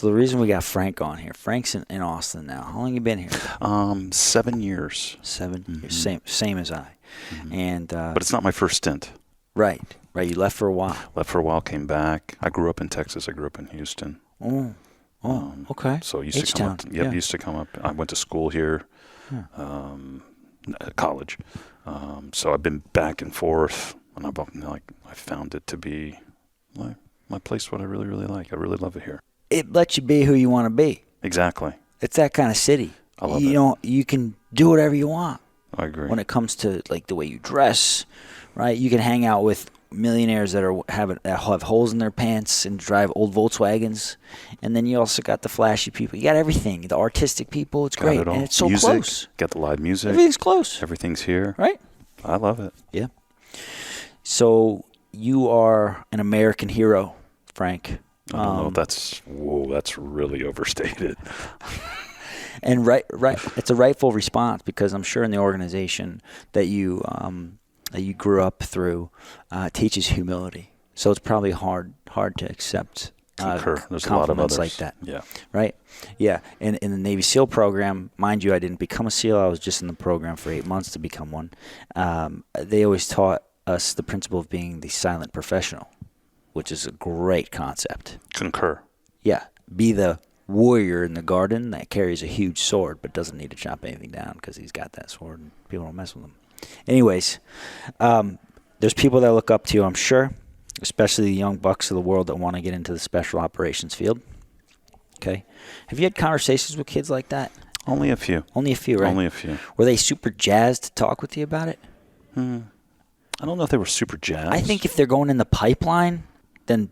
So the reason we got Frank on here, Frank's in Austin now. How long you been here? 7 years. 7 years, same as I. And but it's not my first stint. Right. You left for a while. Left for a while, came back. I grew up in Texas. I grew up in Houston. Okay. So used to come up. Used to come up. I went to school here, college. So I've been back and forth, and I found it to be my place. What I really, really like. I really love it here. It lets you be who you want to be. Exactly. It's that kind of city. I love it. You can do whatever you want. I agree. When it comes to like the way you dress, right? You can hang out with millionaires that have holes in their pants and drive old Volkswagens, and then you also got the flashy people. You got everything. The artistic people. It's great, and it's so music, close. Got the live music. Everything's close. Everything's here. Right. I love it. Yeah. So you are an American hero, Frank. I don't know. That's really overstated. And right. It's a rightful response because I'm sure in the organization that you grew up through teaches humility. So it's probably hard to accept There's a lot of others like that. Yeah. Right? Yeah. In the Navy SEAL program, mind you, I didn't become a SEAL. I was just in the program for 8 months to become one. They always taught us the principle of being the silent professional, which is a great concept. Concur. Yeah. Be the warrior in the garden that carries a huge sword but doesn't need to chop anything down because he's got that sword and people don't mess with him. Anyways, there's people that look up to you, I'm sure, especially the young bucks of the world that want to get into the special operations field. Okay. Have you had conversations with kids like that? Only a few. Only a few, right? Only a few. Were they super jazzed to talk with you about it? I don't know if they were super jazzed. I think if they're going in the pipeline, then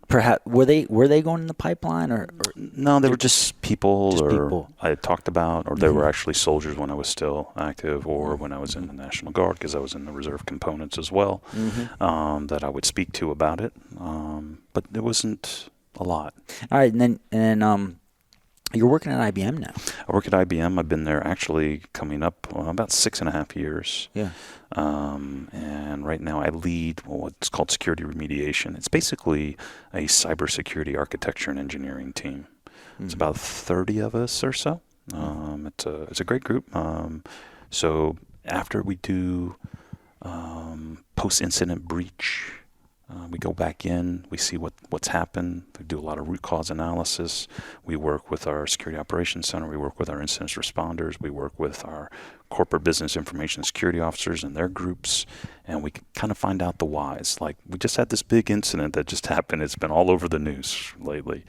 perhaps were they going in the pipeline or no, they were just people people I had talked about, or they were actually soldiers when I was still active, or when I was in the National Guard, because I was in the reserve components as well, that I would speak to about it. But it wasn't a lot. All right, and then you're working at IBM now. I work at IBM. I've been there actually coming up about 6.5 years. Yeah. And right now I lead what's called security remediation. It's basically a cybersecurity architecture and engineering team. It's about 30 of us or so. It's a great group. So after we do post-incident breach, we go back in, we see what's happened, we do a lot of root cause analysis, we work with our security operations center, we work with our incident responders, we work with our corporate business information security officers and their groups, and we kind of find out the whys. Like, we just had this big incident that just happened. It's been all over the news lately.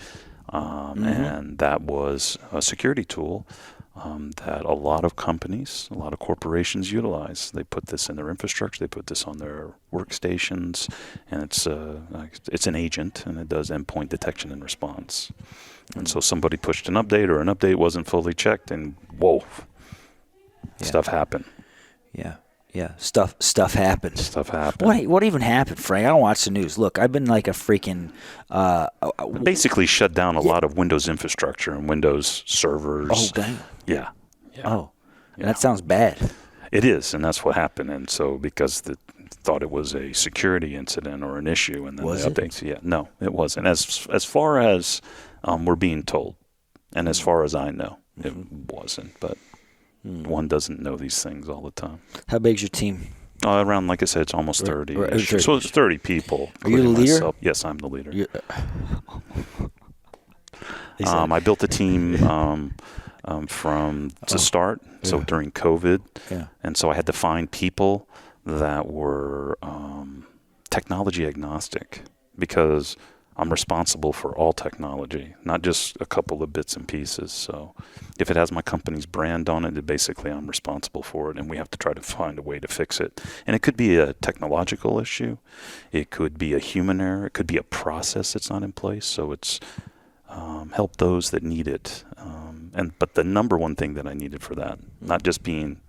And that was a security tool that a lot of companies, a lot of corporations utilize. They put this in their infrastructure, they put this on their workstations, and it's an agent, and it does endpoint detection and response. And so somebody pushed an update, or an update wasn't fully checked, and whoa, stuff happened. Yeah, stuff happened. Stuff happened. What even happened, Frank? I don't watch the news. Look, I've been like a freaking... basically shut down a lot of Windows infrastructure and Windows servers. Oh, dang. Yeah. Oh, and that sounds bad. It is, and that's what happened. And so because they thought it was a security incident or an issue, and then was the updates. Yeah, no, it wasn't. As far as we're being told, and as far as I know, it wasn't. But one doesn't know these things all the time. How big's your team? Around, like I said, it's almost 30. 30. So it's 30 people. Are you the leader? Myself. Yes, I'm the leader. I built the team from the start, so during COVID. Yeah. And so I had to find people that were technology agnostic, because I'm responsible for all technology, not just a couple of bits and pieces. So if it has my company's brand on it, basically I'm responsible for it, and we have to try to find a way to fix it. And it could be a technological issue. It could be a human error. It could be a process that's not in place. So it's help those that need it. But the number one thing that I needed for that, not just being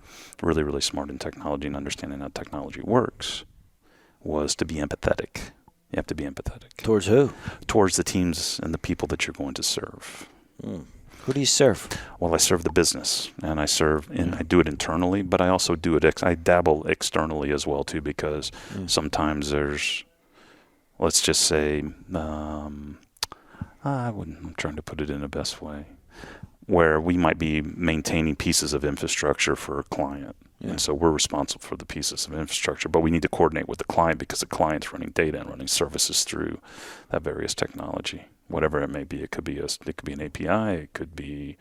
really, really smart in technology and understanding how technology works, was to be empathetic. You have to be empathetic. Towards who? Towards the teams and the people that you're going to serve. Who do you serve? Well, I serve the business, and I do it internally, but I also do it. I dabble externally as well too, because sometimes there's, let's just say, I'm trying to put it in the best way, where we might be maintaining pieces of infrastructure for a client. Yeah. And so we're responsible for the pieces of infrastructure, but we need to coordinate with the client because the client's running data and running services through that various technology, whatever it may be. It could be an API, it could be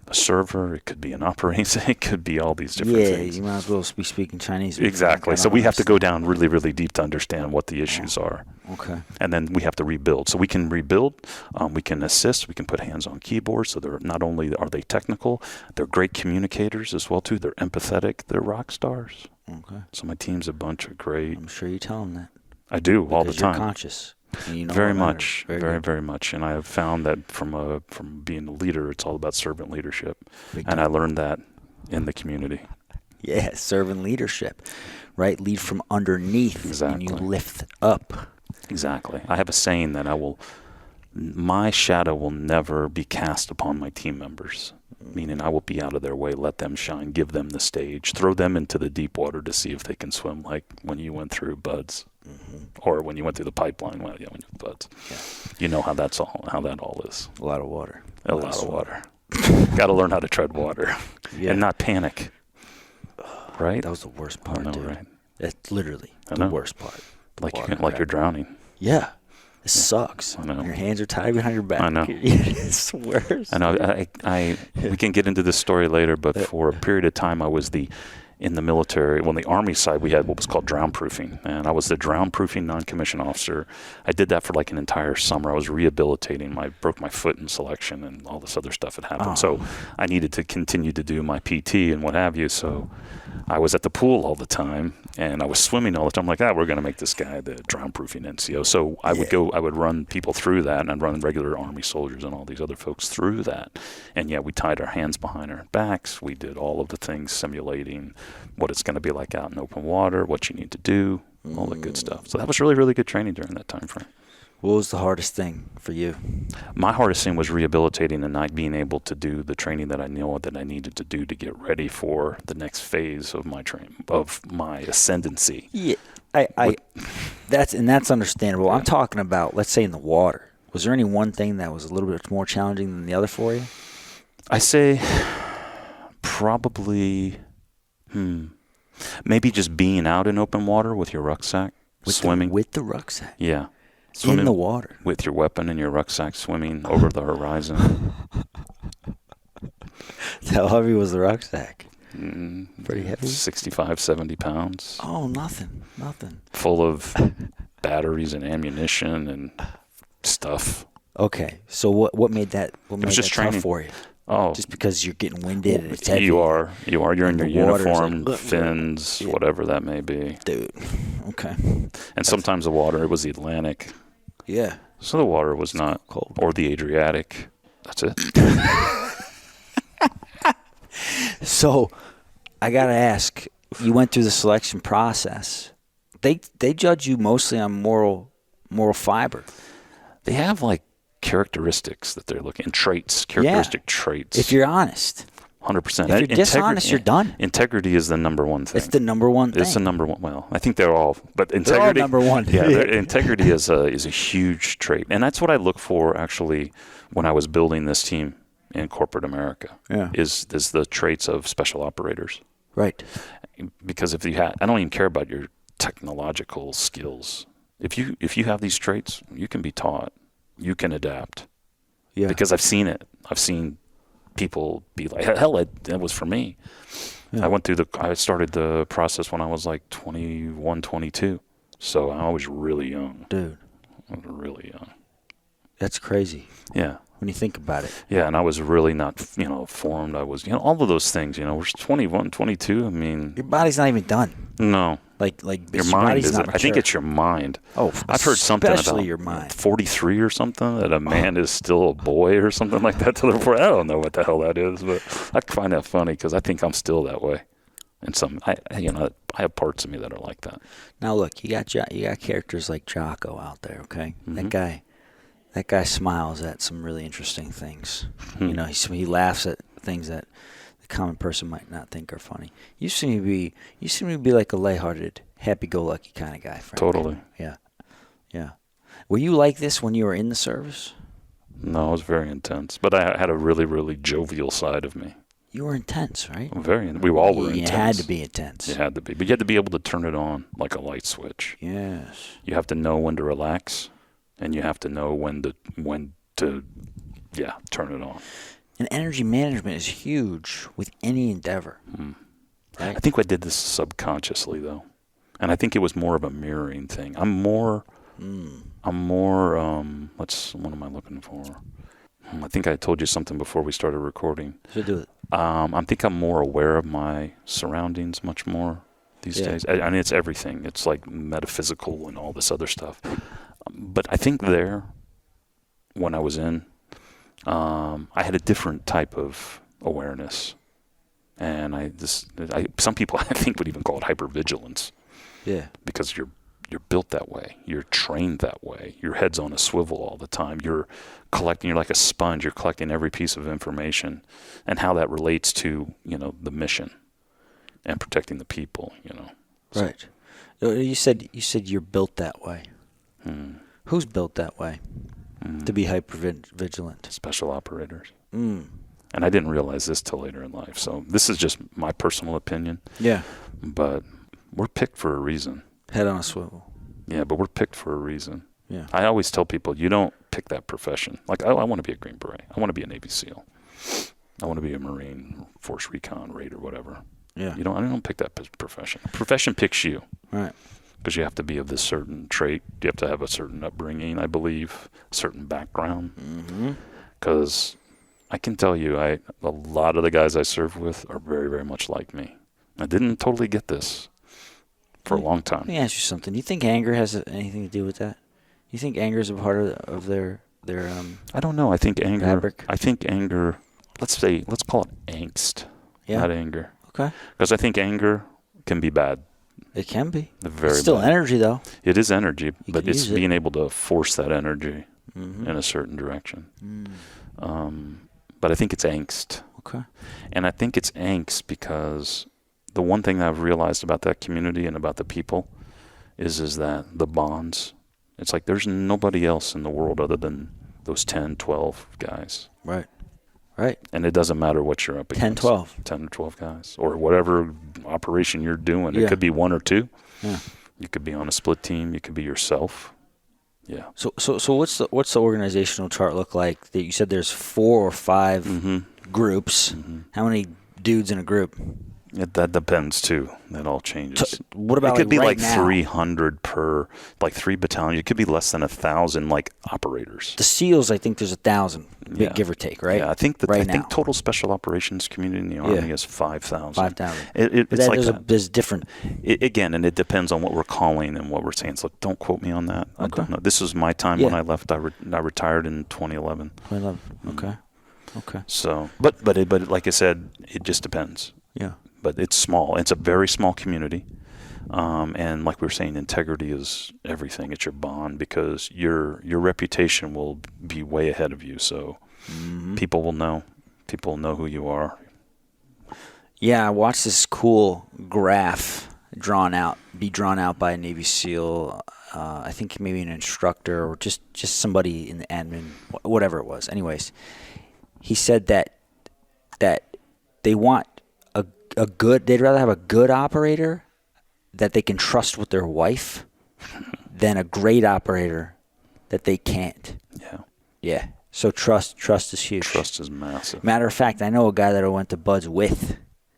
a server, it could be an operating system, it could be all these different things. Yeah, you might as well be speaking Chinese. Exactly. So we have to go down really, really deep to understand what the issues are. Okay. And then we have to rebuild. So we can rebuild, we can assist, we can put hands on keyboards. So they're not only are they technical, they're great communicators as well too. They're empathetic. They're rock stars. Okay. So my team's a bunch of great. I'm sure you tell them that. I do all the time. You're conscious. And you know very what much, matters. very much. And I have found that from being a leader, it's all about servant leadership. Big And time. I learned that in the community. Yeah, servant leadership, right? Lead from underneath, Exactly. and you lift up. Exactly. I have a saying that my shadow will never be cast upon my team members, meaning I will be out of their way, let them shine, give them the stage, throw them into the deep water to see if they can swim, like when you went through Buds, or when you went through the pipeline. Well, yeah, when you Buds, you know how that all is. A lot of water. A lot of water. Got to learn how to tread water and not panic. Right? That was the worst part, I know, dude. right? That's literally I the know. worst part. Like you're drowning. Yeah. It sucks. I know. Your hands are tied behind your back. I know. It's the worst. I know. We can get into this story later, but for a period of time, I was in the military. Well, on the Army side, we had what was called drown proofing, and I was the drown proofing non-commissioned officer. I did that for like an entire summer. I was rehabilitating. I broke my foot in selection, and all this other stuff had happened. So I needed to continue to do my PT and what have you. So I was at the pool all the time, and I was swimming all the time. I'm like, we're going to make this guy the drown proofing NCO. So I would run people through that, and I'd run regular Army soldiers and all these other folks through that. And we tied our hands behind our backs. We did all of the things simulating what it's going to be like out in open water, what you need to do, all the good stuff. So that was really, really good training during that time frame. What was the hardest thing for you? My hardest thing was rehabilitating and not being able to do the training that I know that I needed to do to get ready for the next phase of my my ascendancy. Yeah, that's understandable. Yeah. I'm talking about, let's say, in the water. Was there any one thing that was a little bit more challenging than the other for you? I say probably, maybe just being out in open water with your rucksack, swimming. With the rucksack? Yeah. Swimming in the water. With your weapon and your rucksack, swimming over the horizon. How heavy was the rucksack? Pretty heavy? 65, 70 pounds. Oh, nothing. Full of batteries and ammunition and stuff. Okay, so what made that just training. Tough for you? Oh, just because you're getting winded and it's heavy. You are. You're in your uniform, like, fins, whatever that may be. Dude, okay. And sometimes the water, it was the Atlantic. Yeah. So the water was not cold. Or the Adriatic. That's it. So, I got to ask, you went through the selection process. They judge you mostly on moral fiber. They have like characteristics that they're looking, traits. If you're honest. 100%. If you're dishonest, you're done. Integrity is the number one thing. It's the number one thing. It's the number one. Well, I think they're all, but integrity. They're all number one. Yeah, integrity is a huge trait, and that's what I look for actually when I was building this team in corporate America. Yeah. Is the traits of special operators. Right. Because I don't even care about your technological skills. If you have these traits, you can be taught. You can adapt. Yeah. Because I've seen it. I've seen people be like, hell, that was for me. Yeah. I started the process when I was like 21, 22. So I was really young. Dude. I was really young. That's crazy. Yeah. When you think about it. Yeah, and I was really not, formed. I was, all of those things, we're 21, 22. I mean. Your body's not even done. No. Like your mind is. I think it's your mind. Oh, I've heard something about your mind. 43 or something, that a man is still a boy or something like that. I don't know what the hell that is, but I find that funny because I think I'm still that way. And I have parts of me that are like that. Now look, you got characters like Jocko out there. Okay, Mm-hmm. That guy smiles at some really interesting things. Mm-hmm. He laughs at things that the common person might not think are funny. You seem to be like a lighthearted, happy-go-lucky kind of guy, Frank. Totally. Yeah. Were you like this when you were in the service? No, it was very intense. But I had a really, really jovial side of me. You were intense, right? We all were intense. You had to be intense. You had to be. But you had to be able to turn it on like a light switch. Yes. You have to know when to relax, and you have to know when to turn it on. And energy management is huge with any endeavor. Right? I think I did this subconsciously, though. And I think it was more of a mirroring thing. what am I looking for? I think I told you something before we started recording. So do it. I think I'm more aware of my surroundings much more these days. I mean, it's everything. It's like metaphysical and all this other stuff. But I think when I was in, I had a different type of awareness. And some people I think would even call it hypervigilance. Yeah. Because you're built that way. You're trained that way. Your head's on a swivel all the time. You're like a sponge. You're collecting every piece of information and how that relates to, the mission and protecting the people, So, right. You said you're built that way. Who's built that way to be hypervigilant? Special operators. And I didn't realize this till later in life. So this is just my personal opinion. Yeah. But we're picked for a reason. Head on a swivel. Yeah, but we're picked for a reason. Yeah. I always tell people, you don't pick that profession. Like, I want to be a Green Beret. I want to be a Navy SEAL. I want to be a Marine, Force Recon, Raider, whatever. Yeah. I don't pick that profession. Profession picks you. Right. Because you have to be of this certain trait. You have to have a certain upbringing, I believe, a certain background. Because I can tell you, a lot of the guys I serve with are very, very much like me. I didn't totally get this for a long time. Let me ask you something. Do you think anger has anything to do with that? You think anger is a part of their I don't know. I think anger. fabric? I think anger. Let's call it angst, not anger. Okay. Because I think anger can be bad. It can be. Very it's still bad. energy, though. It is energy, You but can it's use it. being able to force that energy in a certain direction. But I think it's angst. Okay. And I think it's angst because the one thing that I've realized about that community and about the people is that the bonds, it's like there's nobody else in the world other than those 10, 12 guys. Right. And it doesn't matter what you're up 10, against. 12. 10 or 12 guys. Or whatever operation you're doing. Yeah. It could be one or two. Yeah. You could be on a split team. You could be yourself. Yeah. So what's the organizational chart look like? That you said there's 4 or 5 groups. How many dudes in a group? That depends too. That all changes. What about it could be right like now? 300 per, like 3 battalions. It could be less than 1,000 like operators. The SEALs, I think there's 1,000, Yeah. give or take, right? Yeah, I think right I now. think total special operations community in the Army is 5,000. 5,000. It's like that. There's different. Again, and it depends on what we're calling and what we're saying. So don't quote me on that. I don't know. This was my time when I left. I retired in 2011. 2011. Okay. So, but like I said, it just depends. Yeah. But it's small. It's a very small community. And like we were saying, integrity is everything. It's your bond because your reputation will be way ahead of you. So people will know. People will know who you are. Yeah, I watched this cool graph drawn out by a Navy SEAL. I think maybe an instructor or just somebody in the admin, whatever it was. Anyways, he said that they want they'd rather have a good operator that they can trust with their wife than a great operator that they can't. Yeah. Yeah. So trust is huge. Trust is massive. Matter of fact, I know a guy that I went to Buds with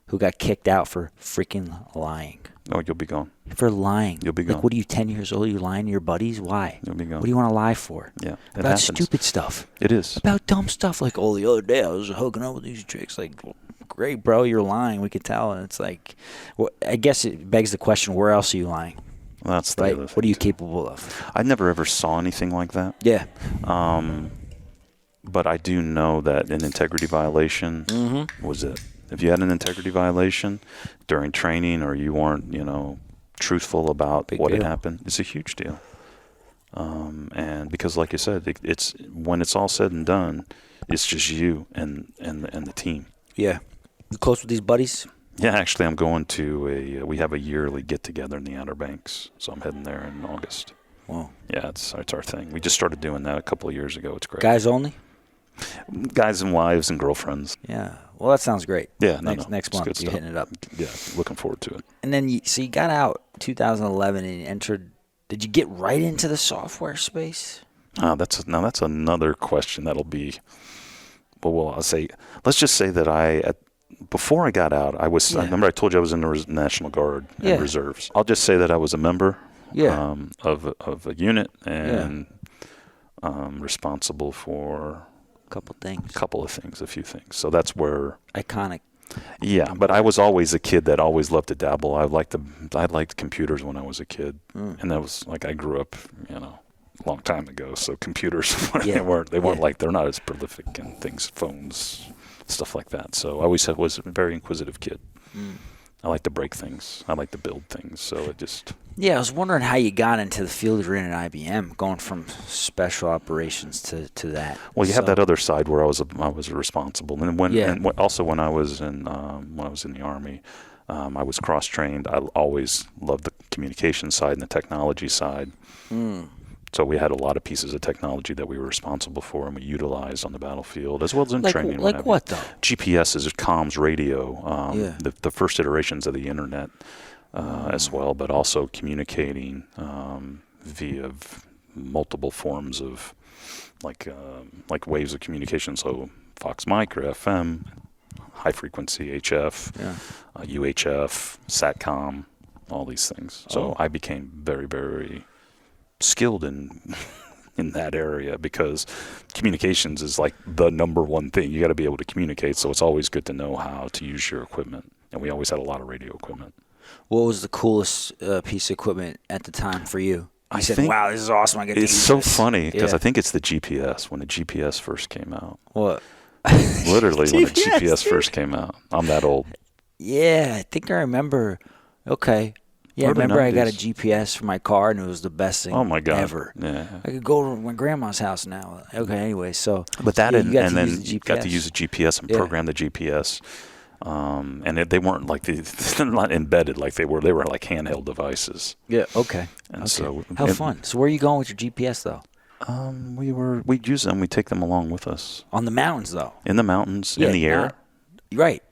who got kicked out for freaking lying. Oh, you'll be gone. For lying. You'll be gone. Like, what are you, 10 years old? You lying to your buddies? Why? You'll be gone. What do you want to lie for? Yeah. About stupid stuff. It is. About dumb stuff. Like, the other day I was hooking up with these chicks. Like, great, bro, you're lying. We could tell. And it's like, I guess it begs the question, where else are you lying? Well, that's the right? other thing. What are you capable of? I never ever saw anything like that. Yeah. But I do know that an integrity violation was it. If you had an integrity violation during training or you weren't, truthful about what had happened, it's a huge deal. And because, like you said, it's when it's all said and done, it's just you and the team. Yeah. You close with these buddies? Yeah, actually, I'm going to we have a yearly get-together in the Outer Banks, so I'm heading there in August. Wow. Yeah, it's our thing. We just started doing that a couple of years ago. It's great. Guys only? Guys and wives and girlfriends. Yeah. Well, that sounds great. Yeah. Next month, you're hitting it up. Yeah. Looking forward to it. And then, you got out 2011 and you entered. Did you get right into the software space? That's another question. That'll be. Well, I'll say. Let's just say that before I got out, I was. I remember I told you I was in the National Guard and Reserves. I'll just say that I was a member. Yeah. Of a unit and responsible for a few things. So that's where iconic. Yeah, but I was always a kid that always loved to dabble. I liked computers when I was a kid, and that was like I grew up, a long time ago. So computers they weren't like they're not as prolific in things, phones, stuff like that. So I always was a very inquisitive kid. I like to break things. I like to build things. So it just. Yeah, I was wondering how you got into the field you're in at IBM, going from special operations to that. Well, you have that other side where I was responsible, and also when I was in the Army, I was cross trained. I always loved the communication side and the technology side. So we had a lot of pieces of technology that we were responsible for and we utilized on the battlefield as well as in training. Like what though? GPS is comms radio, the first iterations of the internet as well, but also communicating via multiple forms of like waves of communication. So Fox Mic or FM, high frequency HF, UHF, SATCOM, all these things. So I became very, very skilled in that area because communications is like the number one thing. You got to be able to communicate, so it's always good to know how to use your equipment. And we always had a lot of radio equipment. What was the coolest piece of equipment at the time for you? I said, wow, this is awesome. I get to use this. It's so funny because I think it's the GPS, when the GPS first came out. What? Literally when the GPS first came out. I'm that old. Yeah, I think I remember. Okay. Yeah, I remember 90s. I got a GPS for my car, and it was the best thing ever. Yeah. I could go to my grandma's house now. Okay, anyway, so. But that and then you got to use the GPS and program the GPS. And they weren't like they're not embedded like they were. They were like handheld devices. Yeah. Okay. And so how fun. So where are you going with your GPS though? We'd use them. We'd take them along with us. On the mountains though. In the mountains, in the air. Right.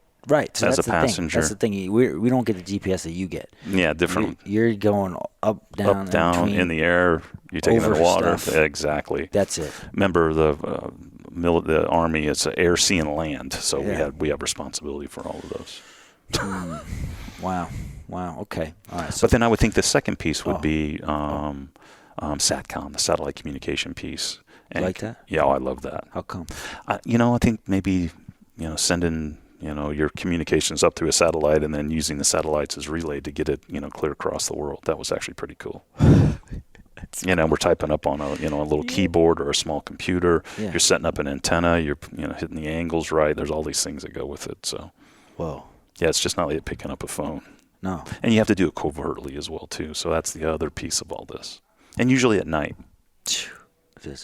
So as that's a passenger. That's the thing. We don't get the GPS that you get. Yeah, different. You're going up, down, in the air. You're taking it in the water. Stuff. Exactly. That's it. Remember the Army, it's air, sea, and land. So we have responsibility for all of those. Wow. Okay. All right. So, but then I would think the second piece would be SATCOM, the satellite communication piece. And you like that? Yeah, I love that. How come? I think maybe sending your communications up through a satellite and then using the satellites as relay to get it clear across the world. That was actually pretty cool. We're typing up on a little keyboard or a small computer. Yeah. You're setting up an antenna. You're hitting the angles right. There's all these things that go with it. So, whoa. Yeah, it's just not like picking up a phone. No. And you have to do it covertly as well too. So that's the other piece of all this. And usually at night. It's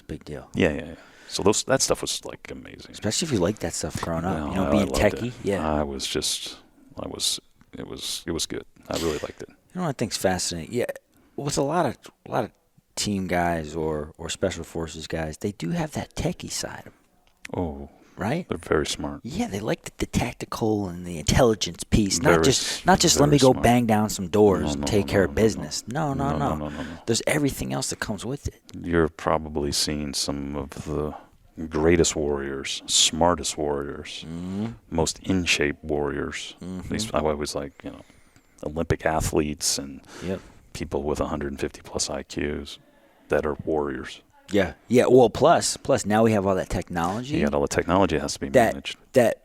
a big deal. Yeah. So that stuff was like amazing. Especially if you like that stuff growing up. Being techie. It. Yeah. It was good. I really liked it. What I think's fascinating. Yeah. With a lot of team guys or special forces guys, they do have that techie side. Oh. Right? They're very smart. Yeah, they like the tactical and the intelligence piece. Not just let me go bang down some doors and take care of business. No. There's everything else that comes with it. You're probably seeing some of the greatest warriors, smartest warriors, most in shape warriors. At least I always like, Olympic athletes and people with 150 plus IQs that are warriors. Yeah. Well, plus now we have all that technology. Yeah, all the technology has to be managed. That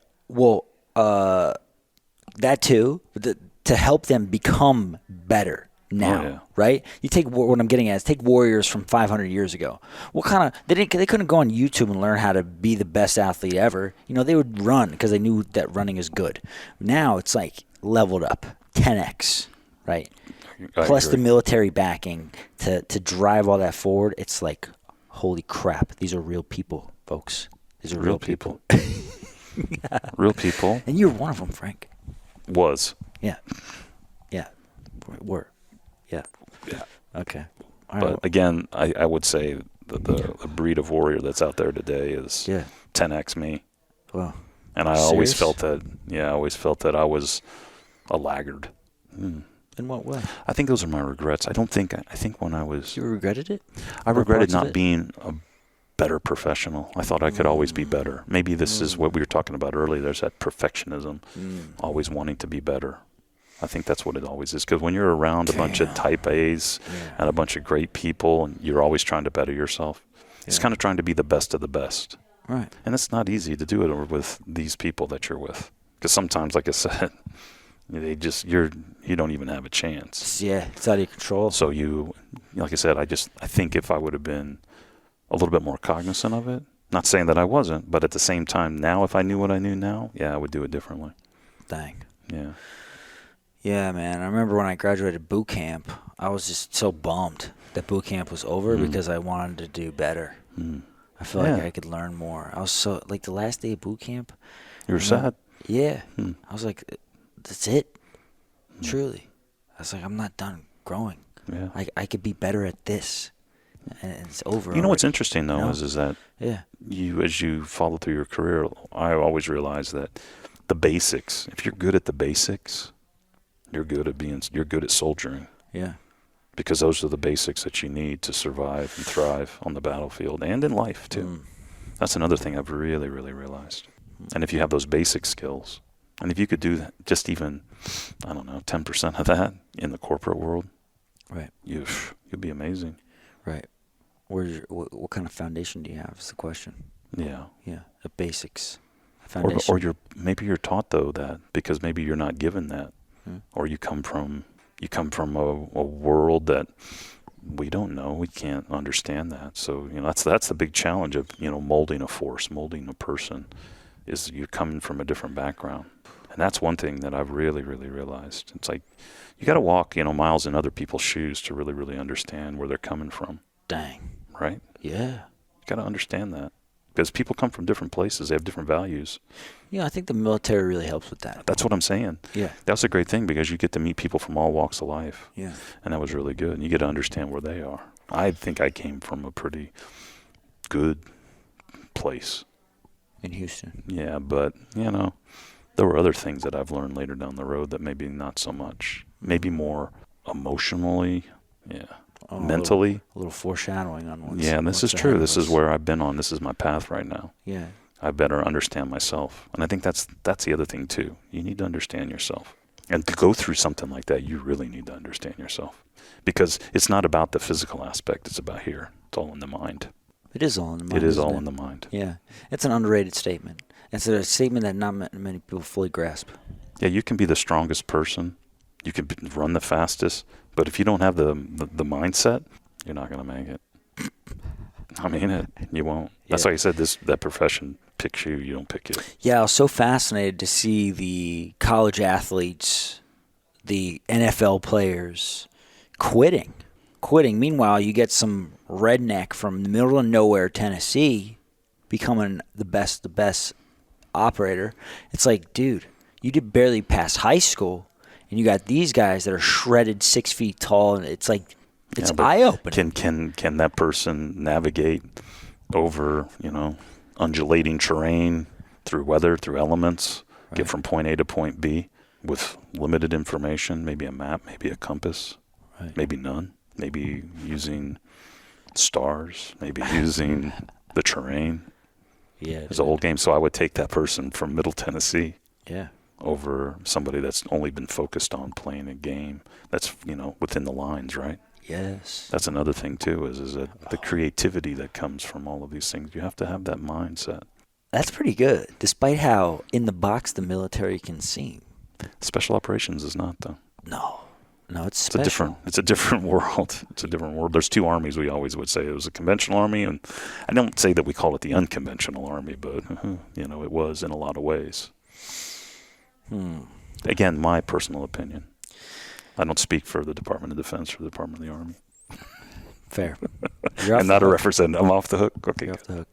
too, but to help them become better now, right? You take what I'm getting at is take warriors from 500 years ago. What kind of they couldn't go on YouTube and learn how to be the best athlete ever. They would run because they knew that running is good. Now it's like leveled up, 10x, right? Plus the military backing to drive all that forward. It's like, holy crap, these are real people, folks. These are real people. Real people. And you're one of them, Frank. Was. Yeah. Were. Yeah. Okay. All right. But again, I would say the breed of warrior that's out there today is 10x me. Well, And I always felt that I was a laggard. In what way? I think those are my regrets. I think when I was... You regretted it? I regretted not being a better professional. I thought I could always be better. Maybe this is what we were talking about earlier. There's that perfectionism, always wanting to be better. I think that's what it always is. Because when you're around a bunch of type A's and a bunch of great people, and you're always trying to better yourself, it's kind of trying to be the best of the best. Right. And it's not easy to do it with these people that you're with. Because sometimes, like I said, you don't even have a chance. Yeah, it's out of your control. So like I said, I think if I would have been a little bit more cognizant of it, not saying that I wasn't, but at the same time, now if I knew what I knew now, I would do it differently. Dang. Yeah. Yeah, man. I remember when I graduated boot camp, I was just so bummed that boot camp was over because I wanted to do better. I felt like I could learn more. I was so, like, the last day of boot camp. You were sad? Yeah. I was like, that's it. Truly. I was like, I'm not done growing. Yeah. I could be better at this. And it's over. You know what's interesting, though, is that as you follow through your career, I always realize that the basics, if you're good at the basics, you're good at soldiering. Yeah. Because those are the basics that you need to survive and thrive on the battlefield and in life, too. That's another thing I've really, really realized. And if you have those basic skills, and if you could do that, just even, 10% of that in the corporate world, right, you'll be amazing. Right. What kind of foundation do you have is the question. Yeah. Yeah, the basics. Foundation. Or maybe you're taught, though, that because maybe you're not given that. Or you come from a world that we don't know. We can't understand that. So, that's the big challenge of, molding a force, molding a person, is you're coming from a different background. And that's one thing that I've really, really realized. It's like you got to walk, miles in other people's shoes to really, really understand where they're coming from. Dang. Right? Yeah. You got to understand that. Because people come from different places. They have different values. Yeah, I think the military really helps with that. That's what I'm saying. Yeah. That's a great thing because you get to meet people from all walks of life. Yeah. And that was really good. And you get to understand where they are. I think I came from a pretty good place. In Houston. Yeah, but, there were other things that I've learned later down the road that maybe not so much. Maybe more emotionally, mentally. A little foreshadowing on what's and this is true. This is where I've been on. This is my path right now. Yeah. I better understand myself. And I think that's the other thing, too. You need to understand yourself. And to go through something like that, you really need to understand yourself. Because it's not about the physical aspect. It's about here. It's all in the mind. It is all in the mind. It is all in the mind. Yeah. It's an underrated statement. It's a statement that not many people fully grasp. Yeah, you can be the strongest person. You can run the fastest. But if you don't have the mindset, you're not going to make it. I mean, you won't. That's why you said that profession picks you. You don't pick it. Yeah, I was so fascinated to see the college athletes, the NFL players quitting. Meanwhile, you get some redneck from the middle of nowhere, Tennessee, becoming the best operator. It's like, dude, you did barely pass high school, and you got these guys that are shredded 6 feet tall, and it's like, it's eye-opening. Can that person navigate over, undulating terrain, through weather, through elements, get from point A to point B with limited information, maybe a map, maybe a compass, maybe none, maybe using stars, maybe using the terrain. Yeah, it's a whole game. So I would take that person from Middle Tennessee. Yeah. Over somebody that's only been focused on playing a game that's, within the lines, right? Yes. That's another thing, too, is that the creativity that comes from all of these things. You have to have that mindset. That's pretty good, despite how in the box the military can seem. Special operations is not, though. No, it's special. It's a different world. It's a different world. There's two armies, we always would say. It was a conventional army, and I don't say that we call it the unconventional army, but, it was in a lot of ways. Again, my personal opinion. I don't speak for the Department of Defense or the Department of the Army. Fair. I'm not a representative. I'm off the hook. Okay. You're off the hook.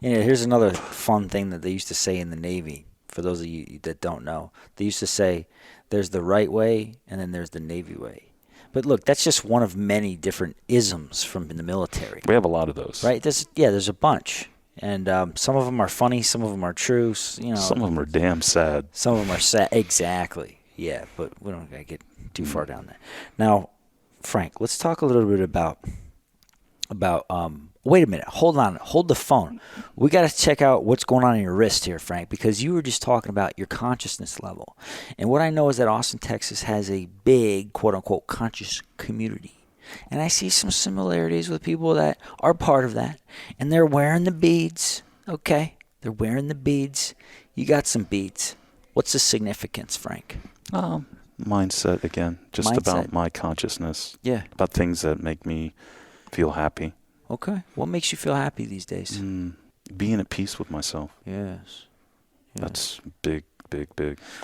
Here's another fun thing that they used to say in the Navy. For those of you that don't know, they used to say there's the right way and then there's the Navy way. But look, that's just one of many different isms from the military. We have a lot of those. Right? There's a bunch. And some of them are funny, some of them are true. Some of them are damn sad. Some of them are sad. Exactly. Yeah, but we don't gotta get too far down there. Now, Frank, let's talk a little bit about. Wait a minute. Hold on. Hold the phone. We got to check out what's going on in your wrist here, Frank, because you were just talking about your consciousness level. And what I know is that Austin, Texas has a big, quote unquote, conscious community. And I see some similarities with people that are part of that. And they're wearing the beads. Okay. They're wearing the beads. You got some beads. What's the significance, Frank? Mindset again. Just about my consciousness. Yeah. About things that make me feel happy. Okay. What makes you feel happy these days? Being at peace with myself. Yes. That's big.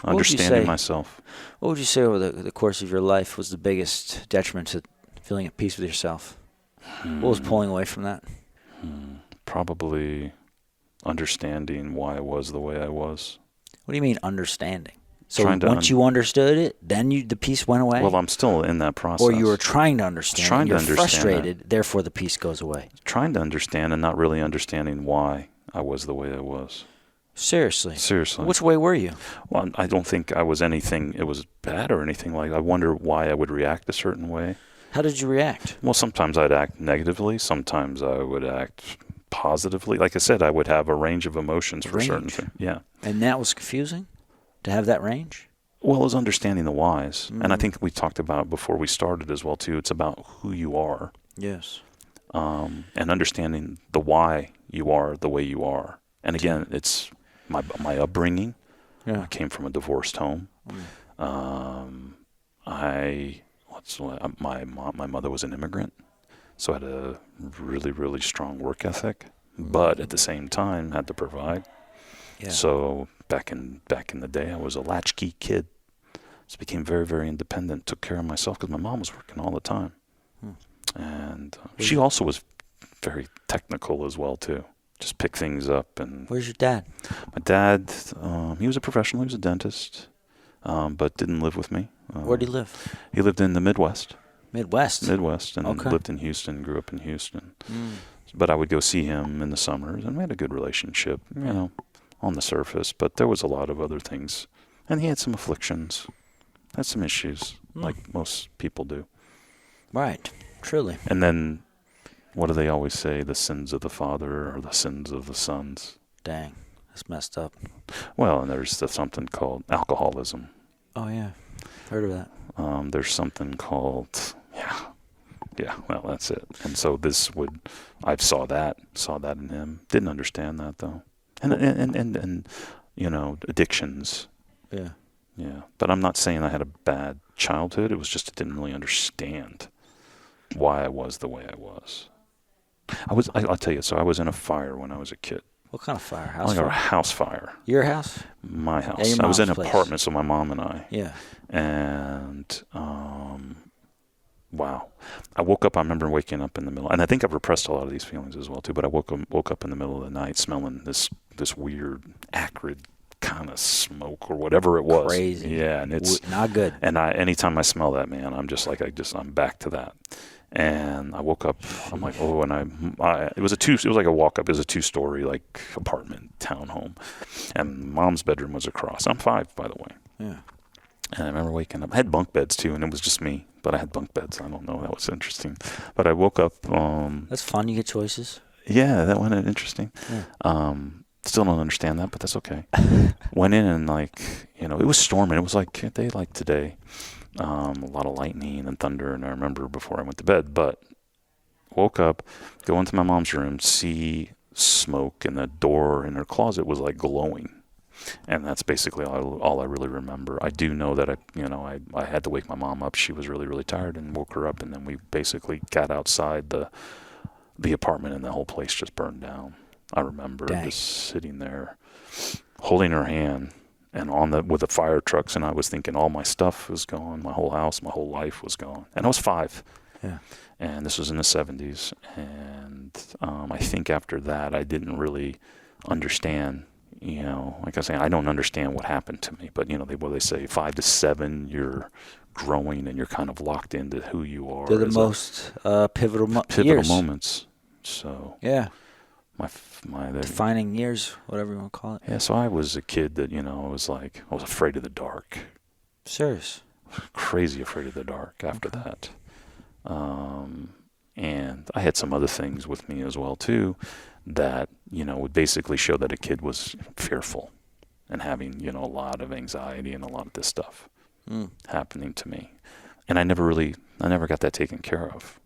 Understanding myself. What would you say over the course of your life was the biggest detriment to feeling at peace with yourself? What was pulling away from that? Probably understanding why I was the way I was. What do you mean understanding? So once you understood it, then the peace went away? Well, I'm still in that process. Or you were trying to understand. You're frustrated, that. Therefore the peace goes away. Trying to understand and not really understanding why I was the way I was. Seriously? Seriously. Which way were you? Well, I don't think I was anything, it was bad or anything like that. I wonder why I would react a certain way. How did you react? Well, sometimes I'd act negatively. Sometimes I would act positively. Like I said, I would have a range of emotions for certain things. Yeah. And that was confusing? To have that range? Well, it was understanding the whys. And I think we talked about before we started as well, too. It's about who you are. Yes. And understanding the why you are the way you are. And again, it's my upbringing. Yeah. I came from a divorced home. My mother was an immigrant, so I had a really, really strong work ethic, but at the same time had to provide. Yeah. So back in the day, I was a latchkey kid. So became very, very independent, took care of myself because my mom was working all the time. And she also was very technical as well, too. Just pick things up. And where's your dad? My dad, he was a professional. He was a dentist, but didn't live with me. Where did he live? He lived in the Midwest. Midwest, and lived in Houston, grew up in Houston. But I would go see him in the summers, and we had a good relationship, on the surface. But there was a lot of other things. And he had some afflictions, had some issues, like most people do. Right, truly. And then, what do they always say? The sins of the father are the sins of the sons. Dang, that's messed up. Well, and there's something called alcoholism. Oh, yeah. Heard of that. There's something called, well, that's it. And so I saw that in him. Didn't understand that, though. And addictions. Yeah. Yeah. But I'm not saying I had a bad childhood. It was just I didn't really understand why I was the way I was. I'll tell you, so I was in a fire when I was a kid. What kind of fire? House fire? A house fire. Your house? My house. Yeah, I was in an apartment, so my mom and I. Yeah. And, wow. I woke up, I remember waking up in the middle, and I think I've repressed a lot of these feelings as well, too, but I woke up in the middle of the night smelling this weird, acrid kind of smoke or whatever it was. Crazy. Yeah, and it's not good. And anytime I smell that, man, I'm just like, I'm back to that. And I woke up, I'm like, oh, and it was like a walk up. It was a 2-story like apartment townhome, and mom's bedroom was across. I'm 5, by the way. Yeah. And I remember waking up. I had bunk beds too, and it was just me. But I had bunk beds. I don't know. That was interesting. But I woke up. That's fun. You get choices. Yeah, that went interesting. Yeah. Still don't understand that, but that's okay. Went in and it was storming. It was like a day like today. A lot of lightning and thunder, and I remember before I went to bed. But woke up, go into my mom's room, see smoke, and the door in her closet was like glowing. And that's basically all I really remember. I do know that I had to wake my mom up. She was really, really tired, and woke her up, and then we basically got outside the apartment, and the whole place just burned down. I remember just sitting there, holding her hand, and with the fire trucks, and I was thinking all my stuff was gone, my whole house, my whole life was gone. And I was 5. Yeah. And this was in the 70s. And I think after that, I didn't really understand. Like I was saying, I don't understand what happened to me, but they say 5 to 7, you're growing and you're kind of locked into who you are. They're the most pivotal years. Moments. So yeah, my Defining years, whatever you want to call it. Yeah, so I was a kid that, I was afraid of the dark. Serious. Crazy afraid of the dark after that. And I had some other things with me as well, too, that, would basically show that a kid was fearful and having, a lot of anxiety and a lot of this stuff happening to me. And I never got that taken care of.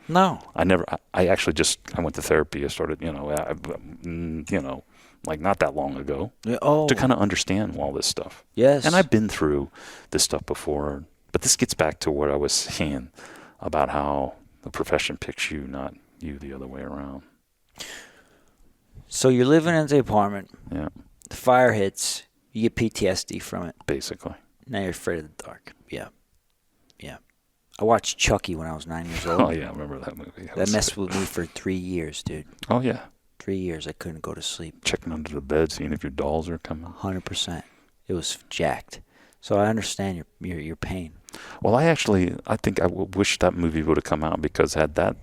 No. I actually went to therapy. I started, not that long ago to kind of understand all this stuff. Yes. And I've been through this stuff before, but this gets back to what I was saying about how the profession picks you, not you the other way around. So you're living in the apartment. Yeah. The fire hits. You get PTSD from it. Basically. Now you're afraid of the dark. Yeah. Yeah. I watched Chucky when I was 9 years old. Oh, yeah. I remember that movie. That messed with me for 3 years, dude. Oh, yeah. 3 years. I couldn't go to sleep. Checking under the bed, seeing if your dolls are coming. 100%. It was jacked. So I understand your pain. Well, I think I wish that movie would have come out, because had that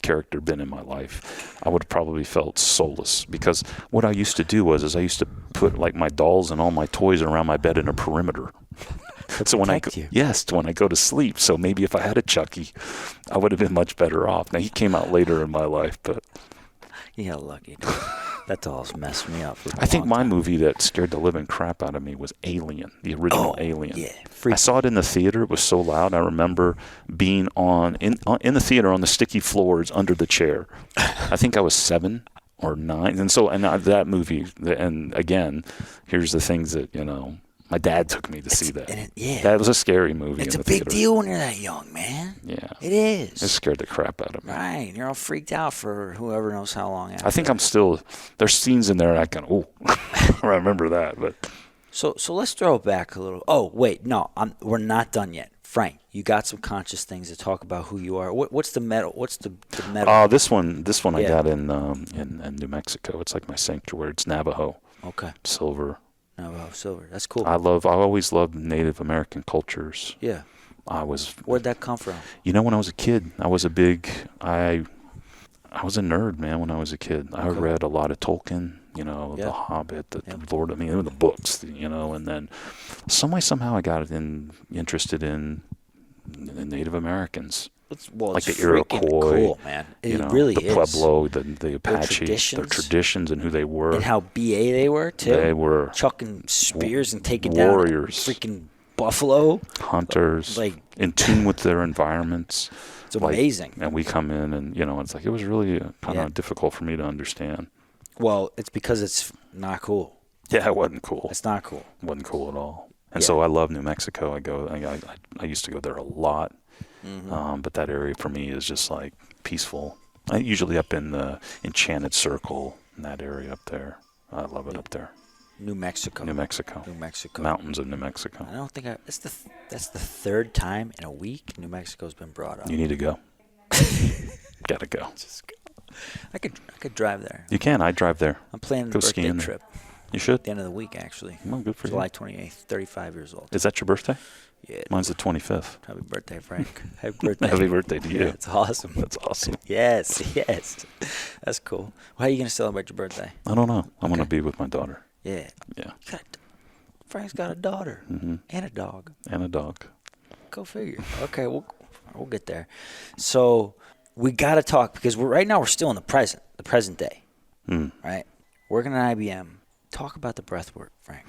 character been in my life, I would have probably felt soulless. Because what I used to do was I used to put my dolls and all my toys around my bed in a perimeter. So when I go to sleep, so maybe if I had a Chucky, I would have been much better off. Now he came out later in my life, but you got lucky, dude. That doll's messed me up. I think my movie that scared the living crap out of me was Alien, the original Alien. Yeah, I saw it in the theater. It was so loud. I remember being in the theater on the sticky floors under the chair. I think I was 7 or 9, and that movie. And again, here's the things that my dad took me to see that. That was a scary movie. It's a big deal when you're that young, man. Yeah. It is. It scared the crap out of me. Right. You're all freaked out for whoever knows how long after. I think I'm still, there's scenes in there I can, I remember that. But So let's throw it back a little. Oh, wait. No, we're not done yet. Frank, you got some conscious things to talk about who you are. What's the medal? What's the medal? This one I got in New Mexico. It's like my sanctuary. It's Navajo. Okay. Silver. Navajo silver. That's cool. I always loved Native American cultures. Yeah. Where'd that come from? When I was a kid, I was a nerd, man, when I was a kid. I read a lot of Tolkien, The Hobbit, the Lord, the books, and then somehow I got interested in the Native Americans. Well, the Iroquois, cool, man. It really the is. Pueblo, the Apache, their traditions and who they were. And how BA they were, too. They were chucking spears and taking warriors, down freaking buffalo. Hunters, in tune with their environments. It's amazing. And we come in and, it's it was really kind of difficult for me to understand. Well, it's because it's not cool. Yeah, it wasn't cool. It's not cool. It wasn't cool at all. And so I love New Mexico. I used to go there a lot. Mm-hmm. But that area for me is just peaceful. I'm usually up in the Enchanted Circle, in that area up there. I love it up there. New Mexico. Mountains of New Mexico. I don't think that's the third time in a week New Mexico's been brought up. You need to go. Gotta go. Just go. I could drive there. You can. I drive there. I'm planning a birthday trip. You should. At the end of the week, actually. Well, good for July 28th, 35 years old. Is that your birthday? Yeah. Mine's the 25th. Happy birthday, Frank. Happy birthday. Happy birthday to you. Yeah, it's awesome. That's awesome. Yes. That's cool. Well, how are you going to celebrate your birthday? I don't know. I'm going to be with my daughter. Yeah. Yeah. Frank's got a daughter. Mm-hmm. And a dog. Go figure. Okay, we'll get there. So we got to talk, because right now we're still in the present day. Right? Working at IBM. Talk about the breathwork, Frank.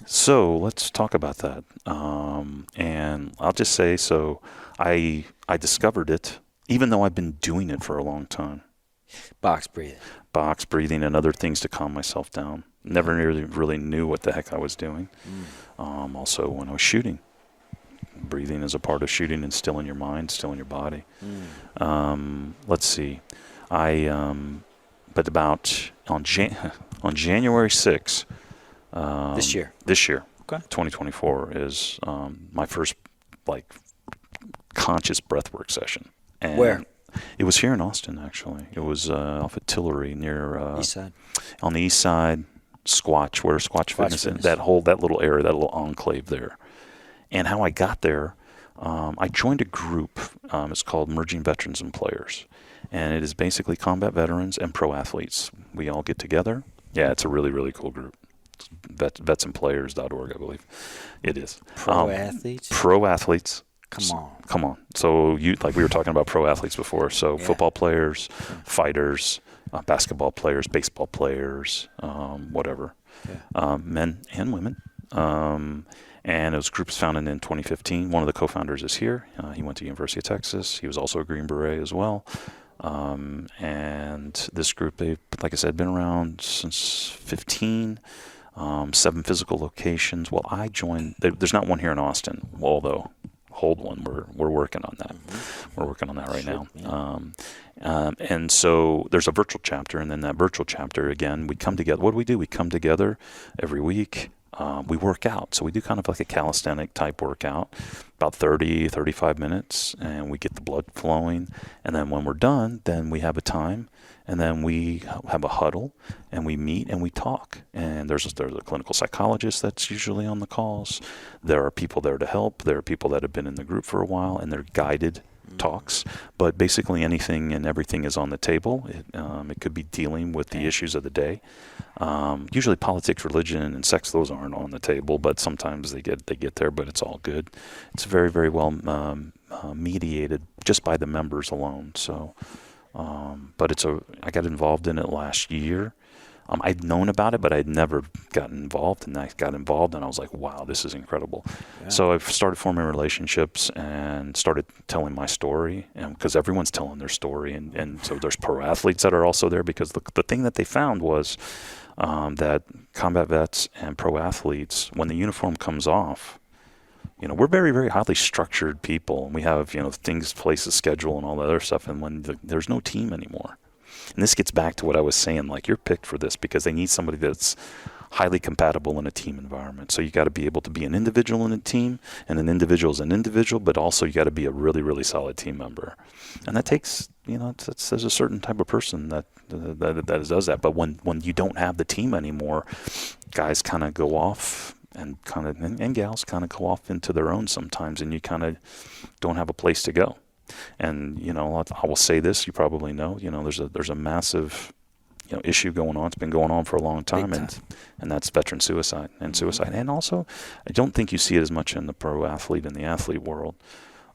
So let's talk about that. And I'll just say, so I discovered it, even though I've been doing it for a long time. Box breathing and other things to calm myself down. Never really knew what the heck I was doing. Also, when I was shooting, breathing is a part of shooting and still in your mind, still in your body. Let's see. But about on January 6th, this year, okay, 2024 is my first conscious breathwork session. And where? It was here in Austin, actually. It was off at Tillery near East Side. On the east side, Squatch, where Squatch Fitness is, that little area, that little enclave there. And how I got there I joined a group. It's called Merging Veterans and Players. And it is basically combat veterans and pro athletes. We all get together. Yeah, it's a really, really cool group. It's vetsandplayers.org, I believe. It is. Pro athletes? Pro athletes. Come on. So like we were talking about pro athletes before. So football players, fighters, basketball players, baseball players, whatever. Yeah. Men and women. And it was groups founded in 2015. One of the co-founders is here. He went to University of Texas. He was also a Green Beret as well. And this group, they've, like I said, been around since 15, 7 physical locations. Well, I joined, there's not one here in Austin, although hold one, we're working on that. We're working on that right now. And so there's a virtual chapter, and then that virtual chapter, again, we come together. What do? We come together every week. We work out. So we do kind of like a calisthenic type workout, about 30, 35 minutes, and we get the blood flowing. And then when we're done, then we have a time, and then we have a huddle, and we meet and we talk. And there's a clinical psychologist that's usually on the calls. There are people there to help. There are people that have been in the group for a while, and they're guided talks. But basically anything and everything is on the table. It could be dealing with the issues of the day. Usually politics, religion, and sex, those aren't on the table, but sometimes they get there, but it's all good. It's very, very well mediated just by the members alone. So, but I got involved in it last year. I'd known about it, but I'd never gotten involved, and I got involved, and I was like, wow, this is incredible. Yeah. So I've started forming relationships and started telling my story, because everyone's telling their story, and so there's pro athletes that are also there, because the thing that they found was that combat vets and pro athletes, when the uniform comes off, we're very, very highly structured people, and we have, things, places, schedule, and all that other stuff, and when there's no team anymore. And this gets back to what I was saying, like, you're picked for this because they need somebody that's highly compatible in a team environment. So you got to be able to be an individual in a team, and an individual is an individual, but also you got to be a really, really solid team member. And that takes, there's a certain type of person that does that. But when you don't have the team anymore, guys kind of go off and gals kind of go off into their own sometimes, and you kind of don't have a place to go. And I will say this, you probably know, there's a massive issue going on. It's been going on for a long time, and that's veteran suicide and suicide. And also, I don't think you see it as much in the pro athlete and the athlete world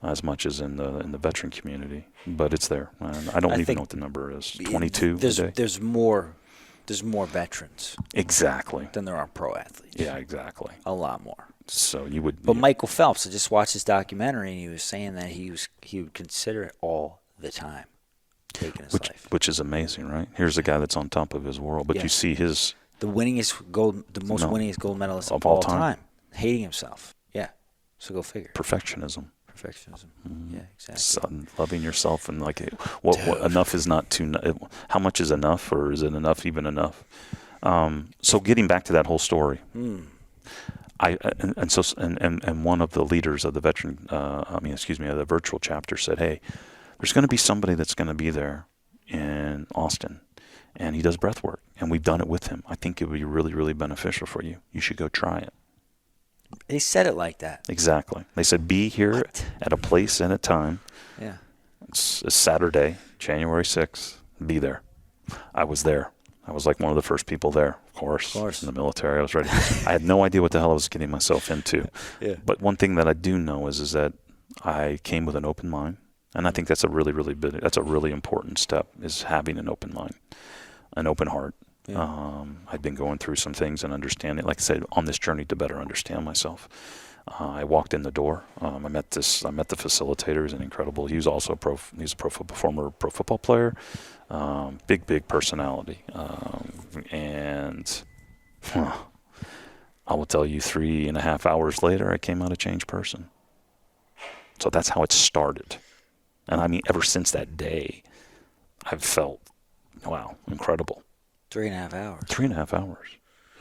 as much as in the veteran community, but it's there. And I don't even know what the number is. 22 today. There's more veterans exactly than there are pro athletes. Yeah, exactly. A lot more. So you would. But Michael Phelps, I just watched his documentary, and he was saying that he would consider it all the time, taking his life. Which is amazing, right? Here's a guy that's on top of his world, but you see the most winningest gold medalist of all time, hating himself. Yeah, so go figure. Perfectionism. Mm-hmm. Yeah, exactly. So, loving yourself, and like, what enough is not too. How much is enough, or is it enough even enough? So getting back to that whole story. And one of the leaders of the the virtual chapter said, hey, there's going to be somebody that's going to be there in Austin, and he does breath work, and we've done it with him. I think it would be really, really beneficial for you. You should go try it. They said it like that. Exactly. They said, be here at a place and a time. Yeah. It's Saturday, January 6th. Be there. I was there. I was like one of the first people there, of course. In the military. I was ready. I had no idea what the hell I was getting myself into. Yeah. But one thing that I do know is that I came with an open mind. And I think that's a really, really important step, is having an open mind, an open heart. Yeah. I'd been going through some things and understanding, like I said, on this journey to better understand myself. I walked in the door. I met the facilitator. He's an incredible. He was also former pro football player. Big personality. And I will tell you, 3.5 hours later, I came out a changed person. So that's how it started. And I mean, ever since that day, I've felt, wow, incredible. 3.5 hours. 3.5 hours.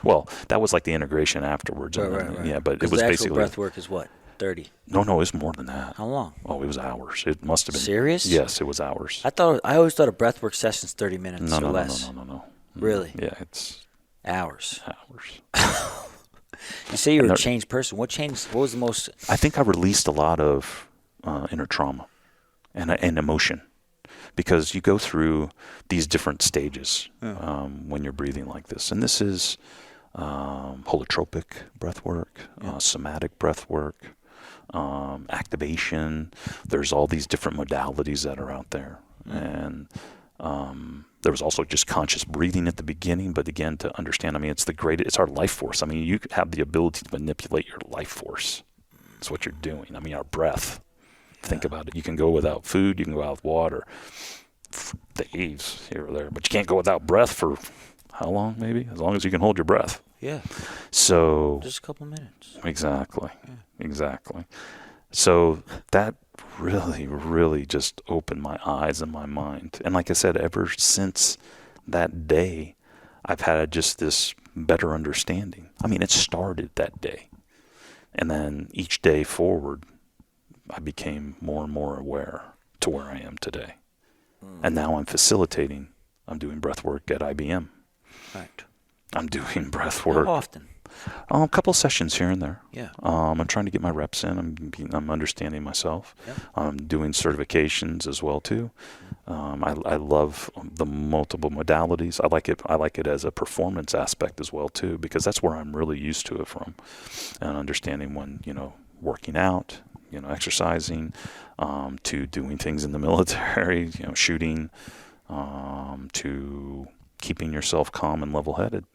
Well, that was like the integration afterwards. Right. Yeah, but it was basically. Breath work is what? 30? No, it was more than that. How long? Oh, it was hours. It must have been. Serious? Yes, it was hours. I always thought a breath work session's 30 minutes or less. No. Really? Yeah, it's hours. You say you're a changed person. What changed? What was the most? I think I released a lot of inner trauma and emotion, because you go through these different stages when you're breathing like this. And this is holotropic breath work, somatic breath work, activation. There's all these different modalities that are out there. And there was also just conscious breathing at the beginning. But again, to understand, I mean, it's our life force. I mean, you have the ability to manipulate your life force. That's what you're doing. I mean, our breath. Think about it. You can go without food. You can go without water. Days here or there. But you can't go without breath for how long, maybe? As long as you can hold your breath. Yeah. So just a couple of minutes. Exactly. Yeah. Exactly. So that really, really just opened my eyes and my mind. And like I said, ever since that day, I've had just this better understanding. I mean, it started that day. And then each day forward, I became more and more aware to where I am today. And now I'm facilitating. I'm doing breath work at IBM. Right. I'm doing breath work. How often? A couple sessions here and there. Yeah. I'm trying to get my reps in. I'm understanding myself. Yeah. I'm doing certifications as well too. I love the multiple modalities. I like it as a performance aspect as well too, because that's where I'm really used to it from, and understanding when working out, exercising, to doing things in the military, shooting, to keeping yourself calm and level-headed.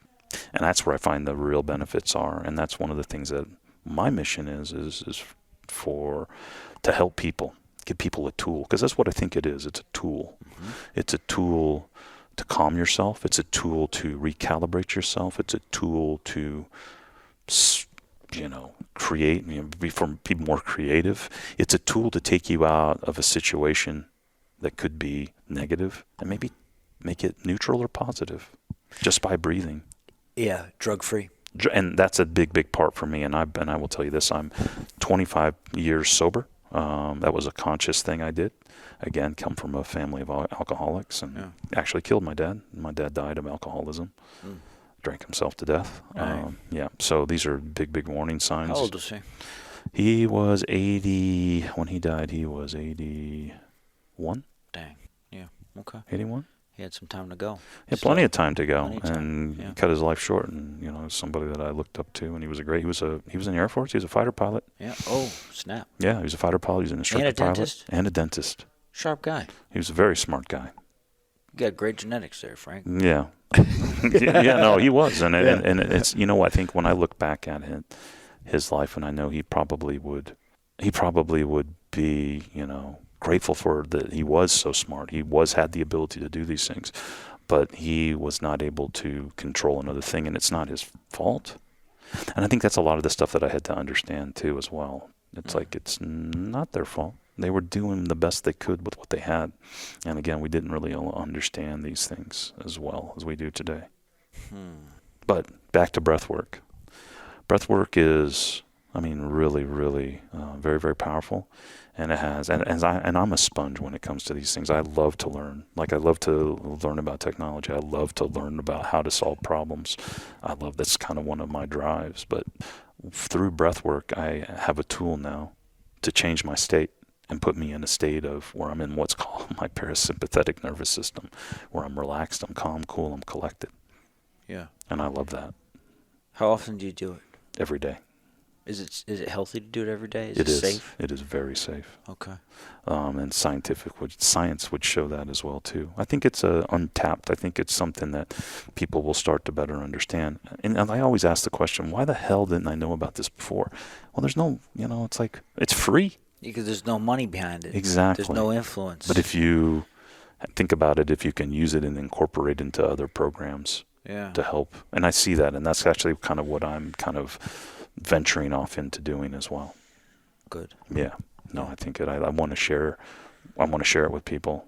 And that's where I find the real benefits are. And that's one of the things that my mission is to help people, give people a tool. Because that's what I think it is. It's a tool. Mm-hmm. It's a tool to calm yourself. It's a tool to recalibrate yourself. It's a tool to, create, be more creative. It's a tool to take you out of a situation that could be negative and maybe make it neutral or positive just by breathing. Yeah, drug-free. And that's a big, big part for me. And I will tell you this, I'm 25 years sober. That was a conscious thing I did. Again, come from a family of alcoholics, and actually killed my dad. My dad died of alcoholism, drank himself to death. Right. So these are big, big warning signs. How old was he? He was 80. When he died, he was 81. Dang. Yeah. Okay. 81. He had some time to go. He had plenty of time to go, and he cut his life short. And somebody that I looked up to, and he was in the Air Force. He was a fighter pilot. Yeah. Oh, snap. Yeah, he was a fighter pilot. He was an instructor pilot and a dentist. Sharp guy. He was a very smart guy. You got great genetics there, Frank. Yeah. No, he was, and it's I think when I look back at his life, and I know he probably would be grateful for that he was so smart. He had the ability to do these things, but he was not able to control another thing, and it's not his fault. And I think that's a lot of the stuff that I had to understand too as well. It's like it's not their fault. They were doing the best they could with what they had. And again, we didn't really understand these things as well as we do today. But back to breath work. Breath work is, really, really very, very powerful. And it has, and I'm a sponge when it comes to these things. I love to learn. Like I love to learn about technology. I love to learn about how to solve problems. That's kind of one of my drives. But through breath work, I have a tool now to change my state and put me in a state of where I'm in what's called my parasympathetic nervous system, where I'm relaxed, I'm calm, cool, I'm collected. Yeah. And I love that. How often do you do it? Every day. Is it healthy to do it every day? It is safe? It is very safe. Okay. And science would show that as well too. I think it's untapped. I think it's something that people will start to better understand. And I always ask the question, why the hell didn't I know about this before? Well, there's no, it's like it's free. Because there's no money behind it. Exactly. There's no influence. But if you think about it, if you can use it and incorporate it into other programs to help, and I see that, and that's actually kind of what I'm kind of venturing off into doing as well. Good. Yeah. No, I think I want to share. I want to share it with people,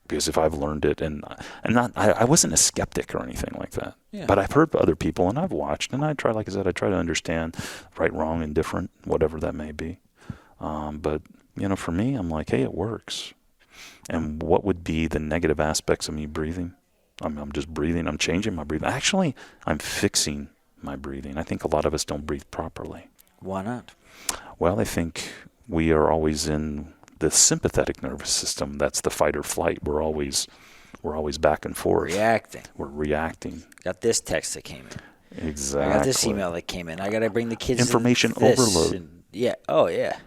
because if I've learned it, I wasn't a skeptic or anything like that. Yeah. But I've heard other people, and I've watched, and I try to understand right, wrong, indifferent, whatever that may be. But for me, I'm like, hey, it works. And what would be the negative aspects of me breathing? I'm just breathing. I'm changing my breathing. Actually, I'm fixing my breathing. I think a lot of us don't breathe properly. Why not? Well, I think we are always in the sympathetic nervous system. That's the fight or flight. We're always back and forth. Reacting. We're reacting. Got this text that came in. Exactly. I got this email that came in. I got to bring the kids Information this overload. And, yeah. Oh, yeah.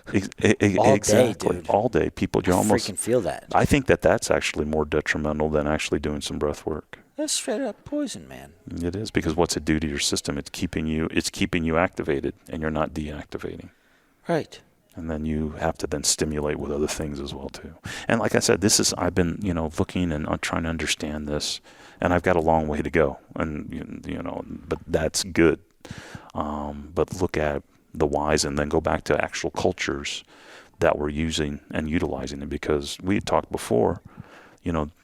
All day, exactly. dude. All day. People, you I almost freaking feel that. I think that's actually more detrimental than actually doing some breath work. That's straight up poison, man. It is, because what's it do to your system? It's keeping you activated, and you're not deactivating. Right. And then you have to then stimulate with other things as well too. And like I said, I've been looking and trying to understand this, and I've got a long way to go. And but that's good. But look at the whys, and then go back to actual cultures that were using and utilizing it, because we had talked before.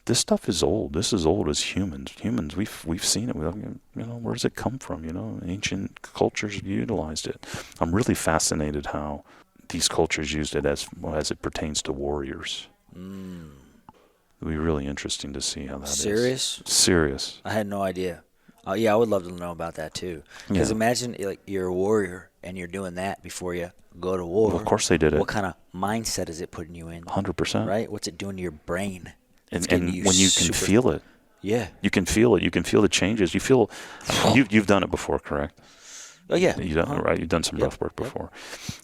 This stuff is old. This is old as humans. Humans, we've seen it. Where does it come from? Ancient cultures utilized it. I'm really fascinated how these cultures used it as it pertains to warriors. It'll be really interesting to see how that is. Serious? I had no idea. Yeah, I would love to know about that too. Because imagine you're a warrior and you're doing that before you go to war. Well, of course they did it. What kind of mindset is it putting you in? 100%. Right? What's it doing to your brain? And when you can feel it. Yeah. You can feel it. You can feel the changes. You feel. You've done it before, correct? Oh yeah. You've done it, right? You've done some breath work before,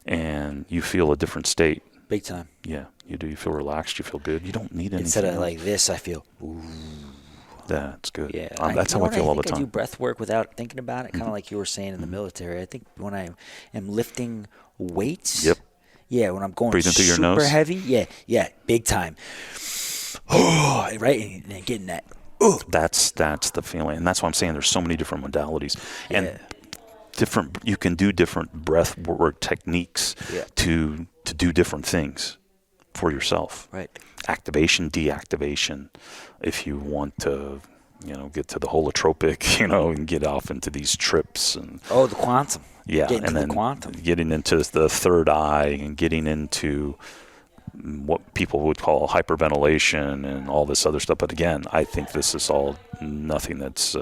and you feel a different state. Big time. Yeah, you do. You feel relaxed. You feel good. You don't need anything. Instead of else. like this, I feel. Ooh. That's good. Yeah, that's how I feel all the time. I do breath work without thinking about it, kind of like you were saying in the military. I think when I am lifting weights. Yep. Yeah, when I'm going breathing through your nose. Super heavy. Yeah, big time. Right, and getting that. That's the feeling, and that's why I'm saying there's so many different modalities, and you can do different breath work techniques to do different things for yourself. Right. Activation, deactivation. If you want to, get to the holotropic, and get off into these trips and the quantum. Yeah, and then the quantum. Getting into the third eye and getting into what people would call hyperventilation and all this other stuff. But again, I think this is all nothing that's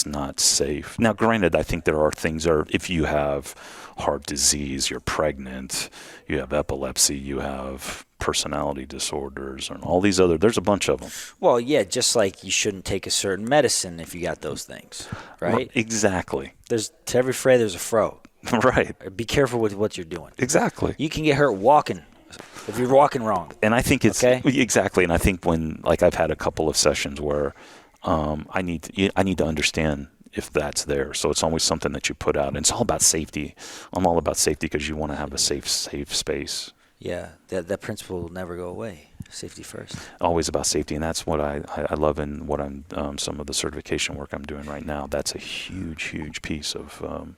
not safe. Now, granted, I think there are things if you have heart disease, you're pregnant, you have epilepsy, you have personality disorders, and all these there's a bunch of them. Well, yeah, just like you shouldn't take a certain medicine if you got those things, right? Exactly. To every fray, there's a fro. Right. Be careful with what you're doing. Exactly. You can get hurt walking if you're walking wrong. And I think it's okay? Exactly. And I think when I've had a couple of sessions where I need to understand if that's there. So it's always something that you put out. And it's all about safety. I'm all about safety because you want to have a safe space. Yeah, that principle will never go away. Safety first. Always about safety, and that's what I love in what I'm some of the certification work I'm doing right now. That's a huge piece of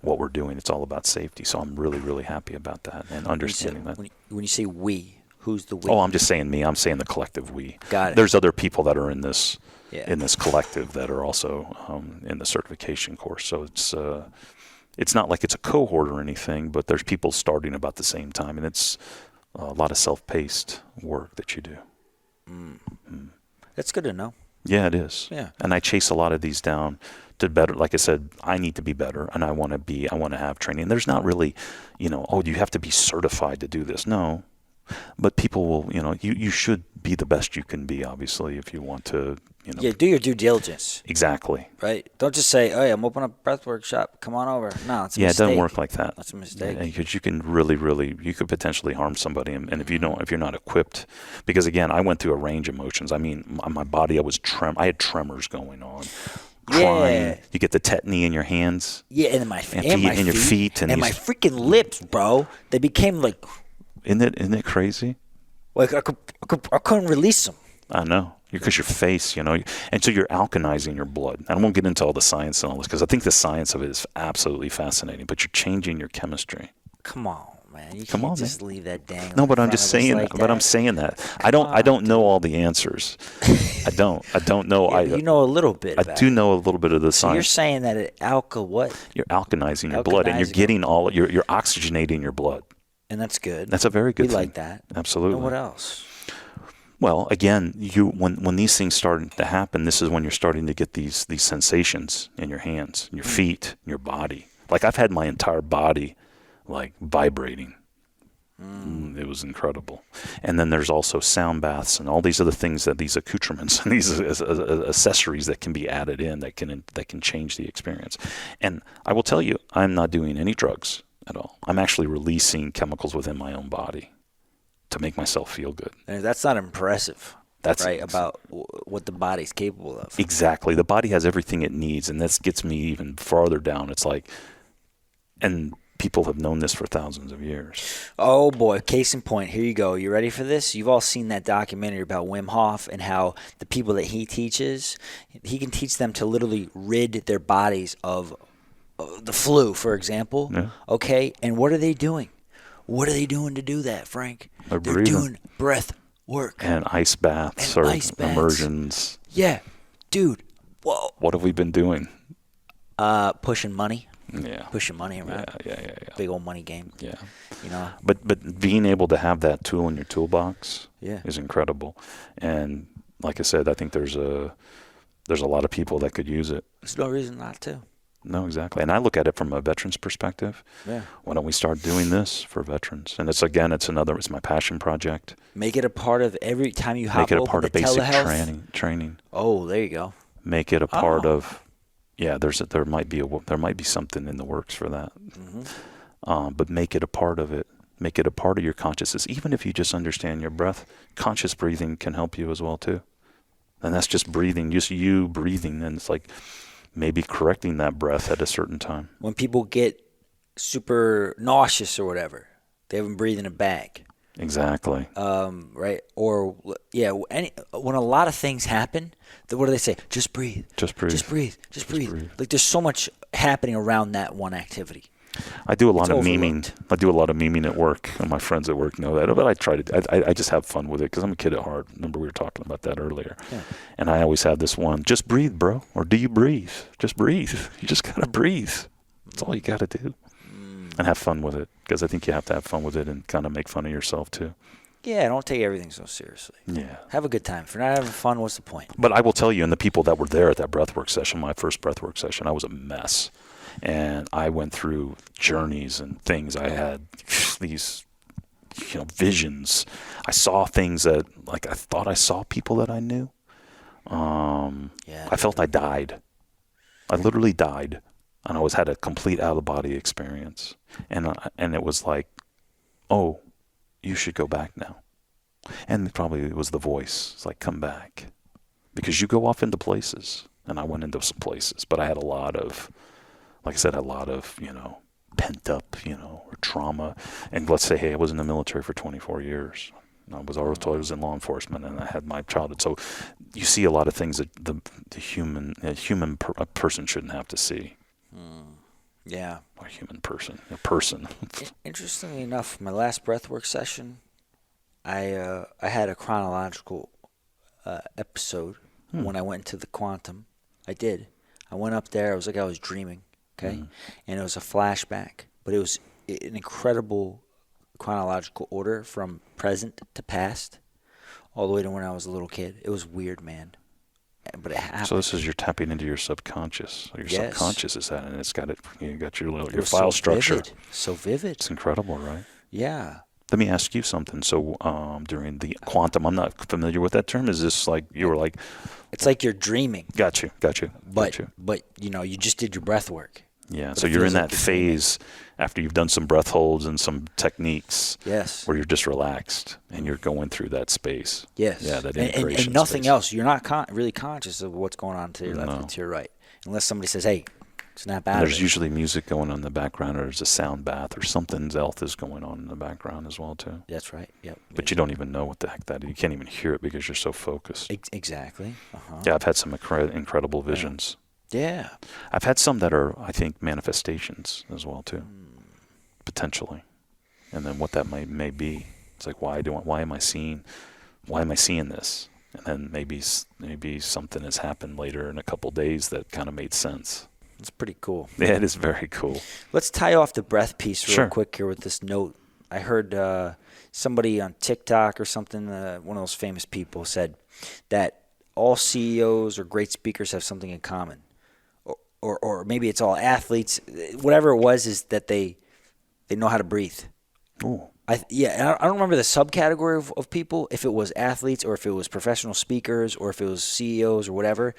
what we're doing. It's all about safety. So I'm really, really happy about that and understanding that. When you say we, who's the we? Oh, I'm just saying me. I'm saying the collective we. Got it. There's other people that are in this collective that are also in the certification course. So it's not like it's a cohort or anything, but there's people starting about the same time, and it's a lot of self-paced work that you do. That's good to know. Yeah, it is. Yeah. And I chase a lot of these down to better. Like I said, I need to be better, and I want to have training. There's not really, you have to be certified to do this. No. But people will, you should be the best you can be, obviously, if you want to, Yeah, do your due diligence. Exactly. Right? Don't just say, hey, I'm opening a breath workshop. Come on over. No, it's a mistake. Yeah, it doesn't work like that. That's a mistake. Because you can you could potentially harm somebody. And if you're not equipped, because again, I went through a range of emotions. I mean, my body, I had tremors going on. Crying. Yeah. You get the tetany in your hands. Yeah, and my your feet. And my freaking lips, bro. They became like... Isn't it crazy? Like I couldn't release them. I know. Because your face, and so you're alkalizing your blood. I won't get into all the science and all this because I think the science of it is absolutely fascinating. But you're changing your chemistry. Come on, man. You Come can't on, just man. leave that dangling. No, but I'm in just front of us saying. like But that. I'm saying that I don't know all the answers. I don't know. Yeah, you know a little bit. I do know a little bit of the So you're science. saying that what? You're alkalizing your blood, and you're getting you're oxygenating your blood. And that's good. That's a very good We thing. like that. Absolutely. And what else? Well, again, when these things start to happen, this is when you're starting to get these sensations in your hands, in your feet, in your body. Like I've had my entire body like vibrating. It was incredible. And then there's also sound baths and all these other things, that these accoutrements and these accessories that can be added in that can change the experience. And I will tell you, I'm not doing any drugs at all. I'm actually releasing chemicals within my own body to make myself feel good. And that's not impressive. That's right, about what the body's capable of. Exactly. The body has everything it needs, and this gets me even farther down. It's like, and people have known this for thousands of years. Oh, boy. Case in point. Here you go. You ready for this? You've all seen that documentary about Wim Hof and how the people that he teaches, he can teach them to literally rid their bodies of the flu, for example. Yeah. Okay? And what are they doing? What are they doing to do that, Frank? They're doing breath work. And ice baths or immersions. Yeah. Dude. Whoa. What have we been doing? Pushing money. Yeah. Pushing money around. Yeah. Big old money game. Yeah. You know? But being able to have that tool in your toolbox Yeah. is incredible. And like I said, I think there's a lot of people that could use it. There's no reason not to. No, exactly. And I look at it from a veteran's perspective. Yeah. Why don't we start doing this for veterans? And it's my passion project. Make it a part of every time you hop Make it a over part the of basic telehealth. training. Oh, there you go. Make it a part of. Yeah, there might be something in the works for that. Mm-hmm. But make it a part of it. Make it a part of your consciousness. Even if you just understand your breath, conscious breathing can help you as well too. And that's just breathing, just you breathing, and it's like maybe correcting that breath at a certain time. When people get super nauseous or whatever, they haven't breathed in a bag. Exactly. Right? Or, yeah, when a lot of things happen, what do they say? Just breathe. Just breathe. Just breathe. Just breathe. Like there's so much happening around that one activity. I do a lot of overlooked. memeing. I do a lot of memeing at work, and my friends at work know that. But I try to. I just have fun with it because I'm a kid at heart. Remember we were talking about that earlier. Yeah. And I always have this one: just breathe, bro. Or do you breathe? Just breathe. You just gotta breathe. That's all you gotta do, and have fun with it. Because I think you have to have fun with it and kind of make fun of yourself too. Yeah, don't take everything so seriously. Yeah. Have a good time. If you're not having fun, what's the point? But I will tell you, and the people that were there at that breathwork session, my first breathwork session, I was a mess. And I went through journeys and things. I had these, visions. I saw things that, like, I thought I saw people that I knew. I felt I died. I literally died. And I had a complete out-of-body experience. And it was like, oh, you should go back now. And probably it was the voice. It's like, come back. Because you go off into places. And I went into some places. But I had a lot of, like I said, pent up, or trauma. And let's say, hey, I was in the military for 24 years. I was in law enforcement, and I had my childhood. So you see a lot of things that a person shouldn't have to see. Yeah. A human person. A person. Interestingly enough, my last breathwork session, I had a chronological episode when I went into the quantum. I did. I went up there. It was like I was dreaming. Okay, and it was a flashback, but it was an incredible chronological order from present to past, all the way to when I was a little kid. It was weird, man. But it happened. So this is you're tapping into your subconscious. Your subconscious is that, and it's got it. You got your file structure. So vivid. It's incredible, right? Yeah. Let me ask you something. So during the quantum, I'm not familiar with that term. Is this like you were like? It's like you're dreaming. Got you. But you just did your breath work. Yeah, so you're in that phase after you've done some breath holds and some techniques. Yes. Where you're just relaxed and you're going through that space. Yes. Yeah, that integration and nothing space. else. You're not really conscious of what's going on to your left and to your right, unless somebody says, "Hey, snap out." There's usually music going on in the background, or there's a sound bath, or something else is going on in the background as well too. That's right. Yep. But you don't even know what the heck that is. You can't even hear it because you're so focused. Exactly. Yeah, I've had some incredible visions. Yeah. I've had some that are, I think, manifestations as well too, potentially, and then what that may be. It's like, why am I seeing this? And then maybe something has happened later in a couple days that kind of made sense. It's pretty cool. Yeah, it is very cool. Let's tie off the breath piece real Sure. quick here with this note I heard somebody on TikTok or something, one of those famous people said that all CEOs or great speakers have something in common. Or maybe it's all athletes. Whatever it was is that they know how to breathe. Ooh. I don't remember the subcategory of people, if it was athletes or if it was professional speakers or if it was CEOs or whatever.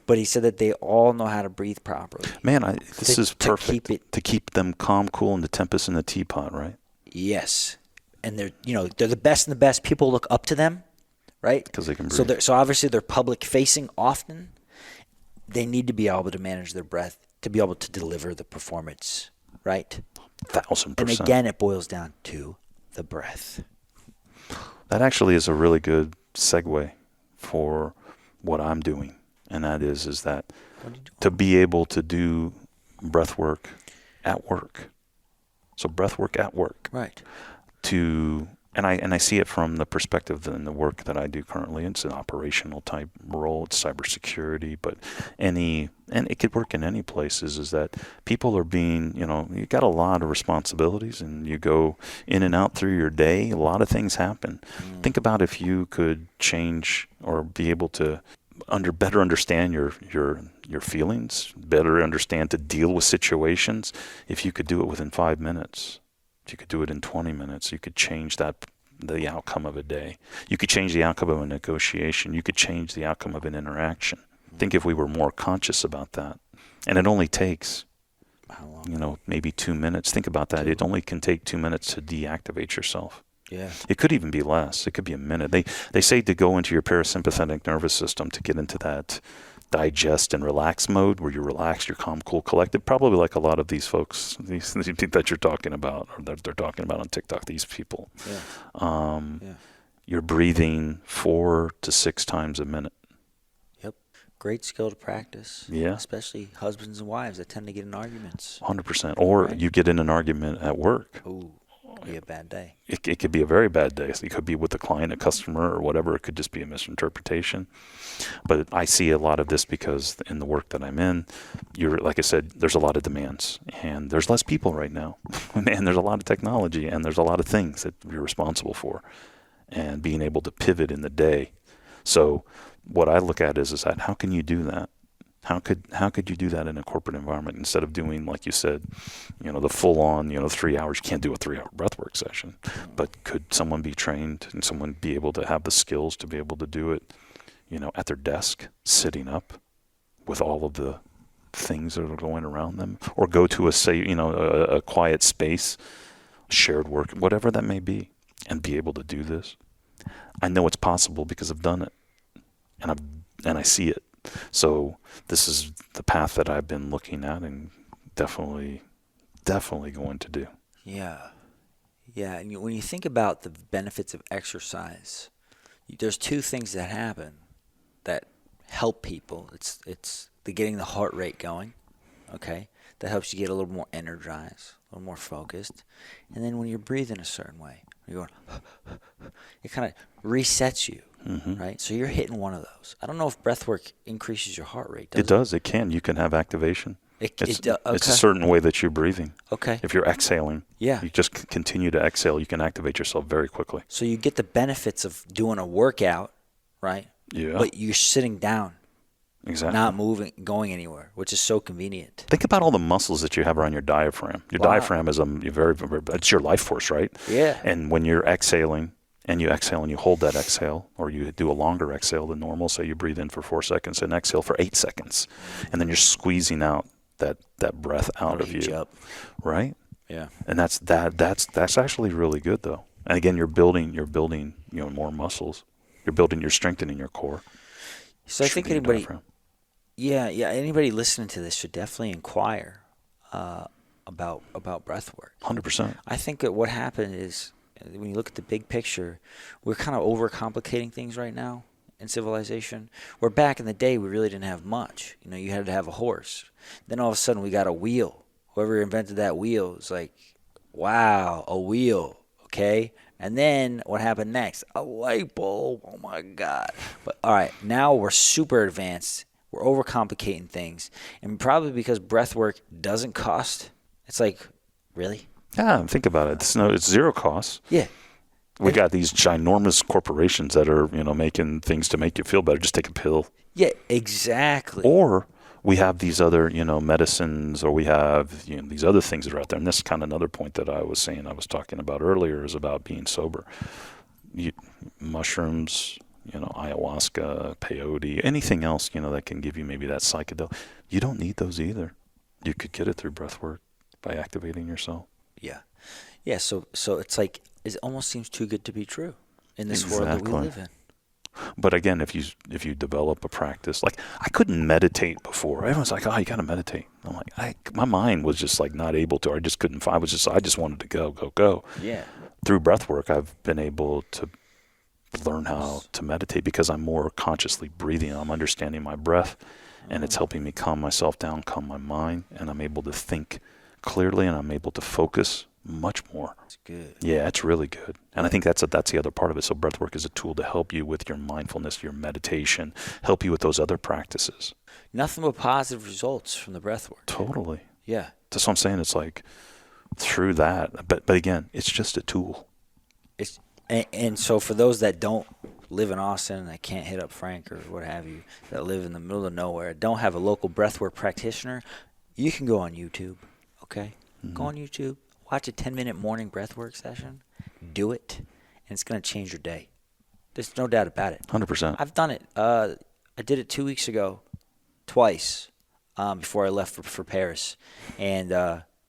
But he said that they all know how to breathe properly. Man, this is perfect to keep them calm, cool, and the tempest in the teapot, right? Yes, and they're the best and the best. People look up to them, right? Because they can breathe. So obviously they're public facing often. They need to be able to manage their breath to be able to deliver the performance, right? 1,000%. And again, it boils down to the breath. That actually is a really good segue for what I'm doing, and that is that to be able to do breath work at work. So breath work at work. Right. And I see it from the perspective in the work that I do currently. It's an operational type role. It's cybersecurity, but and it could work in any places. Is that people are being, you got a lot of responsibilities, and you go in and out through your day. A lot of things happen. Think about if you could change or be able to better understand your feelings, better understand to deal with situations. If you could do it within 5 minutes. If you could do it in 20 minutes, you could change the outcome of a day. You could change the outcome of a negotiation. You could change the outcome of an interaction. Think if we were more conscious about that. And it only takes, maybe 2 minutes. Think about that. It only can take 2 minutes to deactivate yourself. Yeah. It could even be less. It could be a minute. They say to go into your parasympathetic nervous system to get into that digest and relax mode where you're relaxed, you're calm, cool, collected. Probably like a lot of these folks that you're talking about or that they're talking about on TikTok, these people. Yeah. You're breathing 4 to 6 times a minute. Yep. Great skill to practice. Yeah. Especially husbands and wives that tend to get in arguments. 100%. Or right. You get in an argument at work. Ooh. Be a bad day. It could be a very bad day. It could be with a client, a customer, or whatever. It could just be a misinterpretation. But I see a lot of this because in the work that I'm in, like I said, there's a lot of demands, and there's less people right now. And there's a lot of technology, and there's a lot of things that you're responsible for, and being able to pivot in the day. So what I look at is that how can you do that? How could you do that in a corporate environment instead of doing, like you said, the full on, 3 hours? You can't do a 3-hour breathwork session, but could someone be trained and someone be able to have the skills to be able to do it, at their desk, sitting up with all of the things that are going around them, or go to a quiet space, shared work, whatever that may be, and be able to do this. I know it's possible because I've done it, and I see it. So this is the path that I've been looking at and definitely going to do. Yeah. Yeah. And when you think about the benefits of exercise, there's 2 things that happen that help people. It's getting the heart rate going. Okay. That helps you get a little more energized, a little more focused. And then when you're breathing a certain way, you're going, it kind of resets you. Mm-hmm. Right? So you're hitting one of those. I don't know if breath work increases your heart rate. It does. It can. You can have activation. It's a certain way that you're breathing. Okay. If you're exhaling, you just continue to exhale. You can activate yourself very quickly. So you get the benefits of doing a workout, right? Yeah. But you're sitting down. Exactly. Not moving, going anywhere, which is so convenient. Think about all the muscles that you have around your diaphragm. Your diaphragm is it's your life force, right? Yeah. And when you're exhaling, and you exhale and you hold that exhale, or you do a longer exhale than normal, say you breathe in for 4 seconds and exhale for 8 seconds, and then you're squeezing out that breath out of you, up. Right? Yeah. And that's actually really good though. And again, you're building more muscles. You're strengthening your core. So I think anybody listening to this should definitely inquire about breath work. 100%. I think that what happened is, when you look at the big picture, we're kind of overcomplicating things right now in civilization. Where back in the day, we really didn't have much. You had to have a horse. Then all of a sudden, we got a wheel. Whoever invented that wheel was like, wow, a wheel, okay? And then what happened next? A light bulb. Oh, my God. But, all right, now we're super advanced. We're overcomplicating things. And probably because breath work doesn't cost. It's like, really? Yeah, think about it. It's zero cost. Yeah. We got these ginormous corporations that are, making things to make you feel better. Just take a pill. Yeah, exactly. Or we have these other, medicines, or we have, these other things that are out there. And this is kind of another point that I was talking about earlier, is about being sober. Mushrooms, ayahuasca, peyote, anything else, that can give you maybe that psychedelic. You don't need those either. You could get it through breath work by activating yourself. Yeah. Yeah, so it's like, it almost seems too good to be true in this world that we live in. But again, if you develop a practice, like I couldn't meditate before. Everyone's like, "Oh, you got to meditate." I'm like, my mind was just like not able to. Or I just couldn't. I just wanted to go. Yeah. Through breath work, I've been able to learn how to meditate because I'm more consciously breathing. I'm understanding my breath, and it's helping me calm myself down, calm my mind, and I'm able to think clearly, and I'm able to focus much more. That's good. Yeah, it's really good. And I think that's the other part of it. So breathwork is a tool to help you with your mindfulness, your meditation, help you with those other practices. Nothing but positive results from the breathwork. Totally. Yeah. That's what I'm saying. It's like through that. But again, it's just a tool. And so for those that don't live in Austin, that can't hit up Frank or what have you, that live in the middle of nowhere, don't have a local breathwork practitioner, you can go on YouTube, okay? Mm-hmm. Go on YouTube. Watch a 10-minute morning breathwork session. Do it, and it's going to change your day. There's no doubt about it. 100%. I've done it. I did it 2 weeks ago, twice, before I left for Paris. And,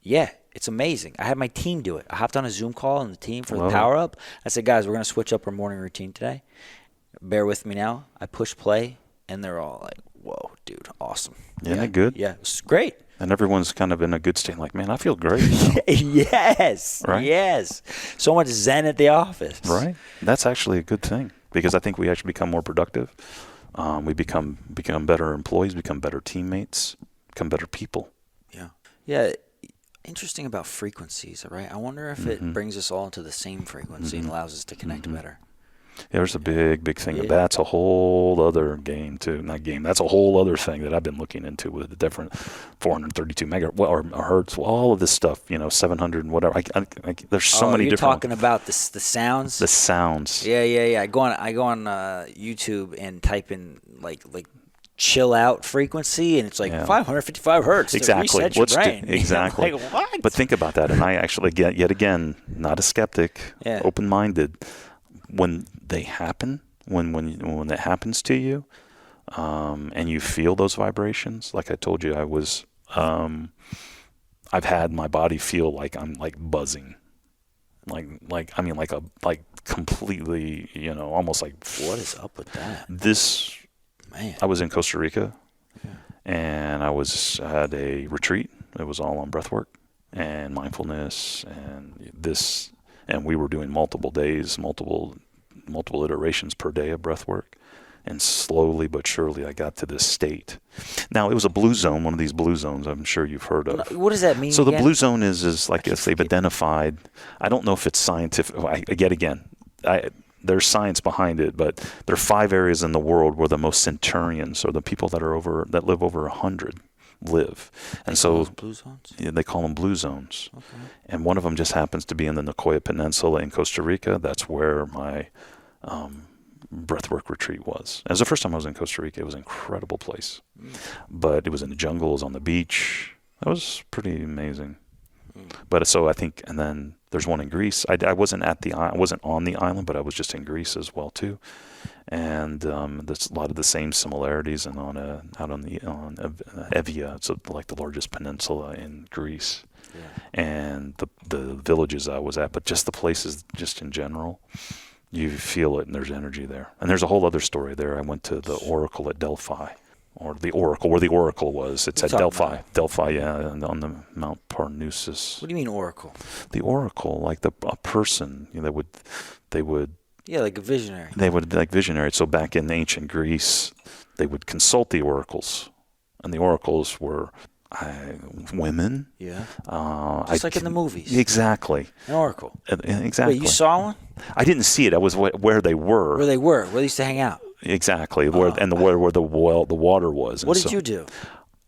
yeah, it's amazing. I had my team do it. I hopped on a Zoom call on the team for the Power Up. I said, guys, we're going to switch up our morning routine today. Bear with me now. I push play, and they're all like, whoa, dude, awesome. Isn't it good? Yeah, it's great. And everyone's kind of in a good state, like, man, I feel great. Yes. Right? Yes. So much zen at the office. Right. That's actually a good thing because I think we actually become more productive. We become better employees, become better teammates, become better people. Yeah. Yeah. Interesting about frequencies, right? I wonder if it brings us all into the same frequency and allows us to connect better. Yeah, there's a big thing. That's a whole other game too. Not game. That's a whole other thing that I've been looking into with the different 432 megahertz or hertz. All of this stuff. 700 and whatever. There's so many you're different. Talking about the sounds. The sounds. Yeah. I go on YouTube and type in like chill out frequency, and it's like 555 hertz. Exactly. To reset your brain. Exactly. Like, what? But think about that, and I actually get yet again not a skeptic, open-minded. When they happen, when it happens to you, and you feel those vibrations, like I told you, I've had my body feel like I'm like buzzing, like completely, almost like. What is up with that? Man. I was in Costa Rica, and I had a retreat. It was all on breathwork and mindfulness, and we were doing multiple days, multiple iterations per day of breath work. And slowly but surely I got to this state. Now, it was a blue zone, one of these blue zones I'm sure you've heard of. What does that mean? So the blue zone is like if they've identified, I don't know if it's scientific. There's science behind it, but there are 5 areas in the world where the most centurions, or the people that live over 100, live. And so blue zones? Yeah, they call them blue zones. Okay. And one of them just happens to be in the Nicoya Peninsula in Costa Rica. That's where my breathwork retreat was. It was the first time I was in Costa Rica. It was an incredible place. But it was in the jungle, it was on the beach. That was pretty amazing. But so I think, and then there's one in Greece. I wasn't on the island, but I was just in Greece as well too. And there's a lot of the same similarities. And on Evia, it's like the largest peninsula in Greece. Yeah. And the villages I was at, but just the places, just in general, you feel it, and there's energy there. And there's a whole other story there. I went to the Oracle at Delphi. Or the Oracle, where the Oracle was. It's at Delphi. Delphi, yeah, on the Mount Parnassus. What do you mean Oracle? The Oracle, like a person, they would. Yeah, like a visionary. They would, like visionary. So back in ancient Greece, they would consult the oracles, and the oracles were women. Yeah. Just like in the movies. Exactly. An oracle. Exactly. Wait, you saw one? I didn't see it. I was where they were. Where they used to hang out. Exactly, where the water was. What did you do?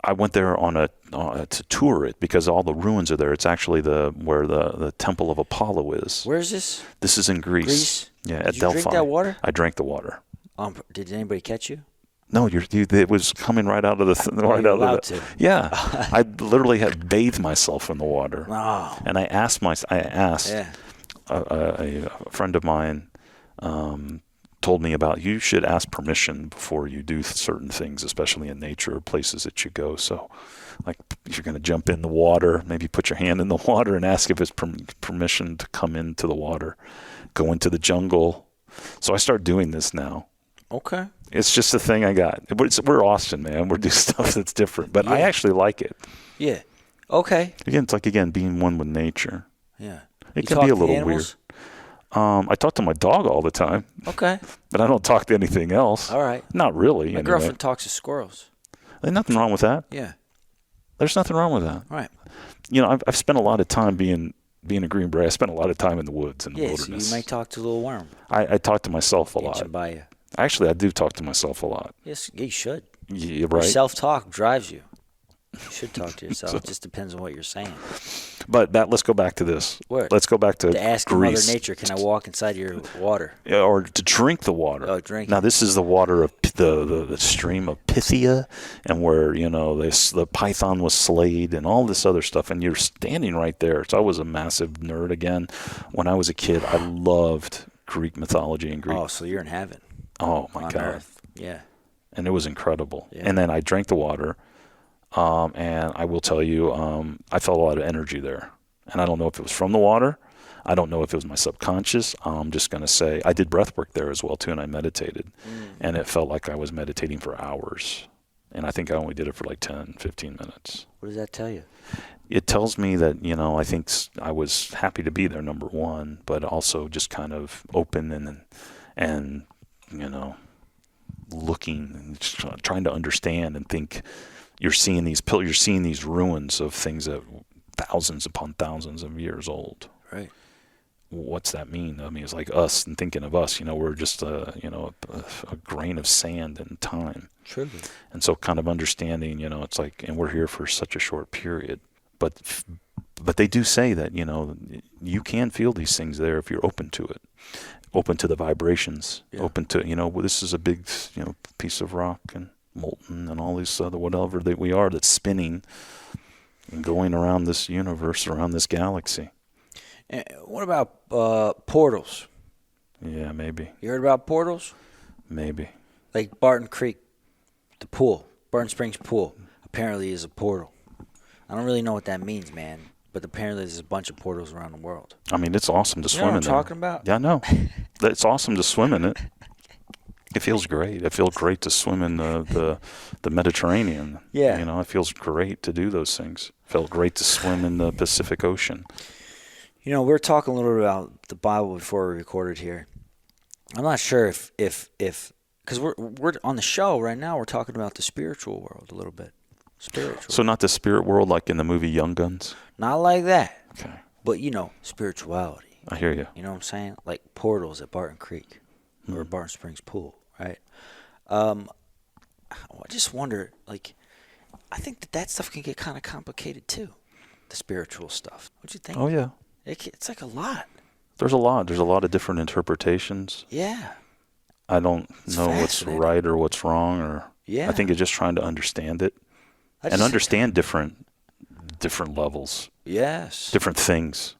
I went there to tour it because all the ruins are there. It's actually where the Temple of Apollo is. Where is this? This is in Greece. Yeah, Did at you Delphi. drink that water? I drank the water. Did anybody catch you? No, it was coming right out of the You're allowed to. Yeah, I literally had bathed myself in the water. Oh. And I asked Yeah. a friend of mine told me about, you should ask permission before you do certain things, especially in nature or places that you go. So, like, if you're going to jump in the water, maybe put your hand in the water and ask if it's permission to come into the water. Go into the jungle. So I start doing this now. Okay. It's just a thing I got. We're Austin, man. We're doing stuff that's different, but I actually like it. Yeah. Okay. Again, it's like being one with nature. Yeah. It can be a little weird. I talk to my dog all the time. Okay. But I don't talk to anything else. All right. Not really. My girlfriend talks to squirrels. There's nothing wrong with that. Yeah. There's nothing wrong with that. All right. I've spent a lot of time being a Green Beret. I spent a lot of time in the woods and the wilderness. So you might talk to a little worm. I talk to myself a lot. By you. Actually, I do talk to myself a lot. Yes, you should. Yeah, right. Self-talk drives you. You should talk to yourself. It just depends on what you're saying. But let's go back to this. Where? Let's go back to ask Greece. Mother Nature, can I walk inside your water? Or to drink the water. Oh, drink. Now, this is the water of the stream of Pythia, and where, the python was slayed and all this other stuff, and you're standing right there. So I was a massive nerd again. When I was a kid, I loved Greek mythology and Greek. Oh, so you're in heaven. Oh, my God. Earth. Yeah. And it was incredible. Yeah. And then I drank the water, and I will tell you, I felt a lot of energy there. And I don't know if it was from the water. I don't know if it was my subconscious. I'm just going to say I did breath work there as well, too, and I meditated. And it felt like I was meditating for hours. And I think I only did it for like 10, 15 minutes. What does that tell you? It tells me that, I think I was happy to be there, number one, but also just kind of open and looking and just trying to understand and think. You're seeing these ruins of things that thousands upon thousands of years old. Right. What's that mean? I mean, it's like us and thinking of us. We're just a grain of sand in time. Truly. And so, kind of understanding, it's like, and we're here for such a short period. But they do say that you can feel these things there if you're open to it, open to the vibrations, open to this is a big piece of rock and molten and all these other whatever that we are that's spinning and going around this universe, around this galaxy. And what about portals? Yeah, maybe. You heard about portals? Maybe. Like Barton Creek, the pool, Barton Springs pool, apparently is a portal. I don't really know what that means, man, but apparently there's a bunch of portals around the world. I mean, it's awesome to swim in there. You know what I'm talking about? Yeah, I know. It's awesome to swim in it. It feels great. It feels great to swim in the Mediterranean. Yeah. It feels great to do those things. It felt great to swim in the Pacific Ocean. We were talking a little bit about the Bible before we recorded here. I'm not sure if because we're on the show right now, we're talking about the spiritual world a little bit. Spiritual. So not the spirit world like in the movie Young Guns? Not like that. Okay. But, spirituality. I hear you. You know what I'm saying? Like portals at Barton Creek or Barton Springs pool, right? I just wonder, I think that stuff can get kind of complicated too, the spiritual stuff. What do you think? Oh, yeah. It's like a lot. There's a lot. There's a lot of different interpretations. Yeah. I don't know what's right or what's wrong, I think it's just trying to understand it and understand different levels. Yes. Different things.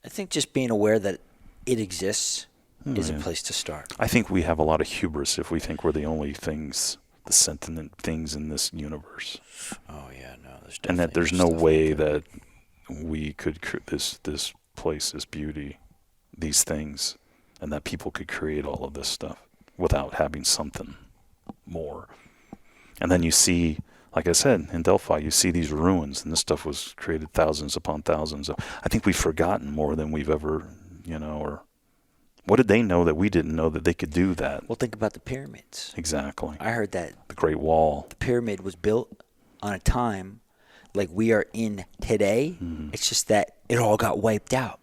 I think just being aware that it exists is a place to start. I think we have a lot of hubris if we think we're the only things, the sentient things in this universe. Oh yeah, no, and that there's no way that we could this place, this beauty, these things, and that people could create all of this stuff without having something more. And then you see, like I said, in Delphi, you see these ruins, and this stuff was created thousands upon thousands. I think we've forgotten more than we've ever, or what did they know that we didn't know that they could do that? Well, think about the pyramids. Exactly. I heard that the Great Wall. The pyramid was built on a time like we are in today. Mm-hmm. It's just that it all got wiped out.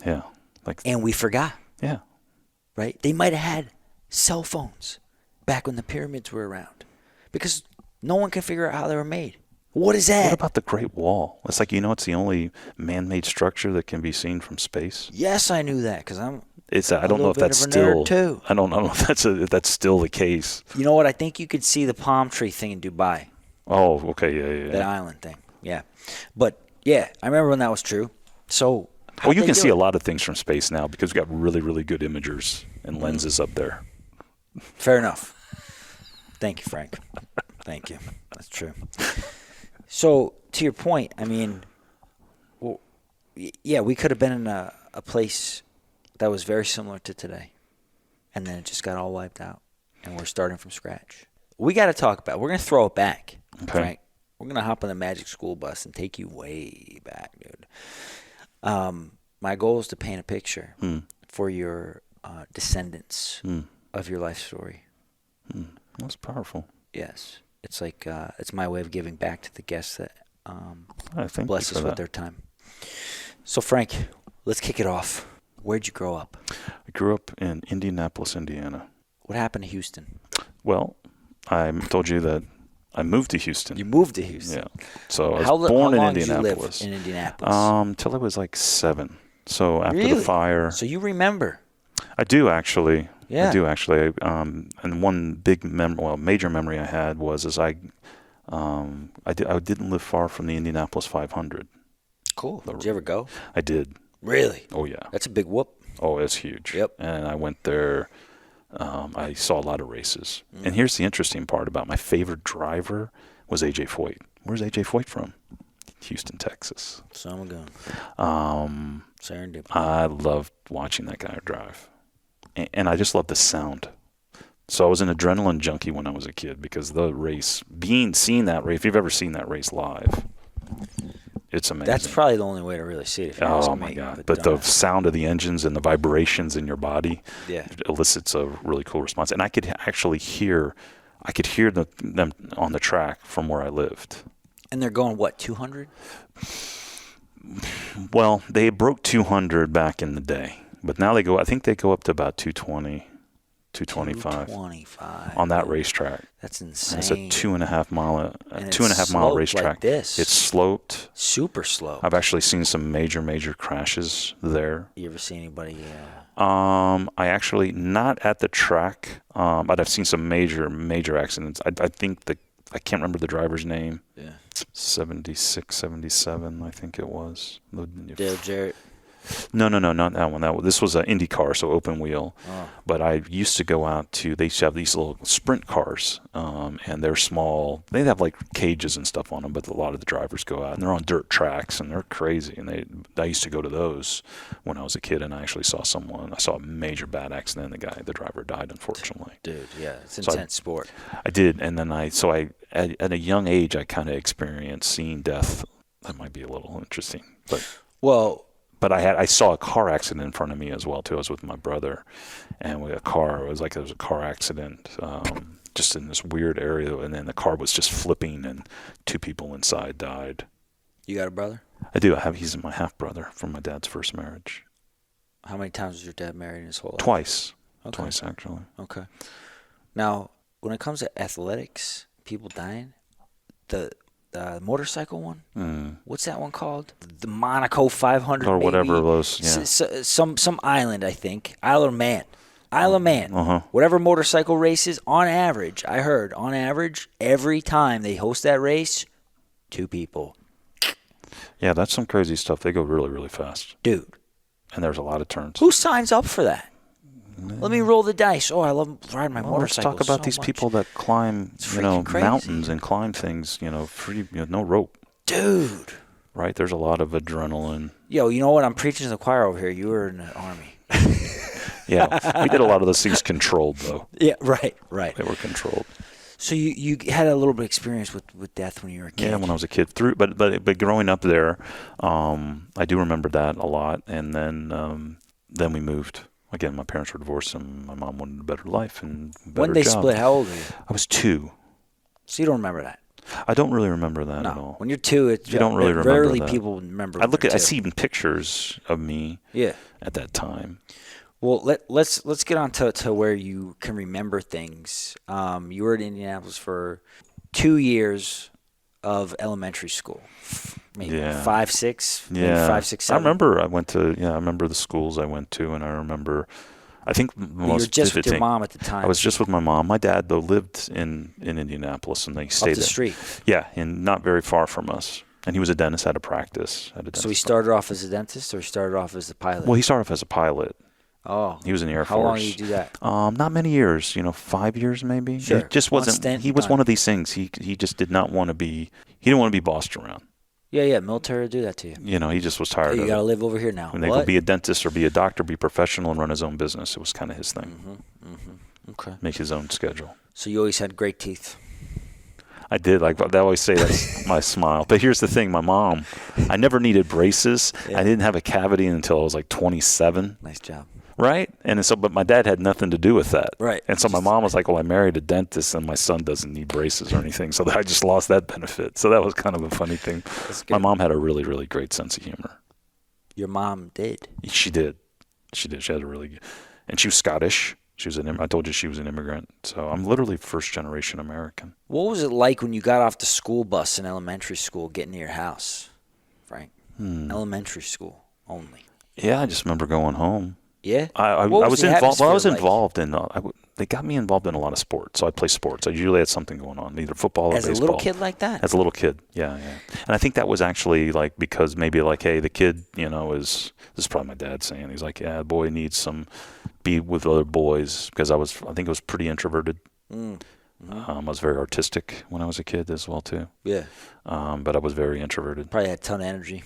Yeah. And we forgot. Yeah. Right? They might have had cell phones back when the pyramids were around because no one can figure out how they were made. What is that? What about the Great Wall? It's like, it's the only man-made structure that can be seen from space. Yes, I knew that because I'm I don't know if that's still. Too. I don't know if that's still the case. You know what? I think you could see the palm tree thing in Dubai. Oh, okay, yeah. That island thing, yeah. But yeah, I remember when that was true. So. Well, you can see a lot of things from space now because we've got really, really good imagers and lenses up there. Fair enough. Thank you, Frank. Thank you. That's true. So, to your point, I mean, well, yeah, we could have been in a place that was very similar to today, and then it just got all wiped out, and we're starting from scratch. We got to talk about it. We're going to throw it back, Frank. We're going to hop on the Magic School Bus and take you way back, dude. My goal is to paint a picture for your descendants of your life story. That's powerful. Yes. It's like it's my way of giving back to the guests that bless us with their time. So, Frank, let's kick it off. Where'd you grow up? I grew up in Indianapolis, Indiana. What happened to Houston? Well, I told you that I moved to Houston. You moved to Houston? Yeah. So I was born in Indianapolis. Did you live in Indianapolis? Till I was like 7. So after really? the fire. So you remember? I do actually. Yeah. I do actually. And one major memory I had was I didn't live far from the Indianapolis 500. Cool. Did you ever go? I did. Really? Oh yeah. That's a big whoop. Oh, it's huge. Yep. And I went there. I saw a lot of races. And here's the interesting part about my favorite driver was A.J. Foyt. Where's A.J. Foyt from? Houston, Texas. So I'm going. Serendipity. I loved watching that guy drive. And I just loved the sound. So I was an adrenaline junkie when I was a kid because the race, seeing that race, if you've ever seen that race live, it's amazing. That's probably the only way to really see it. If you ask me. My God. But the sound of the engines and the vibrations in your body elicits a really cool response. And I could actually hear them on the track from where I lived. And they're going, what, 200? Well, they broke 200 back in the day. But now I think they go up to about 220, 225 on that racetrack. That's insane. And it's a 2.5 mile racetrack. Like this. It's sloped. Super slow. I've actually seen some major crashes there. You ever see anybody? I actually not at the track, but I've seen some major accidents. I think I can't remember the driver's name. Yeah. 76, 77, I think it was. Dale Jarrett. No, not that one. This was an Indy car, so open wheel. Oh. But I used to go out they used to have these little sprint cars, and they're small. They have like cages and stuff on them, but a lot of the drivers go out, and they're on dirt tracks, and they're crazy. And I used to go to those when I was a kid, and I actually saw a major bad accident. The driver died, unfortunately. Dude, yeah, it's an intense sport. I did, and then at a young age, I kind of experienced seeing death. That might be a little interesting, but But I saw a car accident in front of me as well too. I was with my brother, and it was like there was a car accident just in this weird area, and then the car was just flipping, and 2 people inside died. You got a brother? I do. He's my half brother from my dad's first marriage. How many times was your dad married in his whole life? Twice. Okay. Twice actually. Okay. Now, when it comes to athletics, people dying, the motorcycle one, what's that one called? The Monaco 500 or whatever maybe? it was. Yeah. Some island, I think. Isle of Man. Uh-huh. Whatever motorcycle races, on average, every time they host that race, 2 people. Yeah, that's some crazy stuff. They go really, really fast. Dude. And there's a lot of turns. Who signs up for that? Let me roll the dice. Oh, I love riding my motorcycle. Let's talk about these people that climb, mountains and climb things, free, no rope. Dude. Right? There's a lot of adrenaline. Yo, you know what? I'm preaching to the choir over here. You were in the Army. Yeah. We did a lot of those things controlled, though. Yeah, right. They were controlled. So you had a little bit of experience with death when you were a kid. Yeah, when I was a kid. But growing up there, I do remember that a lot. And then we moved. Again, my parents were divorced, and my mom wanted a better life and a better job. When they split, how old were you? I was 2. So you don't remember that? I don't really remember that at all. When you're 2, you don't really remember rarely that. People remember. I see even pictures of me. At that time. Well, let's get on to where you can remember things. You were in Indianapolis for 2 years. of elementary school? Maybe Yeah. 5, 6, maybe Yeah. 5, 6, 7. I remember the schools I went to, and I remember, I think the You were most just vivid with your thing, mom at the time. I was just with my mom. My dad, though, lived in Indianapolis, and they up stayed the there. street. Yeah, and not very far from us. And he was a dentist, had a practice. So he started off as a dentist, or he started off as a pilot? Well, he started off as a pilot. Oh. He was in the Air How Force. long did you do that? Not many years, 5 years maybe. Sure. It just One wasn't. stint, He was done. one of these things. He just did not want to be. He didn't want to be bossed around. Yeah, military will do that to you. He just was tired Hey, you of got to it. live over here now. And they go be a dentist or be a doctor, be professional, and run his own business. It was kind of his thing. Okay. Make his own schedule. So you always had great teeth. I did. Like they always say, that's my smile. But here's the thing: my mom, I never needed braces. Yeah. I didn't have a cavity until I was like 27. Nice job. Right? And so, but my dad had nothing to do with that. Right. And so my mom was like, well, I married a dentist and my son doesn't need braces or anything. So I just lost that benefit. So that was kind of a funny thing. My mom had a really, really great sense of humor. Your mom did? She did. She had a really good, and she was Scottish. I told you she was an immigrant. So I'm literally first generation American. What was it like when you got off the school bus in elementary school getting to your house, Frank? Elementary school only. Yeah, I just remember going home. Yeah? I What was the involved. Well, I atmosphere was like? involved in. They got me involved in a lot of sports. So I play sports. I usually had something going on, either football or As baseball. a little kid like that? As a little kid, yeah. And I think that was actually like because maybe like, hey, the kid, this is probably my dad saying, he's like, yeah, the boy needs be with other boys, because I think I was pretty introverted. I was very artistic when I was a kid as well too. Yeah. But I was very introverted. Probably had a ton of energy.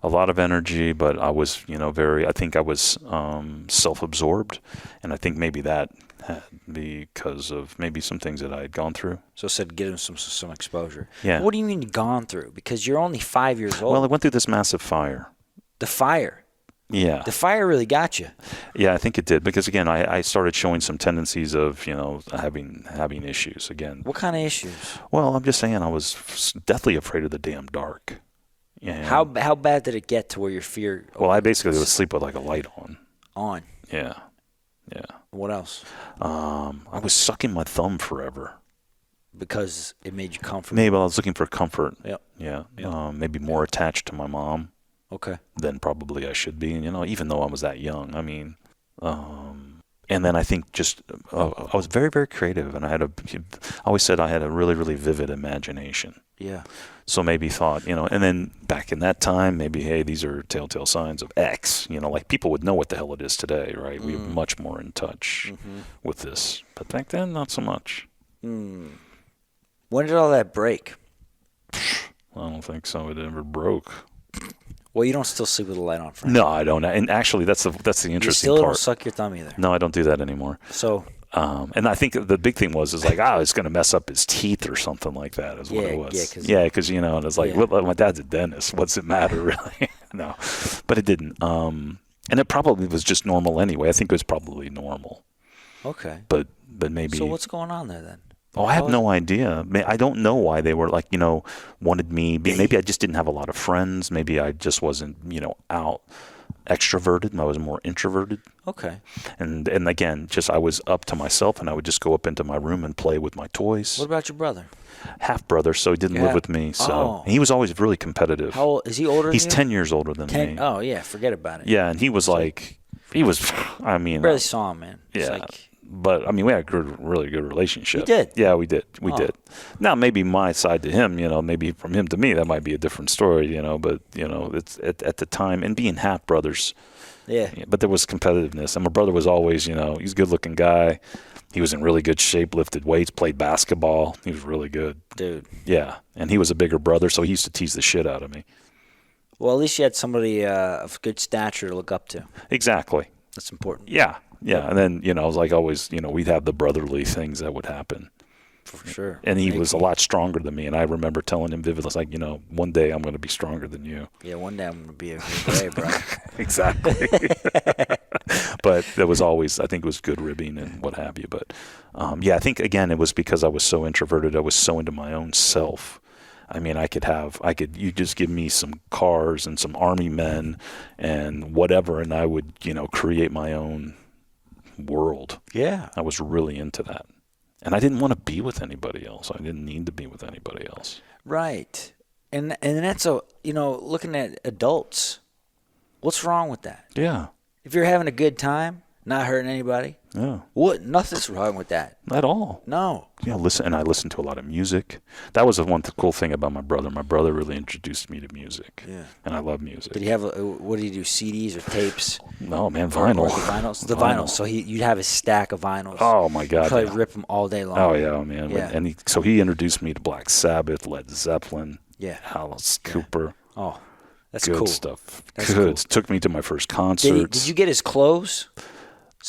A lot of energy, but I was, I think I was self-absorbed, and I think maybe that had because of maybe some things that I had gone through. So it said get him some exposure. Yeah. What do you mean gone through? Because you're only 5 years old. Well, I went through this massive fire. The fire. Yeah. The fire really got you. Yeah, I think it did, because again, I started showing some tendencies of, having issues again. What kind of issues? Well, I'm just saying I was deathly afraid of the damn dark. And How bad did it get to where your fear? Well, I basically would sleep with like a light on. On. Yeah. What else? I was sucking my thumb forever. Because it made you comfortable. Maybe I was looking for comfort. Yep. Yeah. Maybe more attached to my mom. Okay. Than probably I should be. Even though I was that young. I mean, and then I think just I was very, very creative, and I always said I had a really, really vivid imagination. Yeah. So maybe thought, and then back in that time, maybe, hey, these are telltale signs of X. Like people would know what the hell it is today, right? We're much more in touch with this. But back then, not so much. When did all that break? I don't think so. It ever broke. Well, you don't still sleep with a light on, Frank. No, I don't. And actually, that's the interesting you still part. don't suck your thumb either. No, I don't do that anymore. So. And I think the big thing was like, it's going to mess up his teeth or something like that is what it was. Yeah, because, and it's like, well, my dad's a dentist. What's it matter, really? No, but it didn't. And it probably was just normal anyway. I think it was probably normal. Okay. But maybe. So what's going on there then? Oh, I have no idea. I don't know why they were like, wanted me. Maybe I just didn't have a lot of friends. Maybe I just wasn't, out extroverted. I was more introverted. Okay. And again, just I was up to myself, and I would just go up into my room and play with my toys. What about your brother? Half brother, so he didn't live with me. So and he was always really competitive. How old is he? Older? He's than you? 10 years older than me. Oh yeah, forget about it. Yeah, and he was like, I mean, barely saw him, man. Yeah. But we had a really good relationship. You did? Yeah, we did. We did. Now, maybe my side to him, maybe from him to me, that might be a different story, But it's at the time, and being half brothers. Yeah. But there was competitiveness, and my brother was always, he's a good-looking guy. He was in really good shape, lifted weights, played basketball. He was really good, dude. Yeah, and he was a bigger brother, so he used to tease the shit out of me. Well, at least you had somebody of good stature to look up to. Exactly. That's important. Yeah. And then, it was like always, we'd have the brotherly things that would happen. For sure. And he was a lot stronger than me. And I remember telling him vividly, like, one day I'm going to be stronger than you. Yeah, one day I'm going to be a Green Beret, bro. Exactly. But there was always, I think it was good ribbing and what have you. But, I think, again, it was because I was so introverted. I was so into my own self. You just give me some cars and some army men and whatever, and I would, create my own world. Yeah. I was really into that. And I didn't want to be with anybody else. I didn't need to be with anybody else. Right. And that's looking at adults, what's wrong with that? Yeah. If you're having a good time, not hurting anybody, Yeah. nothing's wrong with that. At all. No. Yeah, and I listened to a lot of music. That was the one cool thing about my brother. My brother really introduced me to music. Yeah. And I love music. Did he have what did he do? CDs or tapes? No, man, vinyl. Or the vinyls. The vinyls. So you'd have a stack of vinyls. Oh my God. You'd probably rip them all day long. Oh yeah, man. Yeah. And so he introduced me to Black Sabbath, Led Zeppelin, Yeah. Alice Cooper. Oh, that's good cool. stuff. That's good. cool. Took me to my first concerts. Did you get his clothes?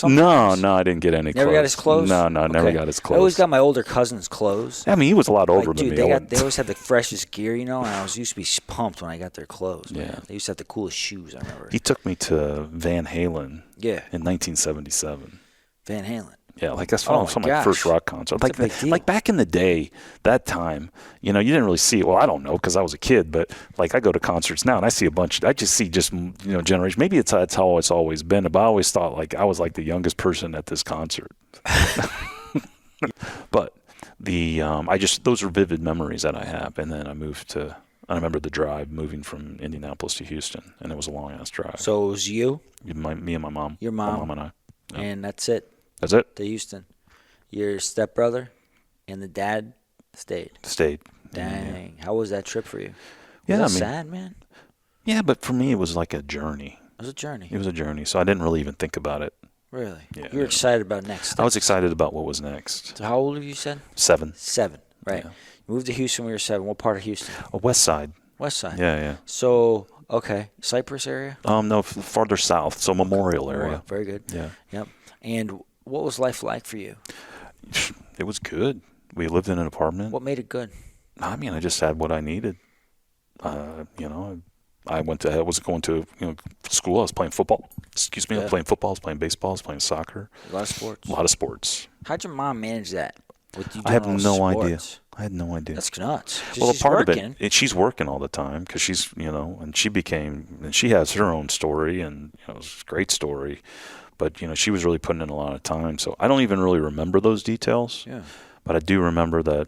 No, I didn't get any clothes. Never got his clothes? No, never Okay. got his I clothes. always got my older cousin's clothes. I mean, he was a lot older than me. They always had the freshest gear, and I used to be pumped when I got their clothes. Yeah. Man. They used to have the coolest shoes, I remember. He took me to Van Halen in 1977. Van Halen. Yeah, like that's Oh some of my my first gosh. rock concert. That's a big deal. Like back in the day, that time, you didn't really see it. Well, I don't know because I was a kid, but like I go to concerts now and I see I just see generation. Maybe that's how it's always been. But I always thought like I was like the youngest person at this concert. But those are vivid memories that I have. And then I remember the drive moving from Indianapolis to Houston, and it was a long ass drive. So it was you, Me and my mom. your mom, My mom and I. Yeah. and that's it. That's it. To Houston. Your stepbrother and the dad stayed. Dang. How was that trip for you? Was that sad, man? Yeah, but for me, it was like a journey. It was a journey. It was a journey, so I didn't really even think about it. Really? Yeah. You were excited about next steps. I was excited about what was next. So how old were you, said? 7. 7, right. Yeah. You moved to Houston when you were 7. What part of Houston? West Side. West Side. Yeah. So, okay. Cypress area? No, farther south, so Memorial area. Very good. Yeah. Yep. And what was life like for you? It was good. We lived in an apartment. What made it good? I mean, I just had what I needed. I was going to school. I was playing football. Excuse me. I was playing football. I was playing baseball. I was playing soccer. A lot of sports. A lot of sports. How'd your mom manage that? With you doing I have all those no idea. sports? I had no idea. That's nuts. Well, a she's part working. of it, she's working all the time because she's, and she has her own story, and it's a great story, but she was really putting in a lot of time. So I don't even really remember those details. Yeah. But I do remember that,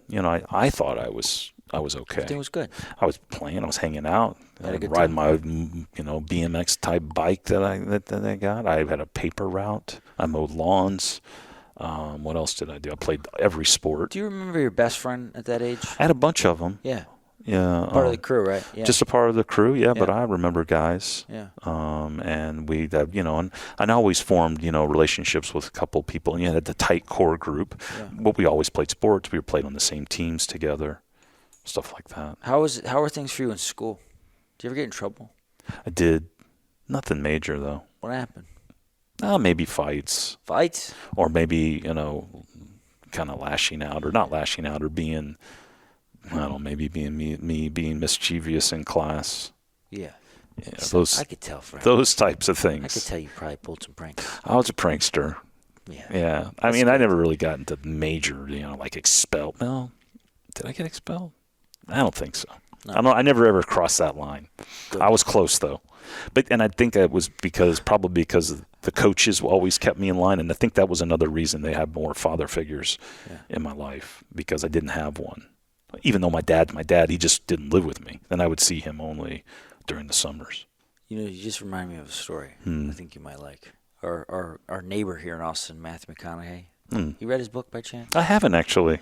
I thought I was okay. Everything was good. I was playing. I was hanging out. Had a good riding time. my, BMX type bike that I got. I had a paper route. I mowed lawns. What else did I do? I played every sport. Do you remember your best friend at that age? I had a bunch of them. Yeah. Yeah. Part of the crew, right? Yeah. Just a part of the crew, yeah. But I remember guys. Yeah. And we, and I always formed, relationships with a couple people. And you had the tight core group. Yeah. But we always played sports. We were played on the same teams together, stuff like that. How were things for you in school? Did you ever get in trouble? I did. Nothing major, though. What happened? Maybe fights. Fights? Or maybe, kind of lashing out, or not lashing out, or being, I don't know, maybe being me being mischievous in class. Yeah. Yeah, So I could tell, Frank. those types of things. I could tell you probably pulled some pranks. I was a prankster. Yeah. Yeah. I mean, I never really got into major, like expelled. No. Did I get expelled? I don't think so. No. I never ever crossed that line. Good. I was close, though. And I think it was probably because the coaches always kept me in line. And I think that was another reason they had more father figures in my life, because I didn't have one. Even though my dad, he just didn't live with me. Then I would see him only during the summers. You just remind me of a story I think you might like. Our neighbor here in Austin, Matthew McConaughey. You read his book by chance? I haven't, actually.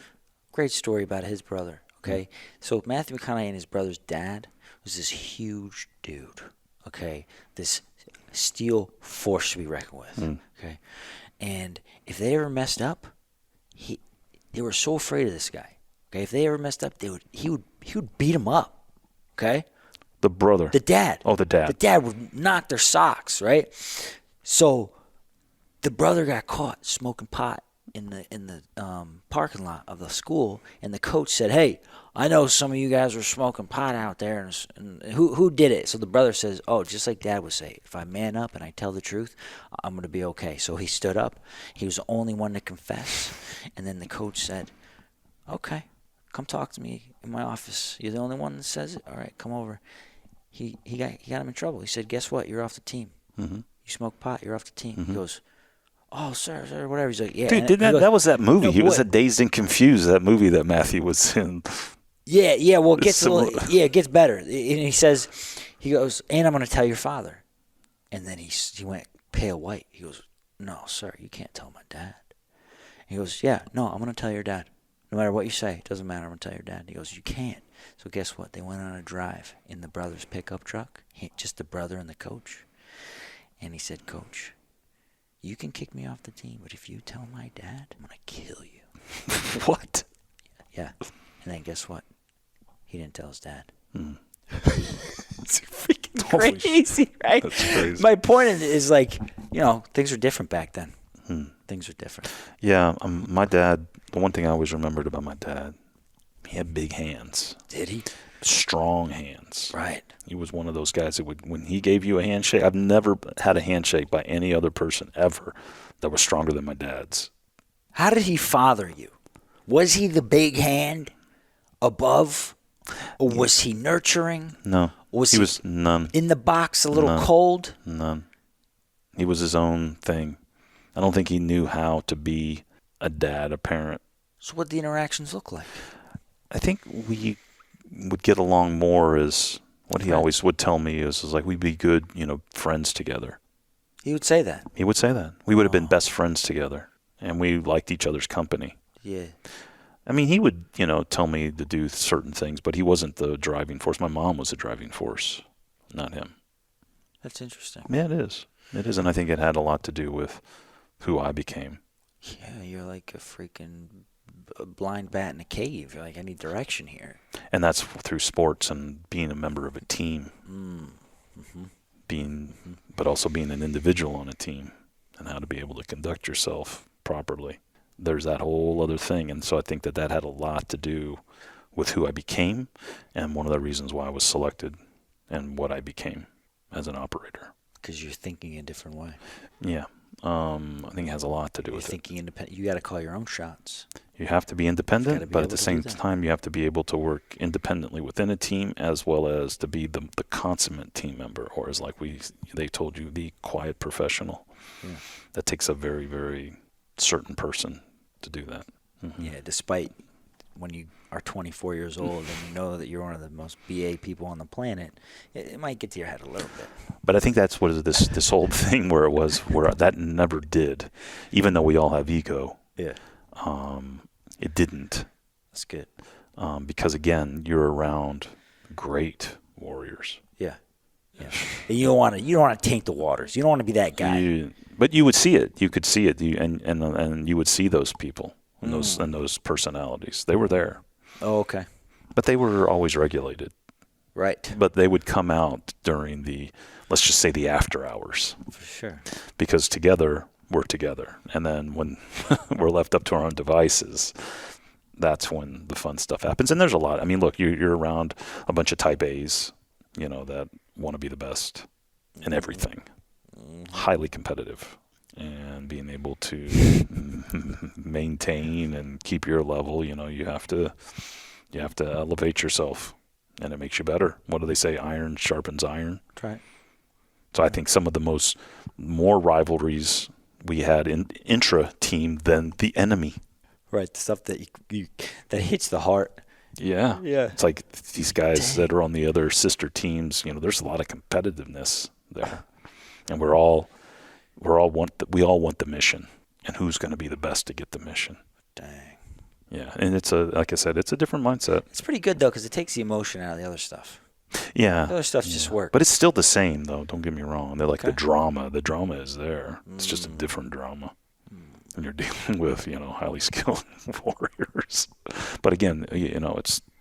Great story about his brother, okay? So Matthew McConaughey and his brother's dad was this huge dude, okay? This steel force to be reckoned with, okay? And if they ever messed up, they were so afraid of this guy, okay? If they ever messed up, he would beat him up, okay? The brother. The dad. Oh, the dad. The dad would knock their socks, right? So the brother got caught smoking pot in the parking lot of the school, and the coach said, "Hey, I know some of you guys were smoking pot out there, and who did it?" So the brother says, "Oh, just like Dad would say, if I man up and I tell the truth, I'm going to be okay." So he stood up. He was the only one to confess, and then the coach said, "Okay, come talk to me in my office. You're the only one that says it. All right, come over." He got him in trouble. He said, "Guess what? You're off the team. You smoke pot. You're off the team." He goes, oh, sir, whatever. He's like, yeah. Dude, And did he goes, that was that movie. "No, He was what?" a Dazed and Confused, that movie that Matthew was in. Yeah. Well, it gets Similar. it gets better. And he goes, and I'm going to tell your father. And then he went pale white. He goes, no, sir, you can't tell my dad. He goes, yeah, no, I'm going to tell your dad. No matter what you say, it doesn't matter. I'm going to tell your dad. He goes, you can't. So guess what? They went on a drive in the brother's pickup truck, just the brother and the coach. And he said, Coach, you can kick me off the team, but if you tell my dad, I'm going to kill you. What? Yeah. And then guess what? He didn't tell his dad. It's freaking Crazy, right? That's crazy. My point is like, things were different back then. Things were different. Yeah, my dad, the one thing I always remembered about my dad, he had big hands. Did he? Strong hands. Right. He was one of those guys that when he gave you a handshake, I've never had a handshake by any other person ever that was stronger than my dad's. How did he father you? Was he the big hand above? Or was he nurturing? No. Was he was none. In the box, a little cold? None. He was his own thing. I don't think he knew how to be a dad, a parent. So what did the interactions look like? I think we would get along more as what he always would tell me is like we'd be good, friends together. He would say that? He would say that. We would have been best friends together, and we liked each other's company. Yeah. I mean, he would, tell me to do certain things, but he wasn't the driving force. My mom was the driving force, not him. That's interesting. Yeah, it is. It is, and I think it had a lot to do with who I became. Yeah, you're like a freaking blind bat in a cave. You're like, I need direction here. And that's through sports and being a member of a team. But also being an individual on a team and how to be able to conduct yourself properly. There's that whole other thing. And so I think that had a lot to do with who I became and one of the reasons why I was selected and what I became as an operator. Because you're thinking a different way. Yeah. I think it has a lot to do with it. You're thinking independent. You got to call your own shots. You have to be independent, but at the same time, you have to be able to work independently within a team as well as to be the consummate team member, or as like they told you, the quiet professional. Yeah. That takes a very, very certain person to do that. Mm-hmm. Yeah, despite when you are 24 years old and you know that you're one of the most BA people on the planet, it might get to your head a little bit. But I think that's what this whole thing where that never did, even though we all have ego. Yeah. It didn't. That's good. Because again, you're around great warriors. Yeah. Yeah. And you don't want to taint the waters. You don't want to be that guy. But you would see it. You could see it. And you would see those people and those personalities. They were there. Oh, okay. But they were always regulated. Right. But they would come out during let's just say the after hours. For sure. Because together we're together. And then when we're left up to our own devices, that's when the fun stuff happens. And there's a lot. I mean, look, you're around a bunch of type A's, that want to be the best in everything. Highly competitive. And being able to maintain and keep your level, you have to elevate yourself, and it makes you better. What do they say? Iron sharpens iron. That's right. So I think some of the more rivalries we had in intra-team than the enemy. Right, the stuff that that hits the heart. Yeah. Yeah. It's like these guys that are on the other sister teams, there's a lot of competitiveness there. And we all want the mission, and who's going to be the best to get the mission. Dang. Yeah, and like I said, it's a different mindset. It's pretty good though, because it takes the emotion out of the other stuff. Yeah. The other stuff just works. But it's still the same, though. Don't get me wrong. They're like the drama. The drama is there. It's just a different drama. And you're dealing with, highly skilled warriors. But again,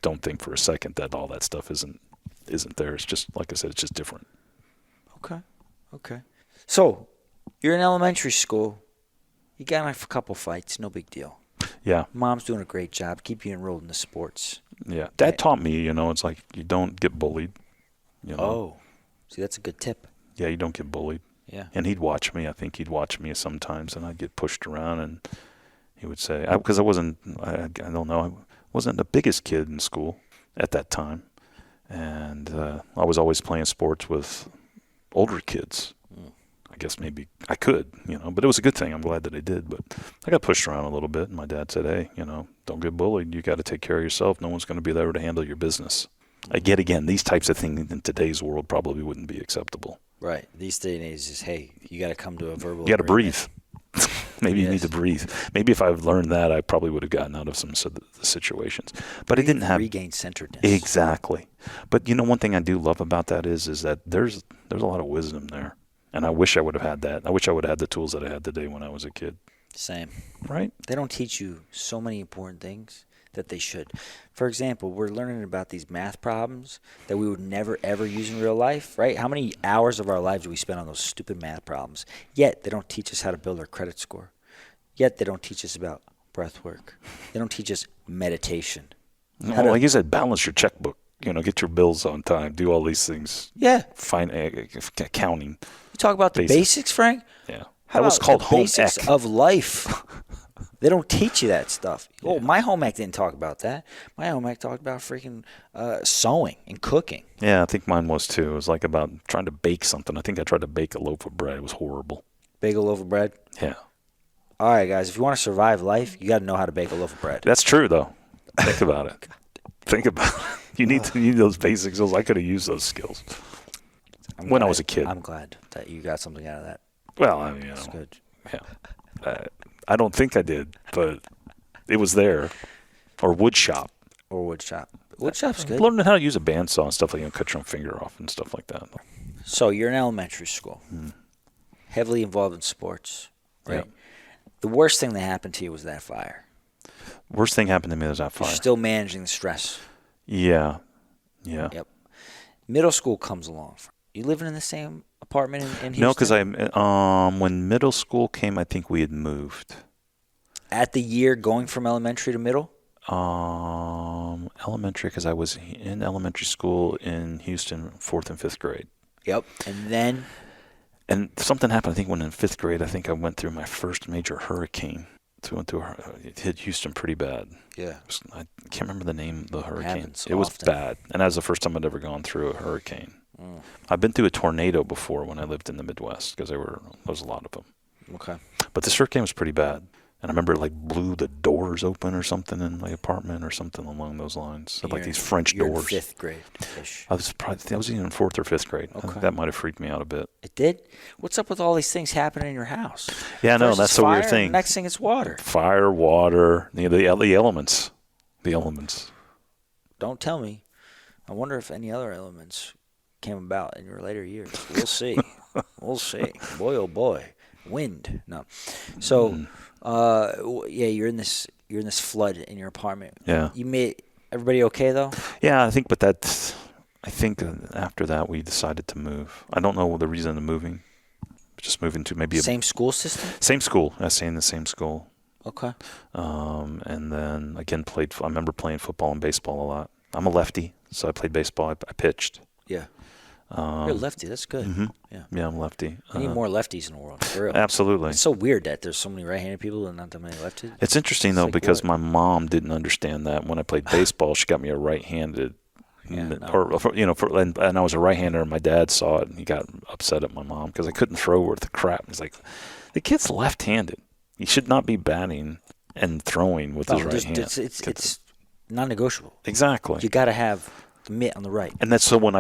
don't think for a second that all that stuff isn't there. It's just, like I said, it's just different. Okay. So, you're in elementary school. You got in a couple fights. No big deal. Yeah. Mom's doing a great job. Keep you enrolled in the sports. Yeah. Dad taught me, it's like you don't get bullied. Oh. See, that's a good tip. Yeah, you don't get bullied. Yeah. And he'd watch me. I think he'd watch me sometimes, and I'd get pushed around, and he would say, because I wasn't the biggest kid in school at that time. And I was always playing sports with older kids. guess maybe I could, but it was a good thing. I'm glad that I did. But I got pushed around a little bit. And my dad said, hey, don't get bullied. You got to take care of yourself. No one's going to be there to handle your business. Again, these types of things in today's world probably wouldn't be acceptable. Right. These days is, hey, you got to come to a verbal You got to breathe. agreement. Maybe you need to breathe. Maybe if I've learned that, I probably would have gotten out of some of the situations. But I didn't have regain centeredness. Exactly. But one thing I do love about that is that there's a lot of wisdom there, and I wish I would have had that. I wish I would have had the tools that I had today when I was a kid. Same. Right? They don't teach you so many important things that they should. For example, we're learning about these math problems that we would never, ever use in real life, right? How many hours of our lives do we spend on those stupid math problems? Yet they don't teach us how to build our credit score. Yet they don't teach us about breath work. They don't teach us meditation. Like you said, balance your checkbook. Get your bills on time. Do all these things. Yeah. Accounting. You talk about the basics, Frank? Yeah. How that was called the home basics ec. of life? They don't teach you that stuff. Yeah. Oh, my home ec didn't talk about that. My home ec talked about freaking sewing and cooking. Yeah, I think mine was too. It was like about trying to bake something. I think I tried to bake a loaf of bread. It was horrible. Bake a loaf of bread? Yeah. All right, guys, if you want to survive life, you got to know how to bake a loaf of bread. That's true, though. Think about it. Think about it. You need those basic skills. I could have used those skills when I was a kid. I'm glad that you got something out of that. Well, I mean, That's good. Yeah. I don't think I did, but it was there. Or wood shop. Or wood shop. Wood shop's good. Learning how to use a bandsaw and stuff like cut your own finger off and stuff like that. So you're in elementary school, heavily involved in sports, right? Yeah. The worst thing that happened to you was that fire. Worst thing happened to me was that fire. You're still managing the stress. Yeah. Yeah. Yep. Middle school comes along. You living in the same apartment in Houston? No, because when middle school came, I think we had moved. At the year going from elementary to middle? Elementary, because I was in elementary school in Houston, 4th and 5th grade. Yep. And then? And something happened, I think, when in 5th grade, I think I went through my first major hurricane. It hit Houston pretty bad. Yeah. I can't remember the name of the hurricane. So it was often. bad. And that was the first time I'd ever gone through a hurricane. I've been through a tornado before when I lived in the Midwest, because there was a lot of them. Okay. But this hurricane was pretty bad. And I remember it blew the doors open or something in the apartment or something along those lines. Like these French doors. You're in 5th grade-ish. I was in 4th or 5th grade. Okay. That might have freaked me out a bit. It did? What's up with all these things happening in your house? Yeah, no, First that's it's the weird fire, thing. Next thing it's water. Fire, water, the elements. The elements. Don't tell me. I wonder if any other elements came about in your later years. We'll see. We'll see. Boy, oh boy. Wind. No. So, you're in this flood in your apartment. Yeah. You made everybody okay though? Yeah, I think after that we decided to move. I don't know the reason of moving. Just moving to maybe same school system? Same school. I stayed in the same school. Okay. And then again I remember playing football and baseball a lot. I'm a lefty, so I played baseball. I pitched. Yeah. You're a lefty. That's good. Mm-hmm. Yeah, I'm lefty. We need more lefties in the world, for real. Absolutely. It's so weird that there's so many right-handed people and not that many lefties. It's interesting, though, because my mom didn't understand that. When I played baseball, she got me a right-handed. And I was a right-hander, and my dad saw it, and he got upset at my mom because I couldn't throw worth the crap. He's like, the kid's left-handed. He should not be batting and throwing with his right hand. It's non-negotiable. Exactly. You got to have the mitt on the right. And that's so when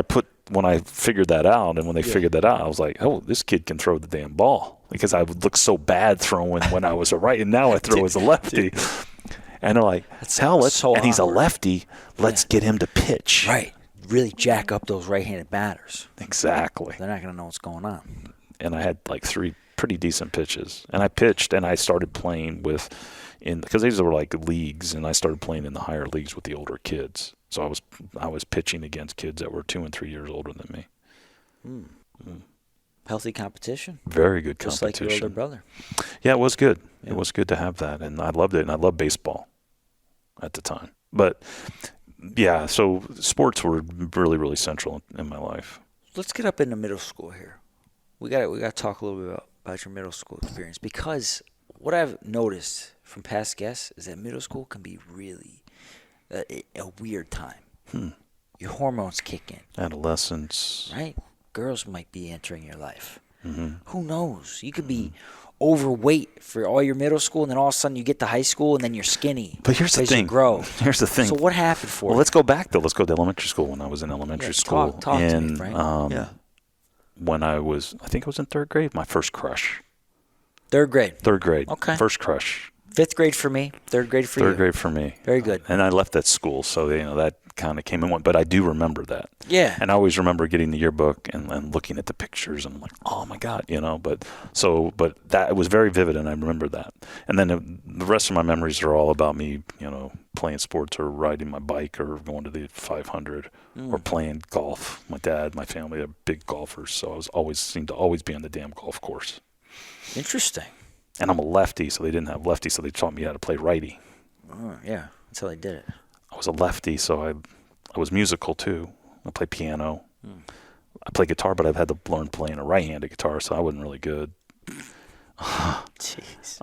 I figured that out, and when they figured that out, I was like, oh, this kid can throw the damn ball, because I would look so bad throwing when I was a right, and now I throw as a lefty. And they're like, and he's a lefty. Let's get him to pitch. Right. Really jack up those right-handed batters. Exactly. They're not going to know what's going on. And I had 3 pretty decent pitches. And I pitched, and I started playing because these were leagues, and I started playing in the higher leagues with the older kids. So I was pitching against kids that were 2 and 3 years older than me. Healthy competition. Very good Just competition. like your older brother. Yeah, it was good. Yeah. It was good to have that, and I loved it, and I loved baseball at the time. But yeah, so sports were really, really central in my life. Let's get up into middle school here. We got to talk a little bit about your middle school experience, because what I've noticed from past guests is that middle school can be really a weird time. Your hormones kick in. Adolescence. Right? Girls might be entering your life. Who knows? You could be overweight for all your middle school, and then all of a sudden you get to high school, and then you're skinny. But here's the thing. You grow. Here's the thing. So what happened for you? Well, let's go back, though. Let's go to elementary school. When I was in elementary school. Talk to me, Frank. When I think I was in third grade, my first crush. Third grade. Okay. First crush. Fifth grade for me. Third grade for you. Third grade for me. Very good. And I left that school, so that kind of came and went. But I do remember that. Yeah. And I always remember getting the yearbook and looking at the pictures, and I'm like, oh my God, But that it was very vivid, and I remember that. And then the rest of my memories are all about me, playing sports or riding my bike or going to the 500 or playing golf. My dad, my family are big golfers, so I seemed to always be on the damn golf course. Interesting. And I'm a lefty, so they didn't have lefty, so they taught me how to play righty. Oh, yeah. That's how they did it. I was a lefty, so I was musical too. I played piano. I played guitar, but I've had to learn playing a right-handed guitar, so I wasn't really good. Jeez.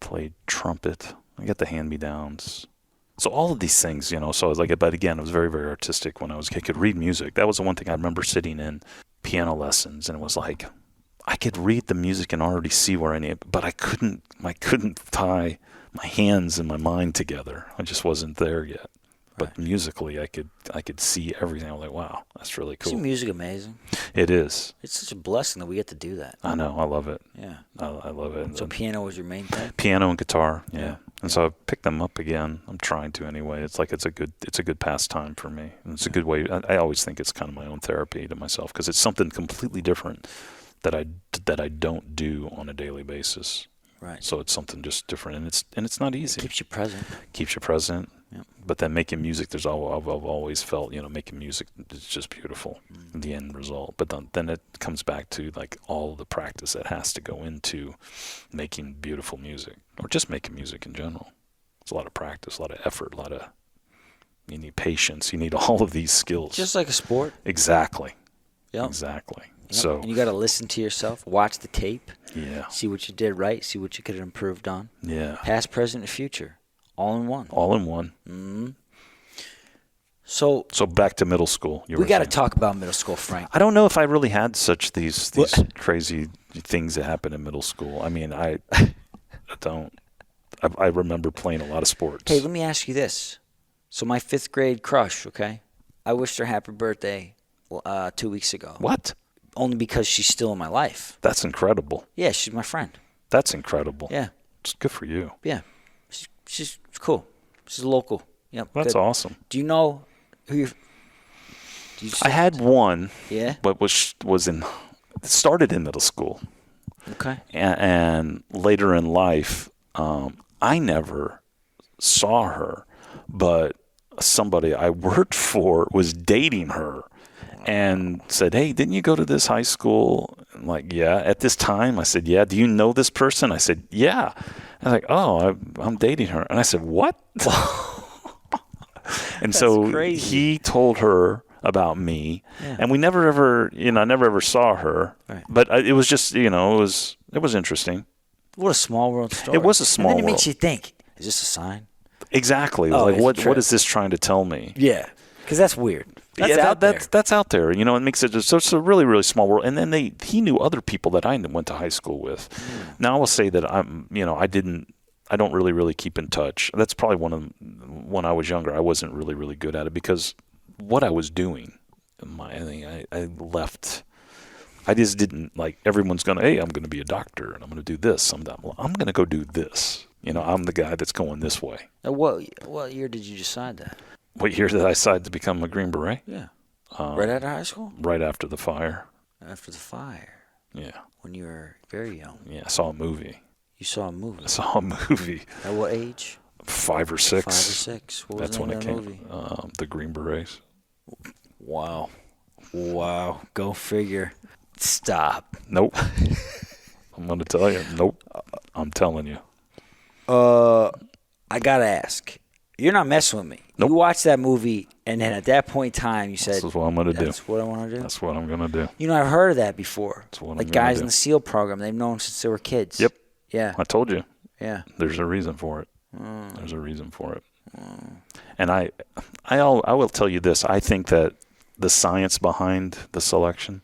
Played trumpet. I got the hand-me-downs. So all of these things, so I was like, but again, it was very, very artistic when I was a kid. I could read music. That was the one thing I remember sitting in piano lessons, and it was like, I could read the music and already see where I need it, but I couldn't tie my hands and my mind together. I just wasn't there yet. But musically, I could see everything. I was like, wow, that's really cool. Isn't music amazing? It is. It's such a blessing that we get to do that. I know. I love it. Yeah. I love it. So piano was your main thing? Piano and guitar, yeah. And so I picked them up again. I'm trying to anyway. It's like it's a good pastime for me. And it's a good way. I always think it's kind of my own therapy to myself because it's something completely different that I don't do on a daily basis. Right. So it's something just different, and it's not easy. It keeps you present. Keeps you present. Yep. But then making music, I've always felt, making music is just beautiful, the end result. But then it comes back to like all the practice that has to go into making beautiful music, or just making music in general. It's a lot of practice, a lot of effort, you need patience, you need all of these skills. Just like a sport. Exactly. Yep. Exactly. Yep. So and you got to listen to yourself, watch the tape, see what you did right, see what you could have improved on. Yeah. Past, present, and future, all in one. All in one. Mm-hmm. So back to middle school. We got to talk about middle school, Frank. I don't know if I really had these crazy things that happened in middle school. I mean, I don't. I remember playing a lot of sports. Hey, let me ask you this. So my 5th grade crush, okay? I wished her happy birthday 2 weeks ago. What? Only because she's still in my life. That's incredible. Yeah, she's my friend. That's incredible. Yeah. It's good for you. Yeah. She's cool. She's local. Yep. That's awesome. Do you know who you're... I had one. Yeah? But started in middle school. Okay. And later in life, I never saw her, but somebody I worked for was dating her. And said, hey, didn't you go to this high school? I'm like, yeah. At this time, I said, yeah. Do you know this person? I said, yeah. I was like, oh, I'm dating her. And I said, what? And so crazy. He told her about me, and we never ever, I never ever saw her. Right. But it was just, it was interesting. What a small world story. It was a small world. And then it world. makes you think, is this a sign? Exactly. Oh, like, what is is this trying to tell me? Yeah. Because that's weird. That's out there. It makes it just, so it's a really, really small world. And then he knew other people that I went to high school with. Now I will say that I don't really keep in touch. That's probably when I was younger, I wasn't really, really good at it because what I was doing, I left. I just didn't like everyone's going to, hey, I'm going to be a doctor and I'm going to do this. I'm going to go do this. I'm the guy that's going this way. Now, what year did you decide that? What year did I decide to become a Green Beret? Yeah. Right out of high school? Right after the fire. After the fire. Yeah. When you were very young. Yeah, I saw a movie. You saw a movie? I saw a movie. At what age? 5 or 6. 5 or 6. What was That's the when name it of the came. movie? The Green Berets. Wow. Go figure. Stop. Nope. I'm going to tell you. Nope. I'm telling you. I got to ask. You're not messing with me. Nope. You watched that movie, and then at that point in time, you said, this is what I'm going to do. That's what I want to do? That's what I'm going to do. I've heard of that before. That's what like I'm gonna guys do. in the SEAL program, they've known since they were kids. Yep. Yeah. I told you. Yeah. There's a reason for it. There's a reason for it. And I will tell you this. I think that the science behind the selection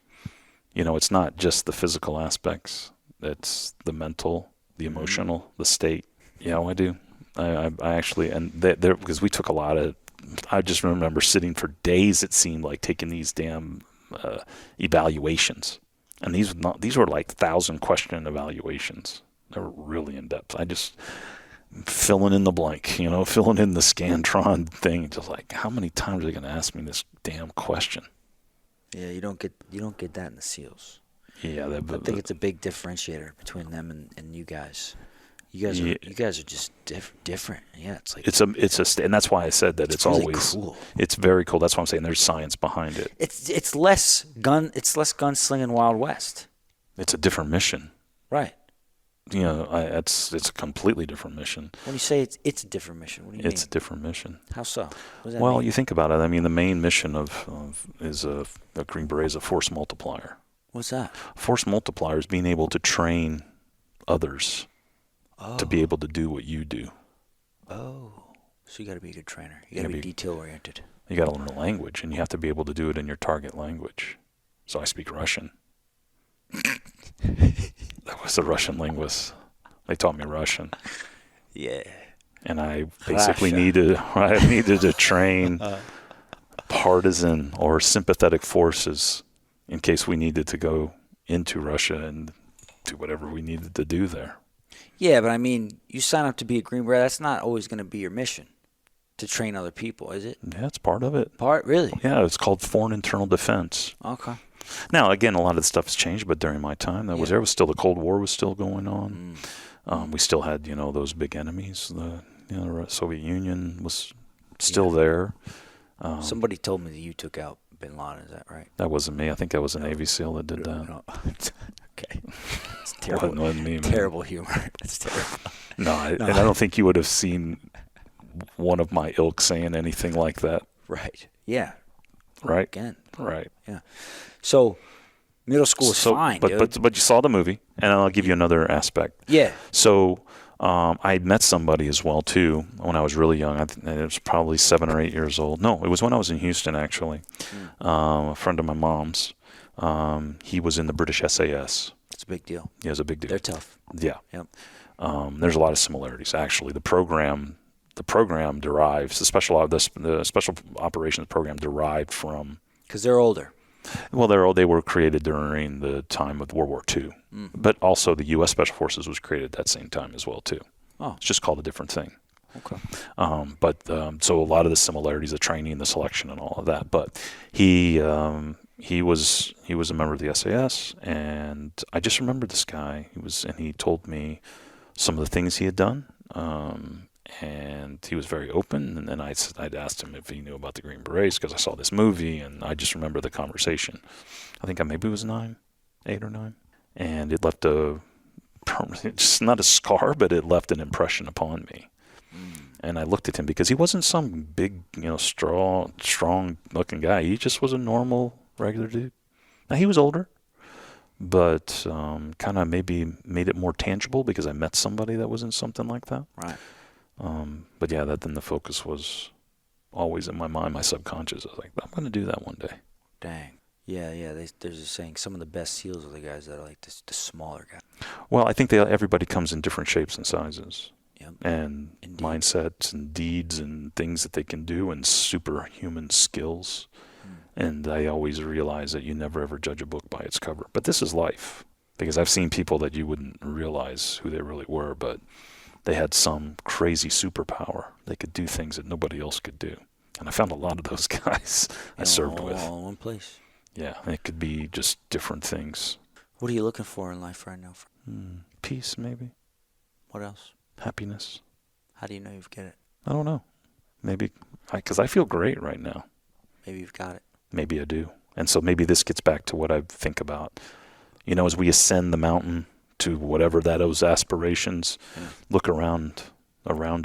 It's not just the physical aspects. It's the mental, the emotional, the state. Yeah, I do. I actually, and there, because we took a lot of, I just remember sitting for days, it seemed like, taking these damn evaluations. And these were like 1,000-question evaluations. They were really in depth. I just filling in the blank, filling in the Scantron thing. Just like, how many times are they going to ask me this damn question? Yeah, you don't get that in the SEALs. Yeah, I think it's a big differentiator between them and you guys. You guys are just different. Yeah, it's like and that's why I said that it's really always cool. It's very cool. That's why I'm saying there's science behind it. It's less gunslinging Wild West. It's a different mission. Right. It's a completely different mission. When you say it's a different mission, what do you mean? It's a different mission. How so? What does that Well, mean? you think about it. I mean, the main mission is a Green Beret is a force multiplier. What's that? Force multiplier is being able to train others to be able to do what you do. Oh, so you got to be a good trainer. You got to be detail oriented. You got to learn a language, and you have to be able to do it in your target language. So I speak Russian. That was a Russian linguist. They taught me Russian. Yeah. And I basically needed to train partisan or sympathetic forces in case we needed to go into Russia and do whatever we needed to do there. Yeah, but I mean, you sign up to be a Green Beret, that's not always going to be your mission, to train other people, is it? Yeah, it's part of it. Really? Yeah, it's called foreign internal defense. Okay. Now, again, a lot of the stuff has changed, but during my time, there was still the Cold War was still going on. We still had, those big enemies. The Soviet Union was still there. Somebody told me that you took out Bin Laden. Is that right? That wasn't me. I think that was a Navy SEAL that did that. No. Okay. It's terrible. Wasn't me, man. Terrible humor. That's terrible. No, and I don't think you would have seen one of my ilk saying anything like that. Right. Yeah. Right. Again. Right. Yeah. So middle school was fine, dude. But you saw the movie, and I'll give you another aspect. Yeah. So I had met somebody as well too when I was really young. It was probably 7 or 8 years old. No, it was when I was in Houston actually. A friend of my mom's. He was in the British SAS. It's a big deal. Yeah, it was a big deal. They're tough. Yeah. Yep. There's a lot of similarities actually. The program derives the special operations program derived from. Because they're older. Well, they were created during the time of World War II, but also the U.S. Special Forces was created at that same time as well too. Oh, it's just called a different thing. Okay. So a lot of the similarities, the training, the selection, and all of that. But he was a member of the SAS, and I just remember this guy. He told me some of the things he had done. And he was very open. And then I'd asked him if he knew about the Green Berets because I saw this movie, and I just remember the conversation. I think I maybe was 8 or 9, and it left just not a scar, but it left an impression upon me. And I looked at him because he wasn't some big, strong-looking guy. He just was a normal, regular dude. Now he was older, but kind of maybe made it more tangible because I met somebody that was in something like that. Right. But yeah, then the focus was always in my mind, my subconscious. I was like, I'm going to do that one day. Dang. Yeah. There's a saying, some of the best SEALs are the guys that are like the smaller guys. Well, I think everybody comes in different shapes and sizes. Yep. And Indeed. Mindsets and deeds and things that they can do and superhuman skills. And I always realize that you never ever judge a book by its cover. But this is life. Because I've seen people that you wouldn't realize who they really were, but they had some crazy superpower. They could do things that nobody else could do. And I found a lot of those guys I served with. All in one place. Yeah, it could be just different things. What are you looking for in life right now? Peace, maybe. What else? Happiness. How do you know you've got it? I don't know. Maybe, because I feel great right now. Maybe you've got it. Maybe I do. And so maybe this gets back to what I think about. As we ascend the mountain to whatever those aspirations, look around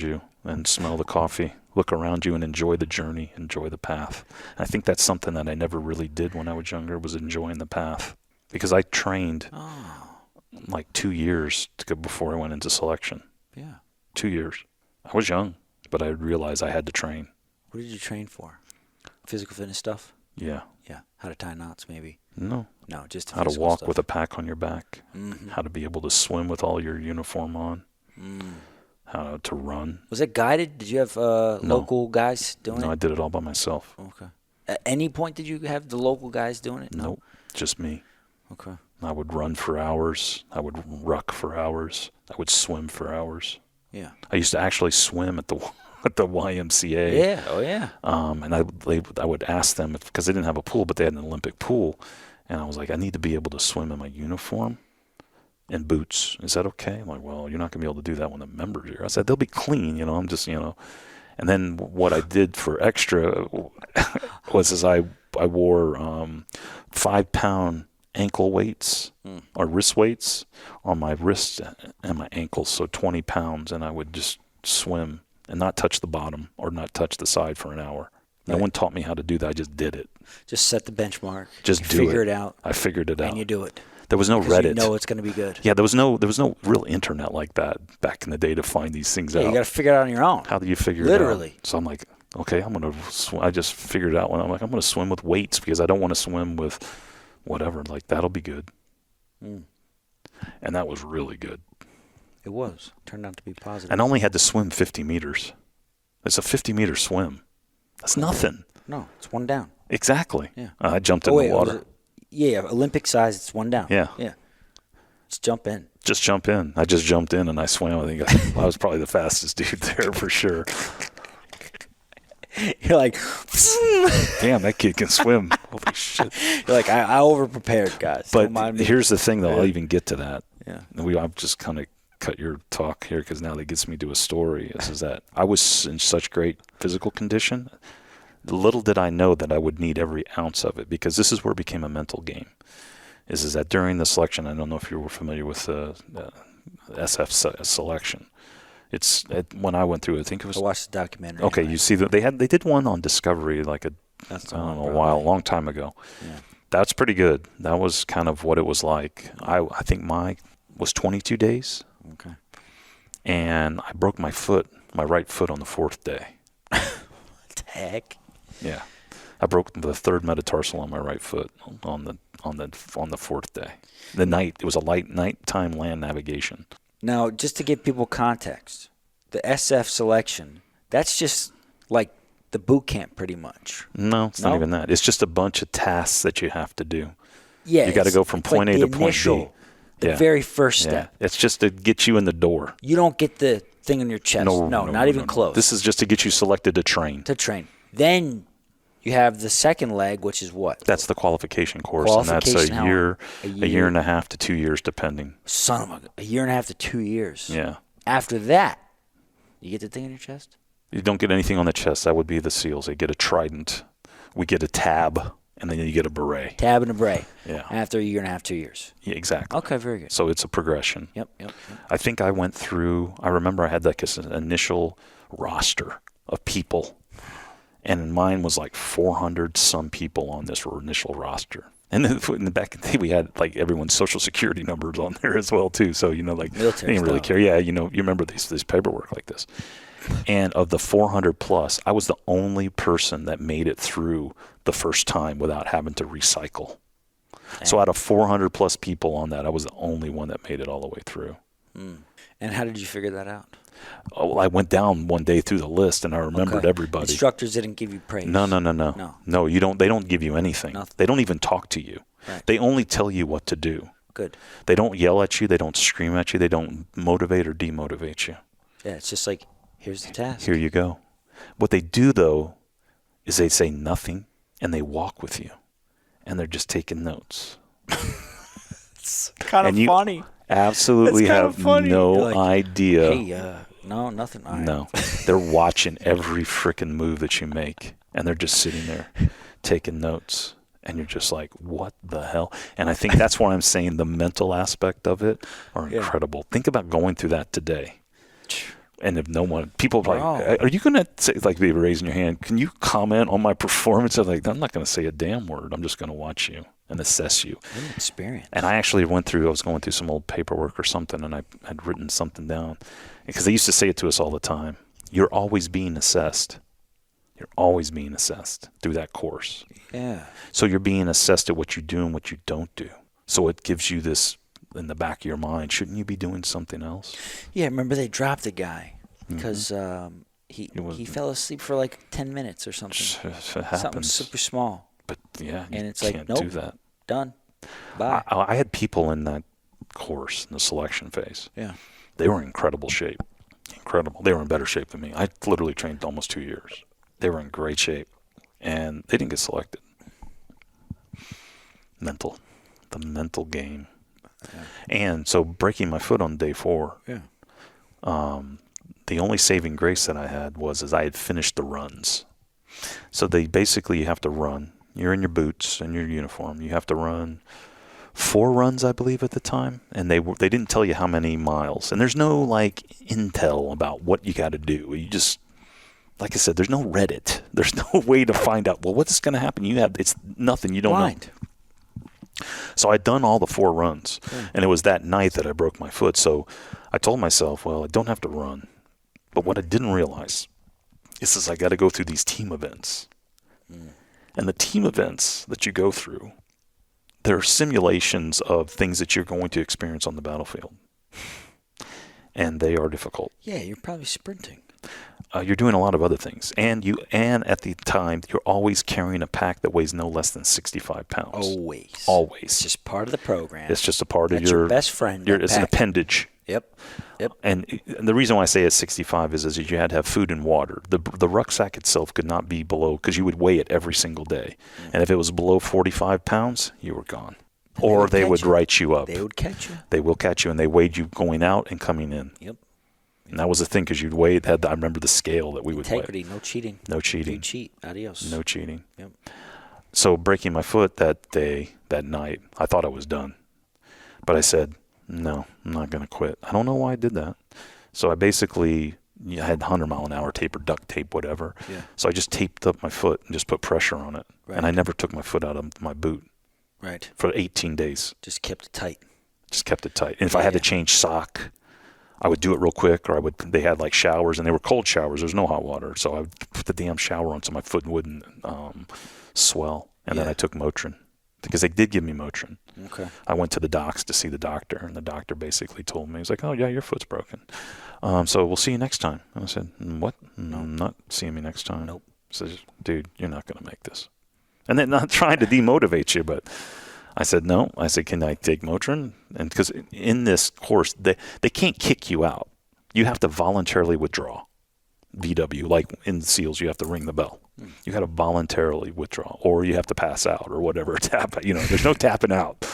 you and smell the coffee. Look around you and enjoy the journey, enjoy the path. And I think that's something that I never really did when I was younger, was enjoying the path. Because I trained like 2 years before I went into selection. Yeah. 2 years. I was young, but I realized I had to train. What did you train for? Physical fitness stuff? Yeah. Yeah. How to tie knots, maybe? No. No, just the how to physical walk stuff. with a pack on your back, Mm-hmm. how to be able to swim with all your uniform on, Mm. how to run. Was it guided? Did you have local guys doing No, it? I did it all by myself. Okay. At any point did you have the local guys doing it? No. Nope, just me. Okay. I would run for hours. I would ruck for hours. I would swim for hours. Yeah. I used to actually swim at the at the YMCA. Yeah. Oh yeah. And I would ask them because they didn't have a pool, but they had an Olympic pool, and I was like, I need to be able to swim in my uniform and boots. Is that okay? I'm like, well, you're not gonna be able to do that when the members are here. I said they'll be clean. I'm just And then what I did for extra was I wore 5-pound ankle weights or wrist weights on my wrists and my ankles, so 20 pounds, and I would just swim and not touch the bottom or not touch the side for an hour. No one taught me how to do that. I just did it. Just set the benchmark. Just you do figure it. it out. I figured it out. And you do it. There was no Because Reddit. You know it's going to be good. Yeah, there was no real internet like that back in the day to find these things out. You got to figure it out on your own. How do you figure Literally. it out? So I'm like, okay, I'm going to swim. I just figured it out when I'm like, I'm going to swim with weights because I don't want to swim with whatever. Like, that'll be good. And that was really good. It was. Turned out to be positive. And I only had to swim 50 meters. It's a 50-meter swim. That's nothing. No, it's one down. Exactly. Yeah. I jumped in the water. Yeah, Olympic size, it's one down. Yeah. Yeah. Just jump in. Just jump in. I just jumped in and I swam. I think I was probably the fastest dude there for sure. You're like, Damn, that kid can swim. Holy shit. You're like, I over-prepared, guys. But Don't mind me. here's the thing, though. I'll even get to that. Yeah. I've just kind of cut your talk here because now that gets me to a story. Is that I was in such great physical condition. Little did I know that I would need every ounce of it, because this is where it became a mental game. Is that during the selection, I don't know if you were familiar with the SF selection. When I went through it, I think it was. I watched the documentary. Okay, right? You see that they did one on Discovery a long time ago. Yeah. That's pretty good. That was kind of what it was like. I think mine was 22 days. Okay. And I broke my right foot on the 4th day. What the heck? Yeah. I broke the 3rd metatarsal on my right foot on the 4th day. It was a nighttime land navigation. Now, just to give people context, the SF selection, that's just like the boot camp pretty much. No, it's not even that. It's just a bunch of tasks that you have to do. Yeah. You got to go from point A to point B. The very first step. It's just to get you in the door. You don't get the thing on your chest. No, not even close. This is just to get you selected to train. Then you have the second leg, which is what? That's the qualification course, and that's a year and a half to 2 years, depending. Son of a year and a half to 2 years. Yeah. After that, you get the thing on your chest? You don't get anything on the chest. That would be the SEALs. They get a trident. We get a tab, and then you get a beret. Tab and a beret. Yeah. After a year and a half, 2 years. Yeah, exactly. Okay, very good. So it's a progression. Yep. I think I went through. I remember I had like an initial roster of people. And mine was like 400 some people on this initial roster. And then in the back of the day, we had like everyone's social security numbers on there as well too. So like military they didn't really care. Yeah, you remember this paperwork like this. And of the 400 plus, I was the only person that made it through the first time without having to recycle. Dang. So out of 400 plus people on that, I was the only one that made it all the way through. And how did you figure that out? Oh, I went down one day through the list, and I remembered everybody. Instructors didn't give you praise. No. No, you don't. They don't give you anything. Nothing. They don't even talk to you. Right. They only tell you what to do. Good. They don't yell at you. They don't scream at you. They don't motivate or demotivate you. Yeah, it's just like, here's the task. Here you go. What they do, though, is they say nothing, and they walk with you, and they're just taking notes. It's kind of funny. Absolutely have no idea. Hey, no, nothing. Right. No, they're watching every freaking move that you make, and they're just sitting there taking notes, and you're just like, what the hell? And I think that's why I'm saying the mental aspect of it are incredible. Think about going through that today. And if people are like, are you going to say, like, be raising your hand, can you comment on my performance? I'm like, I'm not going to say a damn word. I'm just going to watch you and assess you. Experience. And I actually I was going through some old paperwork or something, and I had written something down. Because they used to say it to us all the time. You're always being assessed. You're always being assessed through that course. Yeah. So you're being assessed at what you do and what you don't do. So it gives you this in the back of your mind. Shouldn't you be doing something else? Yeah, remember they dropped a guy because he fell asleep for like 10 minutes or something. It Something happens. super small. But yeah, And you it's like, can't nope. do that. Done. Bye. I had people in that course, in the selection phase. Yeah. They were in incredible shape. Incredible. They were in better shape than me. I literally trained almost 2 years. They were in great shape. And they didn't get selected. The mental game. Yeah. And so breaking my foot on day 4, Yeah. the only saving grace that I had was I had finished the runs. So you have to run. You're in your boots and your uniform. You have to run 4 runs, I believe, at the time. And they didn't tell you how many miles. And there's no like intel about what you got to do. You just, like I said, there's no Reddit. There's no way to find out, well, what's going to happen? It's nothing. You don't Blind. know. So I'd done all the 4 runs. Yeah. And it was that night that I broke my foot. So I told myself, well, I don't have to run. But what I didn't realize is I got to go through these team events. And the team events that you go through, they're simulations of things that you're going to experience on the battlefield. And they are difficult. Yeah, you're probably sprinting. You're doing a lot of other things. And at the time, you're always carrying a pack that weighs no less than 65 pounds. Always. Always. It's just part of the program. It's just a part That's of your best friend. It's an appendage. Yep. And the reason why I say it's 65 is you had to have food and water. The rucksack itself could not be below, because you would weigh it every single day. And if it was below 45 pounds, you were gone. Or they would write you up. They would catch you. They will catch you, and they weighed you going out and coming in. Yep. And that was the thing, because you'd weigh it. I remember the scale that we would weigh. Integrity, no cheating. No cheating. You cheat, adios. No cheating. Yep. So breaking my foot that night, I thought I was done. But I said, no, I'm not going to quit. I don't know why I did that. So I basically had 100-mile-an-hour tape or duct tape, whatever. Yeah. So I just taped up my foot and just put pressure on it. Right. And I never took my foot out of my boot. Right. For 18 days. Just kept it tight. Just kept it tight. And if I had to change sock, I would do it real quick, or they had like showers, and they were cold showers. There was no hot water. So I would put the damn shower on so my foot wouldn't swell. And then I took Motrin, because they did give me Motrin. Okay. I went to the docs to see the doctor, and the doctor basically told me, he was like, oh, yeah, your foot's broken. So we'll see you next time. And I said, what? No, I'm not seeing me next time. Nope. He says, dude, you're not going to make this. And then not trying to demotivate you, but I said, no. I said, can I take Motrin? And because in this course, they can't kick you out. You have to voluntarily withdraw. VW, like in SEALs, you have to ring the bell. You got to voluntarily withdraw, or you have to pass out, or whatever. There's no tapping out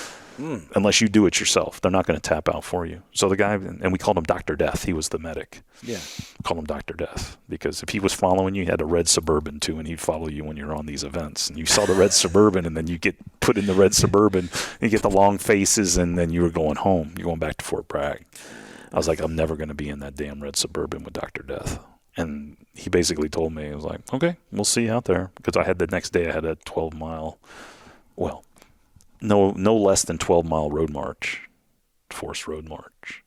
unless you do it yourself. They're not going to tap out for you. So the guy, and we called him Dr. Death. He was the medic. Yeah. We called him Dr. Death, because if he was following you, he had a red Suburban too, and he'd follow you when you're on these events. And you saw the red Suburban, and then you get put in the red Suburban, and you get the long faces, and then you were going home. You're going back to Fort Bragg. I was like, I'm never going to be in that damn red Suburban with Dr. Death. And he basically told me, he was like, okay, we'll see you out there. Because the next day I had a 12-mile, no less than 12-mile road march, forced road march.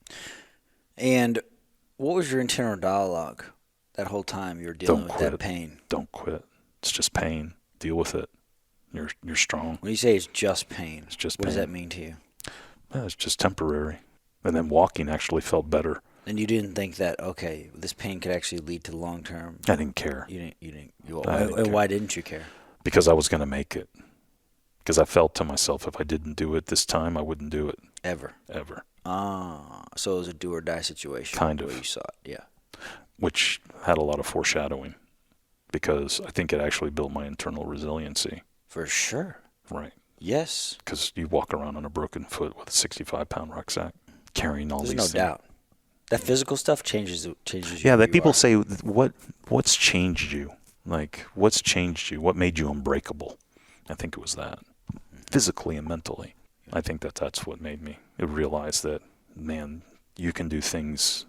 And what was your internal dialogue that whole time you were dealing with that pain? Don't quit. It's just pain. Deal with it. You're strong. When you say it's just pain, it's just what pain. does that mean to you? Yeah, it's just temporary. And then walking actually felt better. And you didn't think that, okay, this pain could actually lead to long-term... I didn't care. Why didn't you care? Because I was going to make it. Because I felt to myself, if I didn't do it this time, I wouldn't do it. Ever. So it was a do-or-die situation. Kind of. The way you saw it, yeah. Which had a lot of foreshadowing, because I think it actually built my internal resiliency. For sure. Right. Yes. Because you walk around on a broken foot with a 65-pound rucksack, carrying all these things. There's no doubt. That physical stuff changes you. Yeah, that people say, what's changed you? Like, what's changed you? What made you unbreakable? I think it was that. Physically and mentally. I think that's what made me realize that, man, you can do things.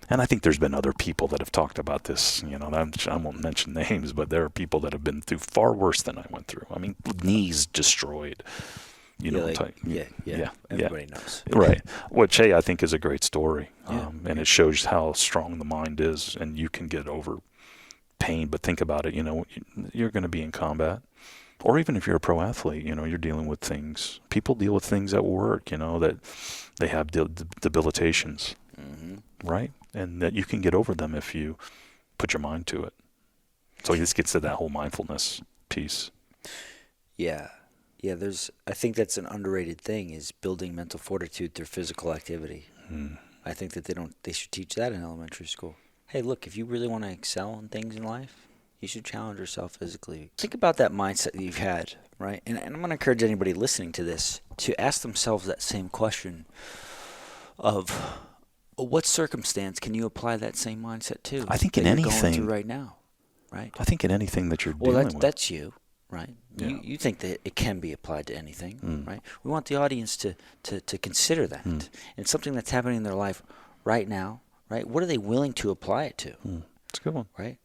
And I think there's been other people that have talked about this. I won't mention names, but there are people that have been through far worse than I went through. I mean, knees destroyed. Everybody knows. Right. Which, I think is a great story. And it shows how strong the mind is, and you can get over pain, but think about it, you're going to be in combat. Or even if you're a pro athlete, you're dealing with things. People deal with things at work, that they have debilitations, right? And that you can get over them if you put your mind to it. So this gets to that whole mindfulness piece. Yeah. Yeah, I think that's an underrated thing, is building mental fortitude through physical activity. I think that they should teach that in elementary school. Hey, look, if you really want to excel in things in life, you should challenge yourself physically. Think about that mindset that you've had, right? And I'm going to encourage anybody listening to this to ask themselves that same question of what circumstance can you apply that same mindset to? I think in anything. You're going through right now, right? I think in anything that you're dealing with. Well, that's you, right? Yeah. You think that it can be applied to anything, right? We want the audience to consider that. It's something that's happening in their life right now, right? What are they willing to apply it to? That's a good one. Right?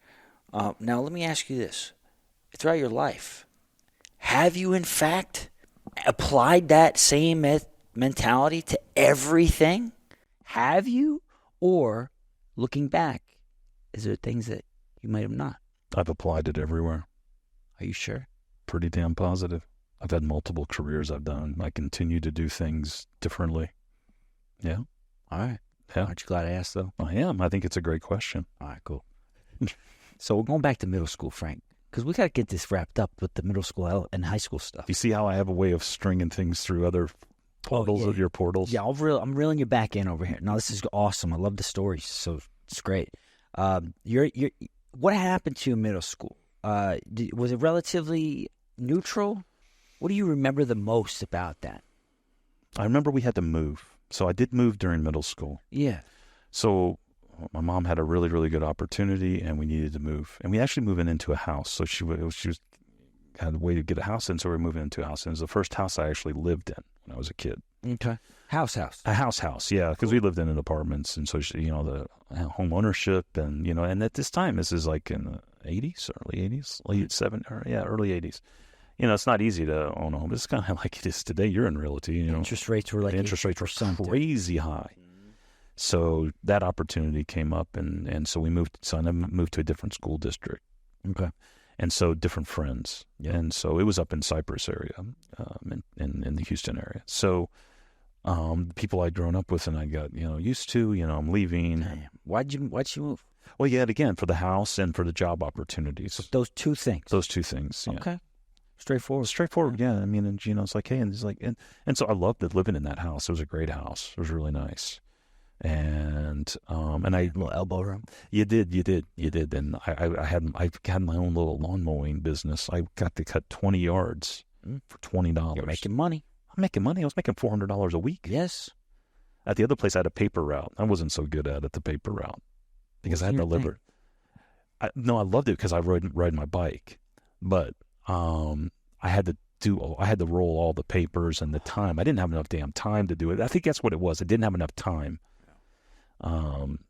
Now, let me ask you this. Throughout your life, have you, in fact, applied that same mentality to everything? Have you? Or, looking back, is there things that you might have not? I've applied it everywhere. Are you sure? Pretty damn positive. I've had multiple careers I've done. I continue to do things differently. Yeah. All right. Yeah. Aren't you glad I asked, though? I am. I think it's a great question. All right, cool. So we're going back to middle school, Frank, because we got to get this wrapped up with the middle school and high school stuff. You see how I have a way of stringing things through other portals of your portals? Yeah, I'm reeling you back in over here. No, this is awesome. I love the stories, so it's great. What happened to you in middle school? Was it relatively neutral? What do you remember the most about that? I remember we had to move. So I did move during middle school. Yeah. So my mom had a really, really good opportunity, and we needed to move. And we actually moving into a house. So she had a way to get a house in, so we were moving into a house. And it was the first house I actually lived in when I was a kid. Okay. House. A house, yeah, because we lived in apartments. And so, the home ownership and at this time, this is like in the 80s, early 80s, early 80s. It's not easy to own a home. It's kind of like it is today. You're in realty. Interest rates were like interest rates were crazy high. So that opportunity came up, and so we moved. So I moved to a different school district. Okay. And so different friends. Yeah. And so it was up in Cypress area, in the Houston area. So the people I'd grown up with and I got used to. I'm leaving. Damn. Why'd you move? Well, yet again for the house and for the job opportunities. So those two things. Yeah. Okay. Straightforward. Yeah. I mean, and it's like, hey, and it's like, and so I loved it living in that house. It was a great house. It was really nice. And I little elbow room. You did. And I had my own little lawn mowing business. I got to cut 20 yards for $20. You're making money. I'm making money. I was making $400 a week. Yes. At the other place, I had a paper route. I wasn't so good at it, the paper route, because I had to deliver. I loved it because I ride my bike, but I had to roll all the papers and the time. I didn't have enough damn time to do it. I think that's what it was. I didn't have enough time.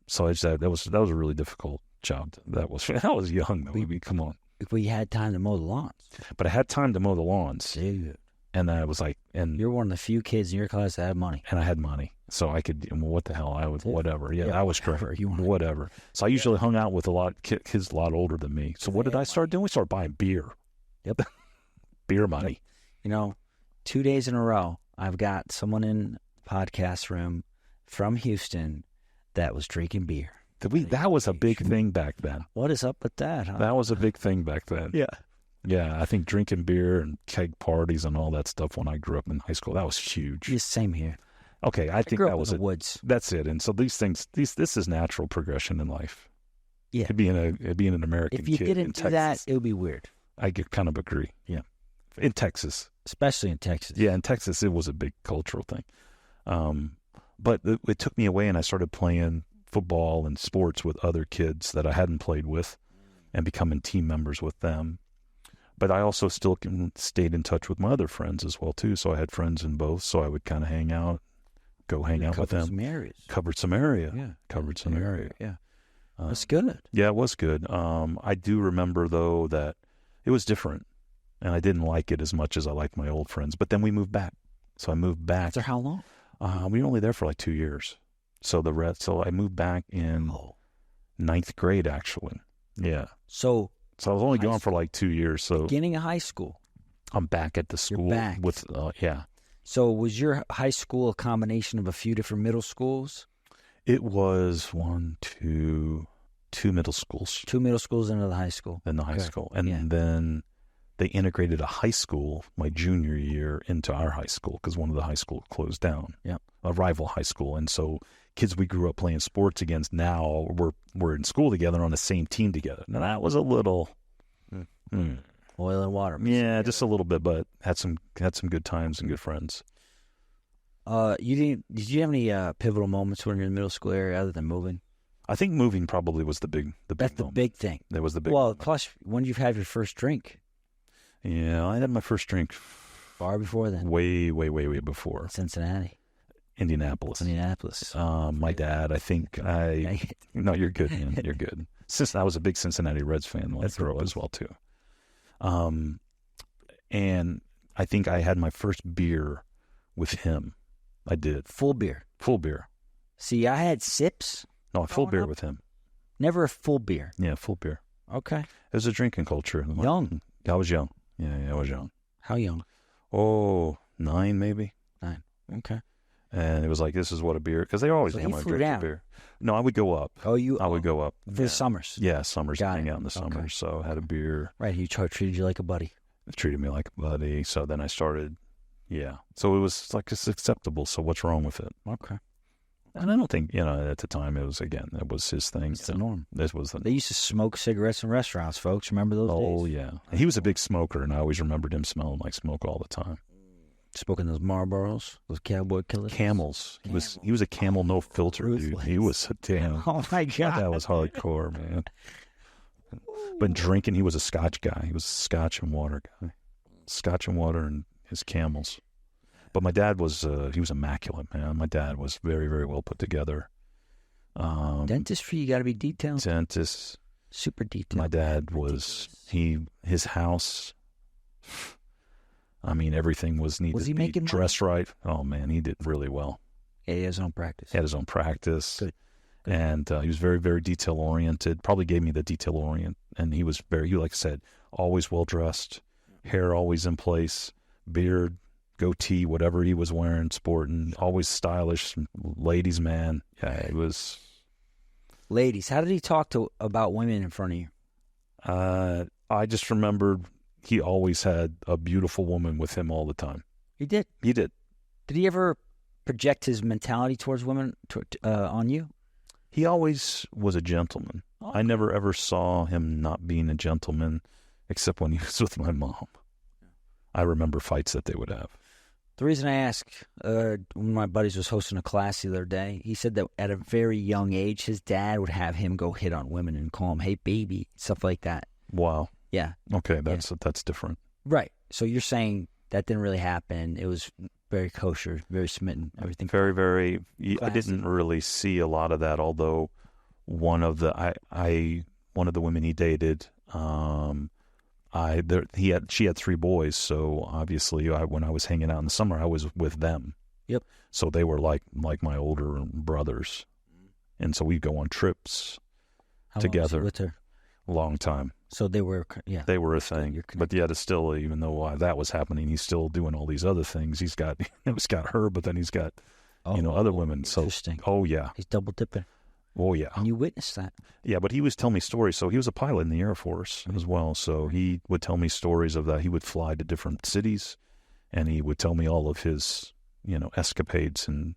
So I just, that was a really difficult job. I was young though. Come on. But you had time to mow the lawns. But I had time to mow the lawns. Dude. And I was like, and you're one of the few kids in your class that had money. And I had money. So I could, what the hell? I would, whatever. Yeah, I was whatever correct. Whatever. So I usually hung out with a lot kids a lot older than me. So what did I start doing? We started buying beer. Yep. Beer money. 2 days in a row, I've got someone in the podcast room from Houston that was drinking beer. That was a big thing back then. What is up with that? Huh? That was a big thing back then. Yeah. Yeah, I think drinking beer and keg parties and all that stuff when I grew up in high school, that was huge. Yeah, same here. Okay, I think grew up that was in the woods. That's it. And so these things, this is natural progression in life. Yeah. It'd being an American kid. If you didn't do that, it would be weird. I kind of agree. Yeah. In Texas. Especially in Texas. Yeah, in Texas, it was a big cultural thing. But it took me away, and I started playing football and sports with other kids that I hadn't played with and becoming team members with them. But I also still stayed in touch with my other friends as well, too. So I had friends in both, so I would kind of hang out with them. Covered some area. Yeah. Covered some area. Yeah. That's good. Yeah, it was good. I do remember, though, that it was different, and I didn't like it as much as I liked my old friends. But then we moved back. So I moved back. After how long? We were only there for like 2 years. So I moved back in ninth grade, actually. Yeah. So I was only gone for like 2 years. So beginning of high school. I'm back at the school. You're back. With, yeah. So was your high school a combination of a few different middle schools? It was two middle schools. Two middle schools into the high school. In the high school. And then they integrated a high school my junior year into our high school because one of the high schools closed down. Yep. A rival high school. And so kids we grew up playing sports against now we're in school together on the same team together. Now that was a little oil and water. Yeah, just a little bit, but had some good times and good friends. Did you have any pivotal moments when you're in the middle school area other than moving? I think moving probably was the big That's the moment. big thing. That was the big Well, moment. plus when you've had your first drink. Yeah, I had my first drink Far before then. way before. Cincinnati. Indianapolis. My dad, I think no, you're good, man. You're good. Since I was a big Cincinnati Reds fan when I grew up as well too. And I think I had my first beer with him. I did. Full beer. See, I had sips. No, a full beer with him. Never a full beer. Yeah, full beer. Okay. It was a drinking culture. Young. I was young. Yeah, I was young. How young? Oh, 9 maybe. 9. Okay. And it was like, this is what a beer, because they always So want you to flew drink down. the beer. No, I would go up. Oh, I would go up. For the summers. Yeah, summers, Got hang it. out in the Okay. summers. So I had a beer. Right. He treated you like a buddy. It treated me like a buddy. So then I started, So it was like, it's acceptable. So what's wrong with it? Okay. And I don't think, at the time it was his thing. It's the norm. This was the They used to smoke cigarettes in restaurants, folks. Remember those days? Oh, yeah. He was a big smoker, and I always remembered him smelling like smoke all the time. Smoking those Marlboros, those cowboy killers. Camels. He was a camel, no filter, Ruthless. dude. He was a damn. Oh, my God. That was hardcore, man. But drinking, he was a Scotch guy. He was a Scotch and water guy. Scotch and water and his Camels. But my dad was, he was immaculate, man. My dad was very, very well put together. Dentistry, you got to be detailed. Dentist. Super detailed. My dad was, his house, I mean, everything needed Was he to be making dressed right. Oh, man, he did really well. Yeah, he has his own practice. He had his own practice. Good. And he was very, very detail-oriented. Probably gave me the detail-orient. And he was very, like I said, always well-dressed, hair always in place, beard, goatee, whatever he was wearing, sporting, always stylish, ladies' man. Yeah, it was... Ladies, how did he talk about women in front of you? I just remembered he always had a beautiful woman with him all the time. He did. He did. Did he ever project his mentality towards women on you? He always was a gentleman. Okay. I never ever saw him not being a gentleman, except when he was with my mom. I remember fights that they would have. The reason I ask, one of my buddies was hosting a class the other day. He said that at a very young age, his dad would have him go hit on women and call him, "Hey, baby," stuff like that. Wow. Yeah. Okay, that's different. Right. So you're saying that didn't really happen. It was very kosher, very smitten, everything. Very, very. I Classy. didn't really see a lot of that. Although one of the women he dated, she had 3 boys. So obviously, when I was hanging out in the summer, I was with them. Yep. So they were like my older brothers, and so we'd go on trips How long was he together. with her? A long time. So they were, yeah. They were a thing. You're But yet it's still, even though that was happening, he's still doing all these other things. He's got her, but then he's got, other women. So, interesting. oh yeah. He's double dipping. Oh yeah. And you witnessed that. Yeah, but he was telling me stories. So he was a pilot in the Air Force as well. So he would tell me stories of that. He would fly to different cities and he would tell me all of his, escapades and,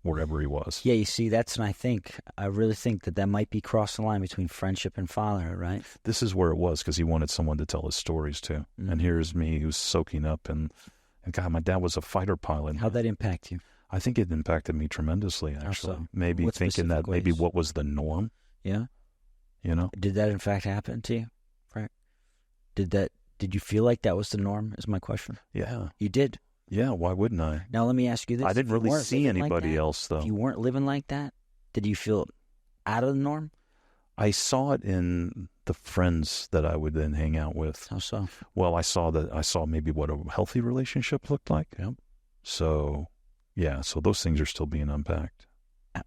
wherever he was. Yeah, you see, I really think that might be crossing the line between friendship and fatherhood, right? This is where it was because he wanted someone to tell his stories to. Mm-hmm. And here's me who's soaking up and God, my dad was a fighter pilot. How'd that impact you? I think it impacted me tremendously, actually. so? Maybe What thinking that specific maybe ways? what was the norm, Yeah? Did that in fact happen to you? Right. Did you feel like that was the norm, is my question? Yeah. You did. Yeah, why wouldn't I? Now let me ask you this. I didn't If you really weren't see living like anybody that, else, though. If you weren't living like that, did you feel out of the norm? I saw it in the friends that I would then hang out with. How so? Well, I saw maybe what a healthy relationship looked like. Yep. So, yeah, so those things are still being unpacked.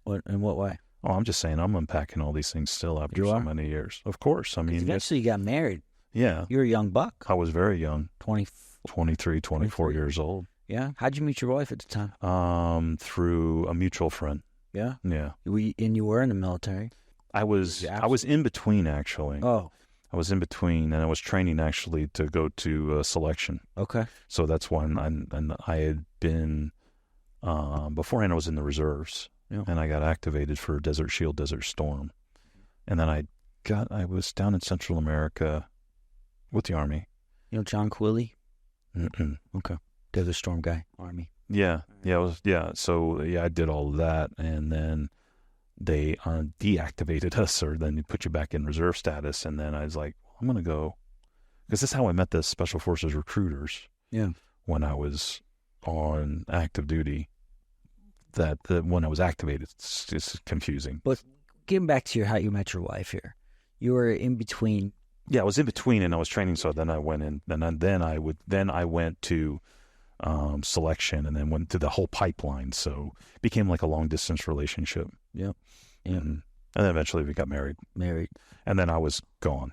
In what way? Oh, I'm just saying I'm unpacking all these things still after You so are? many years. Of course. I mean, Eventually you got married. yeah. You were a young buck. I was very young, 20. 23, 24 years old. Yeah. How'd you meet your wife at the time? Through a mutual friend. Yeah. Yeah. And you were in the military? I was in between, actually. Oh, I was in between, and I was training actually to go to selection. okay. So that's when I had been, beforehand I was in the reserves, Yeah. and I got activated for Desert Shield, Desert Storm. And then I was down in Central America with the Army. You know John Quilly? Mm-mm. Okay. Desert Storm guy, Army. Yeah. So I did all of that, and then they deactivated us, or then they put you back in reserve status. And then I was like, I'm going to go, because this is how I met the Special Forces recruiters. Yeah. When I was on active duty, when I was activated, it's confusing. But getting back to how you met your wife here, you were in between. Yeah, I was in between, and I was training. So then I went in, and then I went to selection, and then went to the whole pipeline. So it became like a long distance relationship. Yeah. And then eventually we got married. And then I was gone.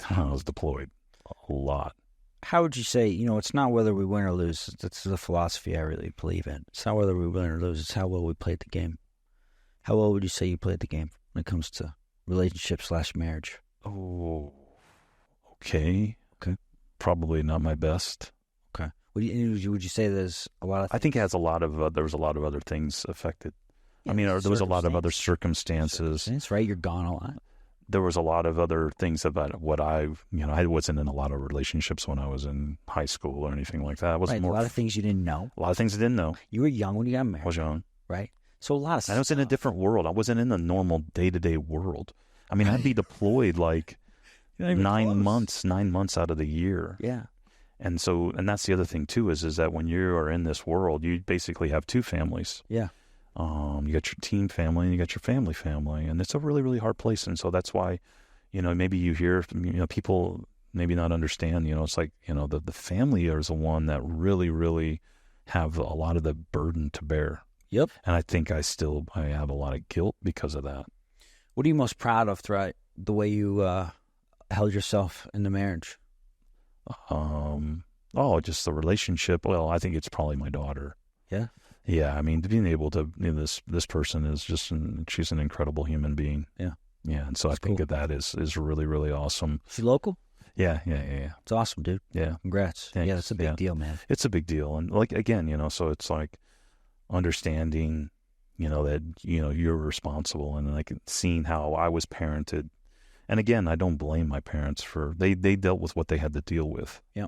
I was deployed a lot. How would you say, it's not whether we win or lose. That's the philosophy I really believe in. It's not whether we win or lose. It's how well we played the game. How well would you say you played the game when it comes to relationship/marriage? Oh, okay. Probably not my best. Okay. Would you say there's a lot of things? I think it has there was a lot of other things affected. Yeah, I mean, there was a lot of other circumstances. Right? You're gone a lot. There was a lot of other things about what I wasn't in a lot of relationships when I was in high school or anything like that. A lot of things you didn't know. A lot of things I didn't know. You were young when you got married. I was young. Right? So a lot of stuff. I was in a different world. I wasn't in the normal day-to-day world. I mean, I'd be deployed like 9 months out of the year. Yeah. And that's the other thing too, is that when you are in this world, you basically have two families. Yeah. You got your team family and you got your family, and it's a really, really hard place. And so that's why, maybe you hear, people maybe not understand, it's like, the family is the one that really, really have a lot of the burden to bear. Yep. And I think I have a lot of guilt because of that. What are you most proud of throughout the way you held yourself in the marriage? Just the relationship. Well, I think it's probably my daughter. Yeah. Yeah. I mean, being able to, this person is she's an incredible human being. Yeah. Yeah. And so I think that is really, really awesome. She local? Yeah. It's awesome, dude. Yeah. Congrats. Thanks. Yeah, that's a big deal, man. It's a big deal. And like, again, so it's like understanding, that, you're responsible, and like seeing how I was parented. And again, I don't blame my parents they dealt with what they had to deal with. Yeah.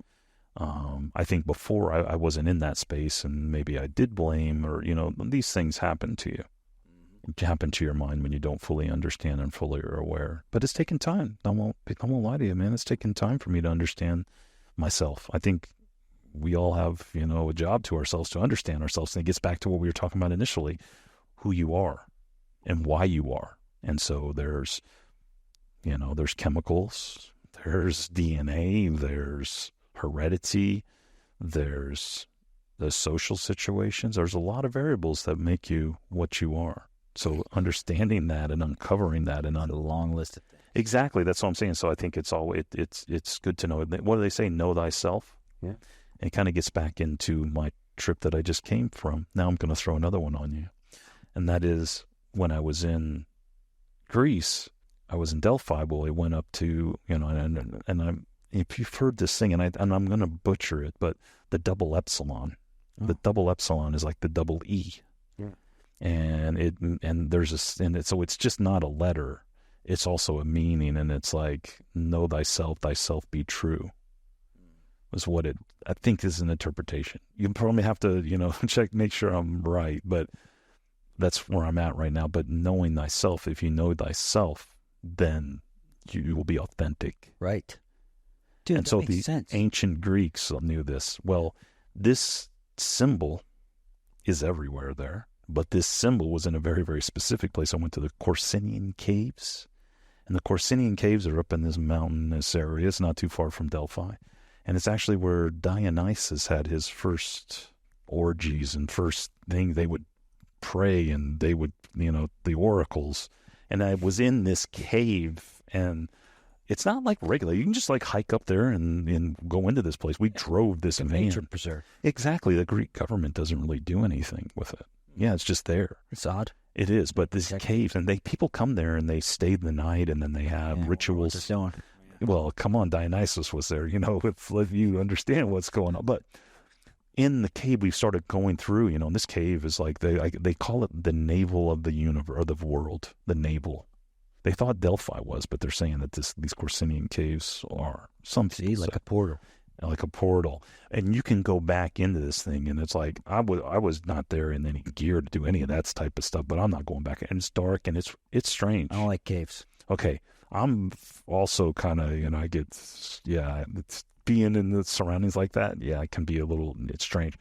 I think before I wasn't in that space, and maybe I did blame, or, these things happen to you. It happen to your mind when you don't fully understand and fully are aware. But it's taken time. I won't lie to you, man. It's taken time for me to understand myself. I think we all have, a job to ourselves to understand ourselves. And it gets back to what we were talking about initially, who you are and why you are. And so there's chemicals, there's DNA, there's heredity, there's the social situations. There's a lot of variables that make you what you are. So understanding that and uncovering that, and a long list of things. Exactly. That's what I'm saying. So I think it's good to know. What do they say? Know thyself. Yeah. And it kind of gets back into my trip that I just came from. Now I'm going to throw another one on you. And that is when I was in Greece, I was in Delphi. Well, I went up to, if you've heard this thing, and I'm going to butcher it, but the double epsilon. Oh. The double epsilon is like the double E. Yeah. So it's just not a letter. It's also a meaning, and it's like, know thyself be true. Is what I think is an interpretation. You probably have to, make sure I'm right, but that's where I'm at right now. But knowing thyself, if you know thyself, then you will be authentic. Right. Dude, and that so makes the sense. Ancient Greeks knew this. Well, this symbol is everywhere there, but this symbol was in a very, very specific place. I went to the Corsinian Caves, and the Corsinian Caves are up in this mountainous area. It's not too far from Delphi. And it's actually where Dionysus had his first orgies and first thing. They would pray, and they would, the oracles. And I was in this cave, and it's not like regular. You can just like hike up there and go into this place. We drove this van. Nature preserve. Exactly. The Greek government doesn't really do anything with it. Yeah, it's just there. It's odd. It is, but this cave, and people come there and they stay the night, and then they have rituals. What's it doing? Well, come on, Dionysus was there, if you understand what's going on. But in the cave, we started going through, and this cave is like, they call it the navel of the universe, or the world, the navel. They thought Delphi was, but they're saying that these Corsinian caves are something. See, like a portal. Like a portal. And you can go back into this thing, and it's like, I was not there in any gear to do any of that type of stuff, but I'm not going back. And it's dark, and it's strange. I don't like caves. Okay. I'm also kind of, it's being in the surroundings like that. Yeah, it can be it's strange.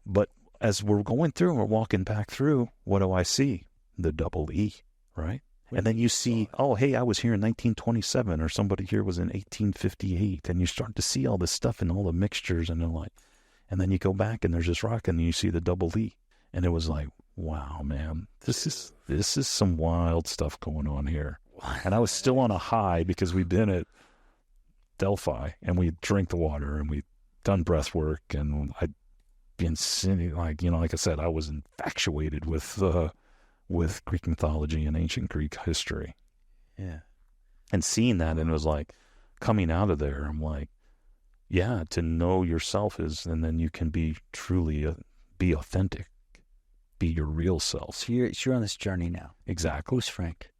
But as we're going through and we're walking back through, what do I see? The double E, right? And then you see, oh, hey, I was here in 1927, or somebody here was in 1858, and you start to see all this stuff and all the mixtures, and and then you go back and there's this rock, and you see the double E, and it was like, wow, man, this is some wild stuff going on here. And I was still on a high because we'd been at Delphi, and we drank the water, and we'd done breath work, and I'd been sitting, like I said, I was infatuated with Greek mythology and ancient Greek history. Yeah. And seeing that, and it was like, coming out of there, I'm like, yeah, to know yourself and then you can be truly, be authentic, be your real self. So you're on this journey now. Exactly. Who's Frank?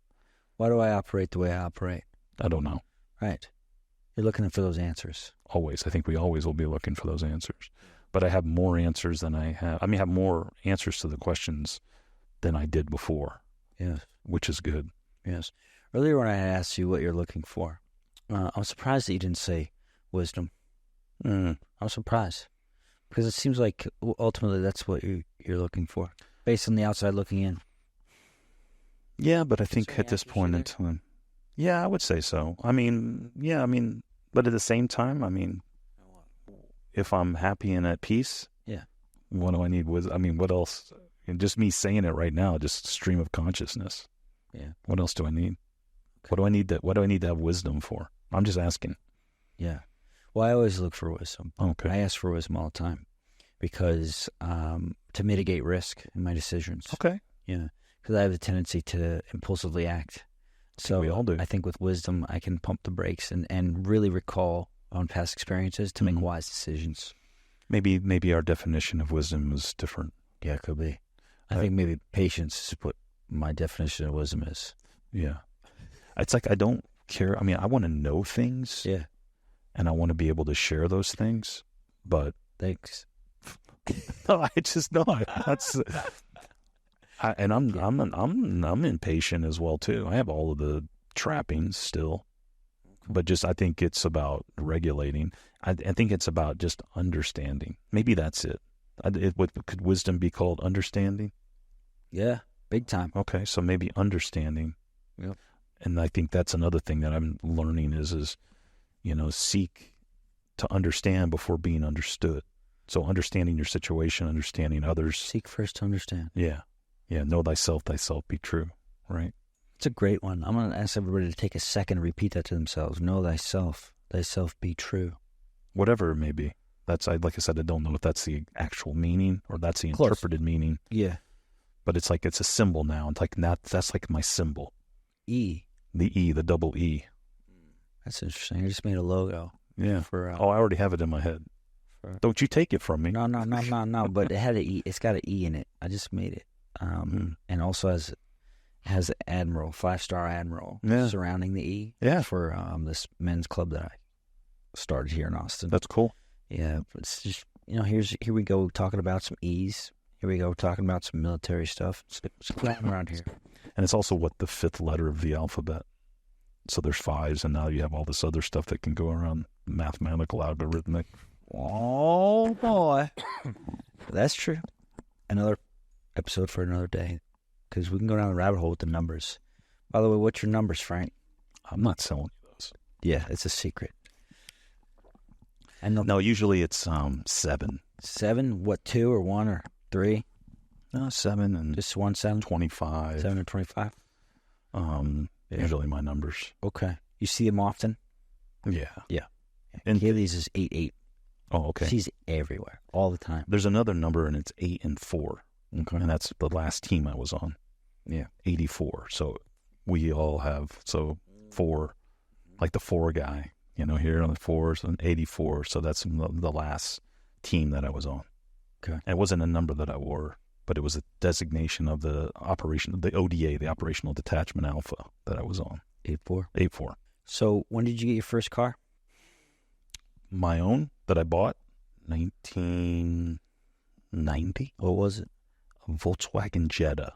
Why do I operate the way I operate? I don't know. Right. You're looking for those answers. Always. I think we always will be looking for those answers. But I have more answers than I have more answers to the questions than I did before. Yes. Which is good. Yes. Earlier when I asked you what you're looking for, I was surprised that you didn't say wisdom. I was surprised. Because it seems like ultimately that's what you're looking for, based on the outside looking in. Yeah, but I think at this point in time, yeah, I would say so. But at the same time, if I'm happy and at peace, what do I need? What else? And just me saying it right now, just stream of consciousness. Yeah. What else do I need? Okay. What do I need to have wisdom for? I'm just asking. Yeah. Well, I always look for wisdom. Okay. I ask for wisdom all the time because to mitigate risk in my decisions. Okay. Yeah. Because I have a tendency to impulsively act. So we all do. I think with wisdom, I can pump the brakes and really recall on past experiences to make wise decisions. Maybe our definition of wisdom is different. Yeah, it could be. I think maybe patience is what my definition of wisdom is. Yeah. It's like I don't care. I want to know things. Yeah. And I want to be able to share those things. But thanks. No, I just know that's. I'm impatient as well too. I have all of the trappings still, but I think it's about regulating. I think it's about just understanding. Maybe that's it. Could wisdom be called understanding? Yeah, big time. Okay, so maybe understanding. Yep. And I think that's another thing that I'm learning is seek to understand before being understood. So understanding your situation, understanding others. Seek first to understand. Yeah. Yeah, know thyself be true, right? It's a great one. I'm going to ask everybody to take a second and repeat that to themselves. Know thyself be true. Whatever it may be. Like I said, I don't know if that's the actual meaning or that's the interpreted meaning. Yeah. But it's like it's a symbol now. It's like that's like my symbol. E. The E, the double E. That's interesting. I just made a logo. Yeah. I already have it in my head. Don't you take it from me. No. But it had an E. It's got an E in it. I just made it. And also has Admiral, 5-star Admiral surrounding the E. Yeah. For this men's club that I started here in Austin. That's cool. Yeah, but it's just, here we go talking about some E's. Here we go talking about some military stuff. It's flying around here. And it's also the 5th letter of the alphabet. So there's 5s, and now you have all this other stuff that can go around, mathematical, algorithmic. Oh, boy. That's true. Another episode for another day, because we can go down the rabbit hole with the numbers. By the way, what's your numbers, Frank? I'm not selling you those. Yeah, it's a secret. No, usually it's 7. 7? What, 2 or 1 or 3? 7 and Just 1 7? 25. 7 and 25? Usually my numbers. Okay. You see them often? Yeah. And Kaylee's is 8-8. Oh, okay. She's everywhere, all the time. There's another number, and it's 8 and 4. Okay. And that's the last team I was on. Yeah. 84. So we all have, 4, like the 4 guy, here on the 4s, and 84. So that's the last team that I was on. Okay. And it wasn't a number that I wore, but it was a designation of the operation, the ODA, the Operational Detachment Alpha, that I was on. 8-4? 8-4. So when did you get your first car? My own that I bought, 1990. What was it? A Volkswagen Jetta,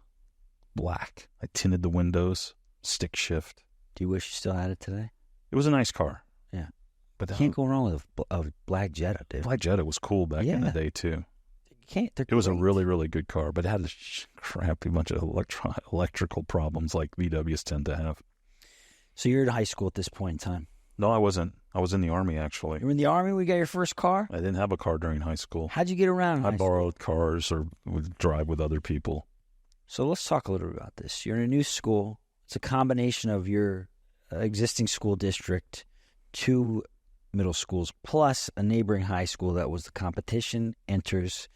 black. I tinted the windows, stick shift. Do you wish you still had it today? It was a nice car. Yeah. But You can't go wrong with a black Jetta, dude. Black Jetta was cool back in the day, too. You can't. It was a really, really good car, but it had a crappy bunch of electrical problems like VWs tend to have. So you're in high school at this point in time. No, I wasn't. I was in the Army, actually. You were in the Army when you got your first car? I didn't have a car during high school. How'd you get around in I high school? borrowed cars or would drive with other people. So let's talk a little bit about this. You're in a new school. It's a combination of your existing school district, 2 middle schools, plus a neighboring high school that was the competition enters.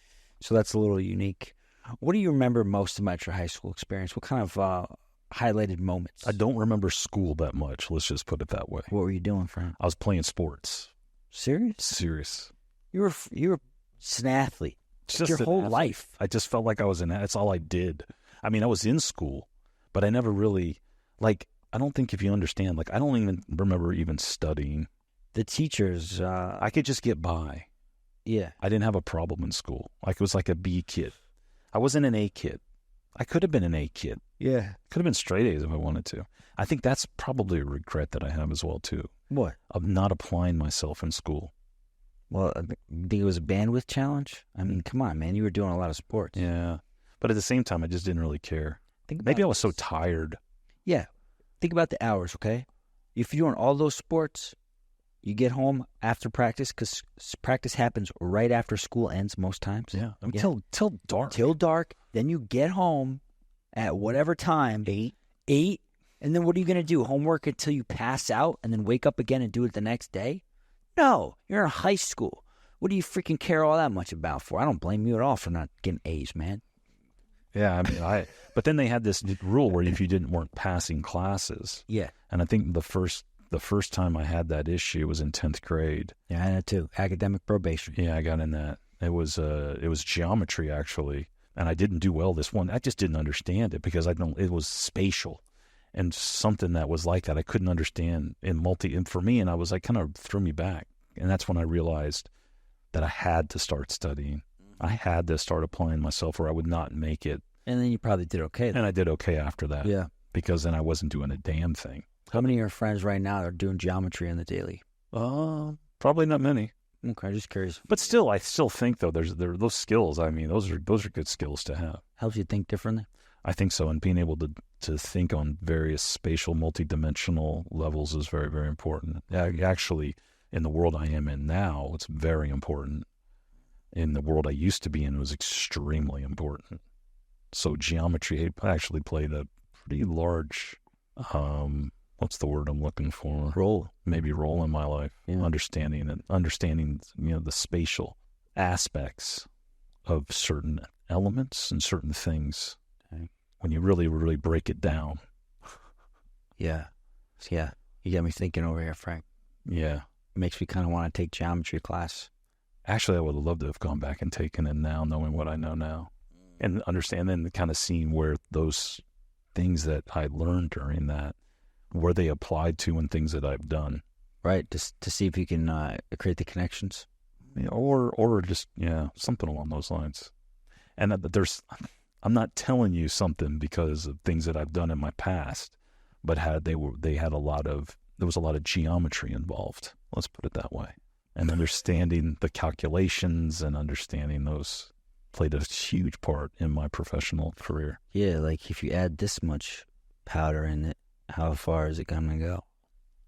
So that's a little unique. What do you remember most about your high school experience? What kind of highlighted moments? I don't remember school that much. Let's just put it that way. What were you doing, friend? I was playing sports. Serious? You were an athlete. Just your whole life. I just felt like I was that's all I did. I mean, I was in school, but I never really, I don't think if you understand, I don't even remember even studying. The teachers. I could just get by. Yeah. I didn't have a problem in school. It was like a B kid. I wasn't an A kid. I could have been an A kid. Yeah. Could have been straight A's if I wanted to. I think that's probably a regret that I have as well, too. What? Of not applying myself in school. Well, I think it was a bandwidth challenge. I mean, come on, man. You were doing a lot of sports. Yeah. But at the same time, I just didn't really care. Maybe I was so tired. Yeah. Think about the hours, okay? If you're doing all those sports, you get home after practice, because practice happens right after school ends most times. Yeah. Till dark. Till dark. Then you get home at whatever time. 8. And then what are you going to do? Homework until you pass out and then wake up again and do it the next day? No. You're in high school. What do you freaking care all that much about for? I don't blame you at all for not getting A's, man. Yeah, I mean, but then they had this rule where if you weren't passing classes. Yeah. And I think the first time I had that issue was in 10th grade. Yeah, I had too. Academic probation. Yeah, I got in that. It was geometry, actually. And I didn't do well this one. I just didn't understand it because it was spatial and something that was like that. I couldn't understand and for me, and I was kind of threw me back. And that's when I realized that I had to start studying. I had to start applying myself or I would not make it. And then you probably did okay. And I did okay after that. Yeah. Because then I wasn't doing a damn thing. How many of your friends right now are doing geometry in the daily? Probably not many. Okay, just curious. But still, I still think though there are those skills. I mean, those are good skills to have. Helps you think differently. I think so, and being able to think on various spatial, multidimensional levels is very, very important. Actually, in the world I am in now, it's very important. In the world I used to be in, it was extremely important. So geometry actually played a pretty large, what's the word I'm looking for? Role in my life. Yeah. Understanding the spatial aspects of certain elements and certain things. Okay. When you really, really break it down. Yeah. You got me thinking over here, Frank. Yeah. It makes me kind of want to take geometry class. Actually, I would have loved to have gone back and taken it now, knowing what I know now. And understand then kind of seeing where those things that I learned during that, where they applied to and things that I've done. Right, just to see if you can create the connections. Yeah, or just, something along those lines. And I'm not telling you something because of things that I've done in my past, but there was a lot of geometry involved. Let's put it that way. And understanding the calculations and understanding those played a huge part in my professional career. Yeah, like if you add this much powder in it, how far is it going to go?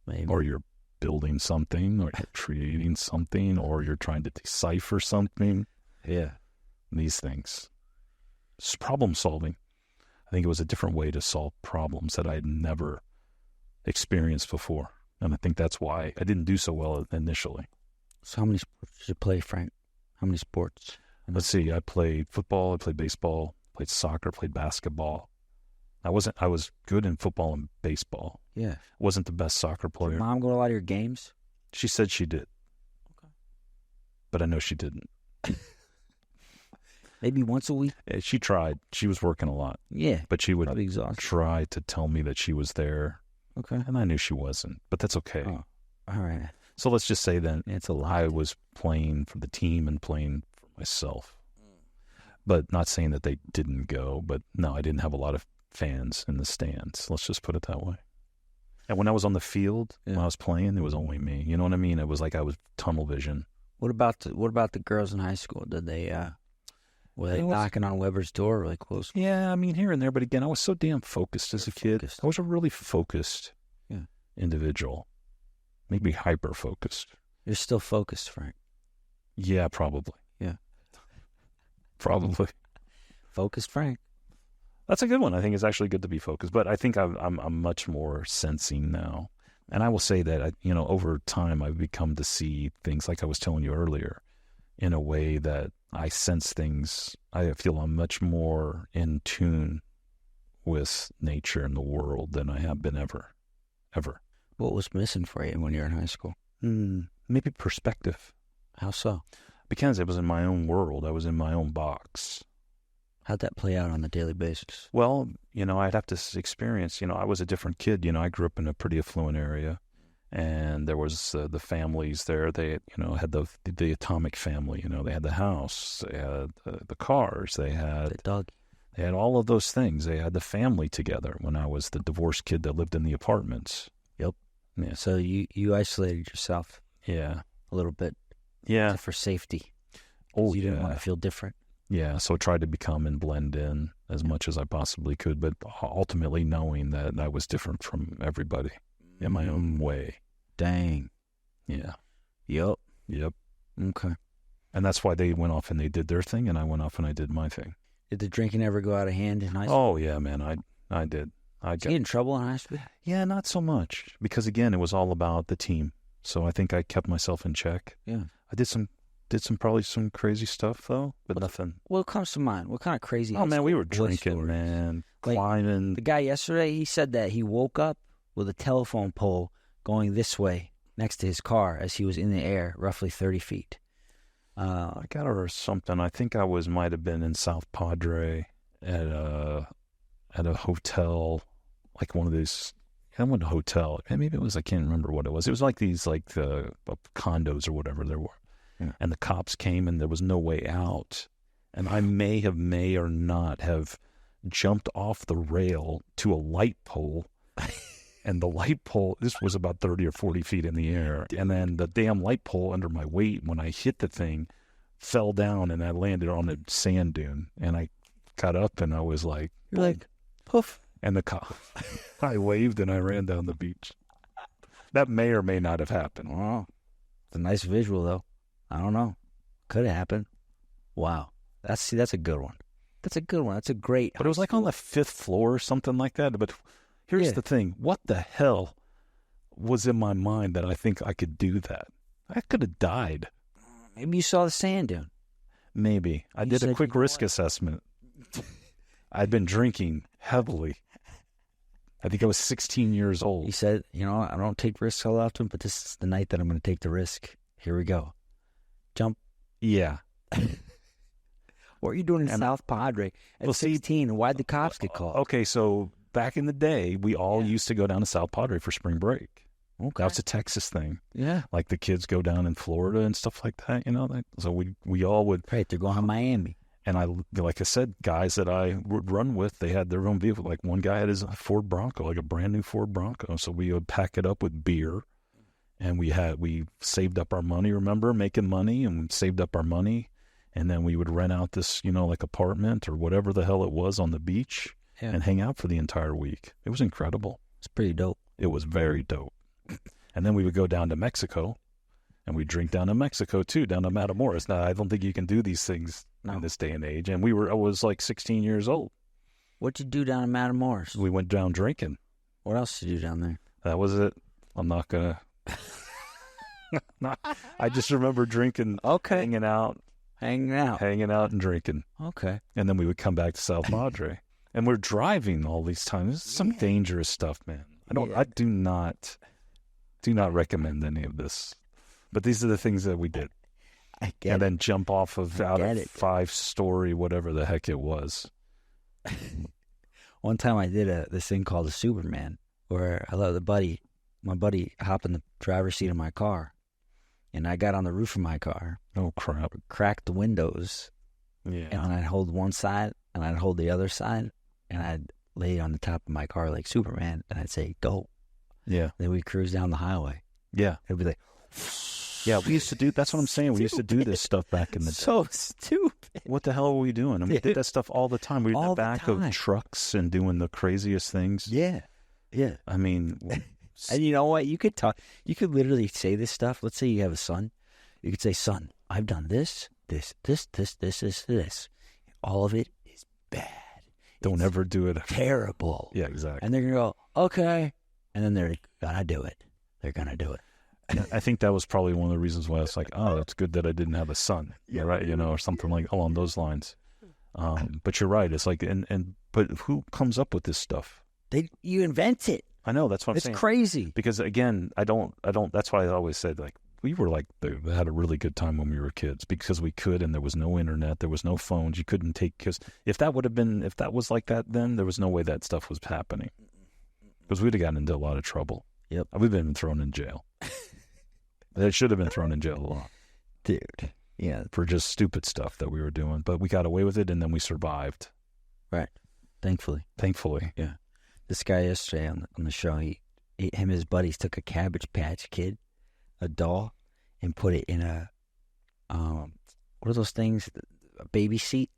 Maybe. Or you're building something, or you're creating something, or you're trying to decipher something. Yeah. These things. problem solving. I think it was a different way to solve problems that I had never experienced before. And I think that's why I didn't do so well initially. So how many sports did you play, Frank? How many sports? Let's see. I played football. I played baseball. Played soccer. Played basketball. I was good in football and baseball. Yeah. Wasn't the best soccer player. Did your mom go to a lot of your games? She said she did. Okay. But I know she didn't. Maybe once a week? She tried. She was working a lot. Yeah. But she would exhausted. try to tell me that she was there. Okay. And I knew she wasn't. But that's okay. Oh, all right. So let's just say then It's a lot. I was playing for the team and playing for myself. But not saying that they didn't go. But no, I didn't have a lot of fans in the stands. Let's just put it that way. And when I was on the field, when I was playing, it was only me. You know what I mean? It was like I was tunnel vision. What about the girls in high school? Did they were they knocking on Weber's door really close? Yeah, I mean here and there, but again, I was so damn focused as a kid. I was a really focused individual. Maybe hyper focused. You're still focused, Frank. Yeah, probably. Yeah. Probably. Focused Frank. That's a good one. I think it's actually good to be focused, but I think I'm much more sensing now. And I will say that, over time, I've become to see things, like I was telling you earlier, in a way that I sense things. I feel I'm much more in tune with nature and the world than I have been ever. What was missing for you when you were in high school? Maybe perspective. How so? Because it was in my own world. I was in my own box. How'd that play out on a daily basis? Well, I'd have to experience, I was a different kid. I grew up in a pretty affluent area, and there was the families there. They, had the atomic family. They had the house, they had the cars, they had the dog. They had all of those things. They had the family together when I was the divorced kid that lived in the apartments. Yep. Yeah. So you isolated yourself. Yeah. A little bit. Yeah. For safety. Oh, you didn't want to feel different. Yeah, so I tried to become and blend in as much as I possibly could, but ultimately knowing that I was different from everybody in my own way. Dang. Yeah. Yep. Okay. And that's why they went off and they did their thing, and I went off and I did my thing. Did the drinking ever go out of hand in high school? Oh, yeah, man, I did. Did you get in trouble in high school? Yeah, not so much, because, again, it was all about the team. So I think I kept myself in check. Yeah. I did probably some crazy stuff, though, but nothing. What comes to mind? What kind of crazy? Oh, man, we were drinking, man, climbing. The guy yesterday, he said that he woke up with a telephone pole going this way next to his car as he was in the air, roughly 30 feet. I got her something. I think I might have been in South Padre at a hotel, like one of these. I went to a hotel. Maybe it was, I can't remember what it was. It was like these, like the condos or whatever there were. Yeah. And the cops came and there was no way out. And I may or not have jumped off the rail to a light pole. And the light pole, this was about 30 or 40 feet in the air. And then the damn light pole under my weight, when I hit the thing, fell down and I landed on a sand dune. And I got up and I was like, you're like, poof. And the cop, I waved and I ran down the beach. That may or may not have happened. Wow. It's a nice visual, though. I don't know. Could have happened. Wow. That's a good one. That's a good one. That's a great. But it was like on the 5th floor or something like that. But here's the thing. What the hell was in my mind that I think I could do that? I could have died. Maybe you saw the sand dune. Maybe. I did a quick risk assessment. I'd been drinking heavily. I think I was 16 years old. He said, I don't take risks all often, but this is the night that I'm going to take the risk. Here we go. Jump. Yeah. What are you doing in South Padre at 16? Why'd the cops get called? Okay, so back in the day, we all used to go down to South Padre for spring break. Okay. That was a Texas thing. Yeah. Like the kids go down in Florida and stuff like that, So we all would. Right, they're going to Miami. And like I said, guys that I would run with, they had their own vehicle. Like one guy had his Ford Bronco, like a brand new Ford Bronco. So we would pack it up with beer, and we saved up our money. Remember, making money, and saved up our money, and then we would rent out this, like apartment or whatever the hell it was on the beach, and hang out for the entire week. It was incredible. It's pretty dope. It was very dope. And then we would go down to Mexico, And we drink down in Mexico too, down in Matamoros. Now, I don't think you can do these things in this day and age. And I was like 16 years old. What'd you do down in Matamoros? We went down drinking. What else did you do down there? That was it. I'm not gonna. I just remember drinking, hanging out and drinking. Okay. And then we would come back to South Madre, and we're driving all these times. This is some dangerous stuff, man. I do not recommend any of this. But these are the things that we did. I get and it. then jump off of out of 5-story, whatever the heck it was. One time I did this thing called a Superman, where I let my buddy hop in the driver's seat of my car, and I got on the roof of my car. Oh, crap. Cracked the windows. Yeah. And I'd hold one side, and I'd hold the other side, and I'd lay on the top of my car like Superman, and I'd say, go. Yeah. Then we'd cruise down the highway. Yeah. It'd be like... Yeah, we used to do, that's what I'm saying. We used to do this stuff back in the day. So stupid. What the hell were we doing? And we did that stuff all the time. We were in the back of trucks and doing the craziest things. Yeah. Yeah. I mean. And you know what? You could literally say this stuff. Let's say you have a son. You could say, son, I've done this. All of it is bad. Don't ever do it. Terrible. Yeah, exactly. And they're going to go, okay. And then they're going to do it. They're going to do it. I think that was probably one of the reasons why it's like, oh, it's good that I didn't have a son, right? Or something like along those lines. But you're right. It's like, but who comes up with this stuff? You invent it. I know. That's what I'm saying. It's crazy. Because again, I don't. That's why I always said, like, we were like, they had a really good time when we were kids because we could, and there was no internet, there was no phones. You couldn't take, because if that was like that, then there was no way that stuff was happening. Because we'd have gotten into a lot of trouble. Yep. We've been thrown in jail. They should have been thrown in jail a lot. Dude. Yeah. For just stupid stuff that we were doing. But we got away with it, and then we survived. Right. Thankfully. Yeah. This guy yesterday on the show, him and his buddies took a Cabbage Patch Kid, a doll, and put it in a, what are those things? A baby seat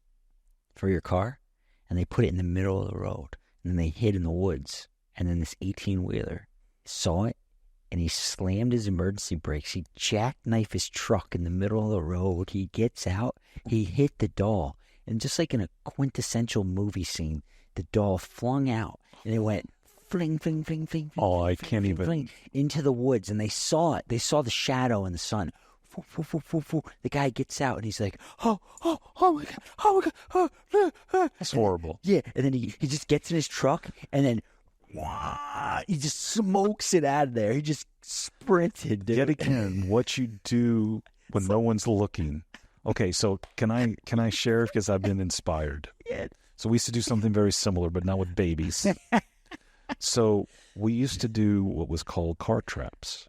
for your car. And they put it in the middle of the road. And then they hid in the woods. And then this 18-wheeler saw it. And he slammed his emergency brakes. He jackknifed his truck in the middle of the road. He gets out. He hit the doll. And just like in a quintessential movie scene, the doll flung out. And it went fling, fling, fling, fling. Oh, I can't even. Fling, into the woods. And they saw it. They saw the shadow in the sun. The guy gets out and he's like, oh my God. That's horrible. Yeah. And then he just gets in his truck and then he just smokes it out of there. He just sprinted, dude. Yet again, what you do when no one's looking. Okay, so can I share, because I've been inspired. Yeah. So we used to do something very similar, but not with babies. So we used to do what was called car traps.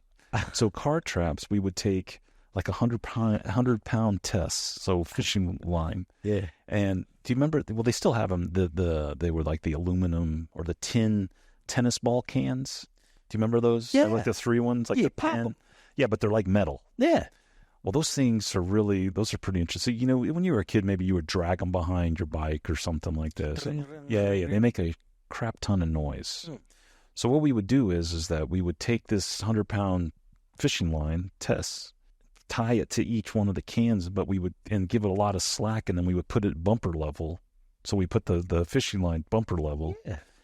So car traps, we would take like 100-pound tests, so fishing line. Yeah. And do you remember? Well, they still have them. They were like the aluminum or the tin tennis ball cans. Do you remember those? Yeah. They're like the 3 ones, like the pop pen. 'em. Yeah, but they're like metal. Yeah. Well, those things are those are pretty interesting. You know, when you were a kid, maybe you would drag them behind your bike or something like this. Yeah. They make a crap ton of noise. So what we would do is that we would take this 100-pound fishing line test, tie it to each one of the cans, but we would give it a lot of slack, and then we would put it bumper level. So we put the fishing line bumper level,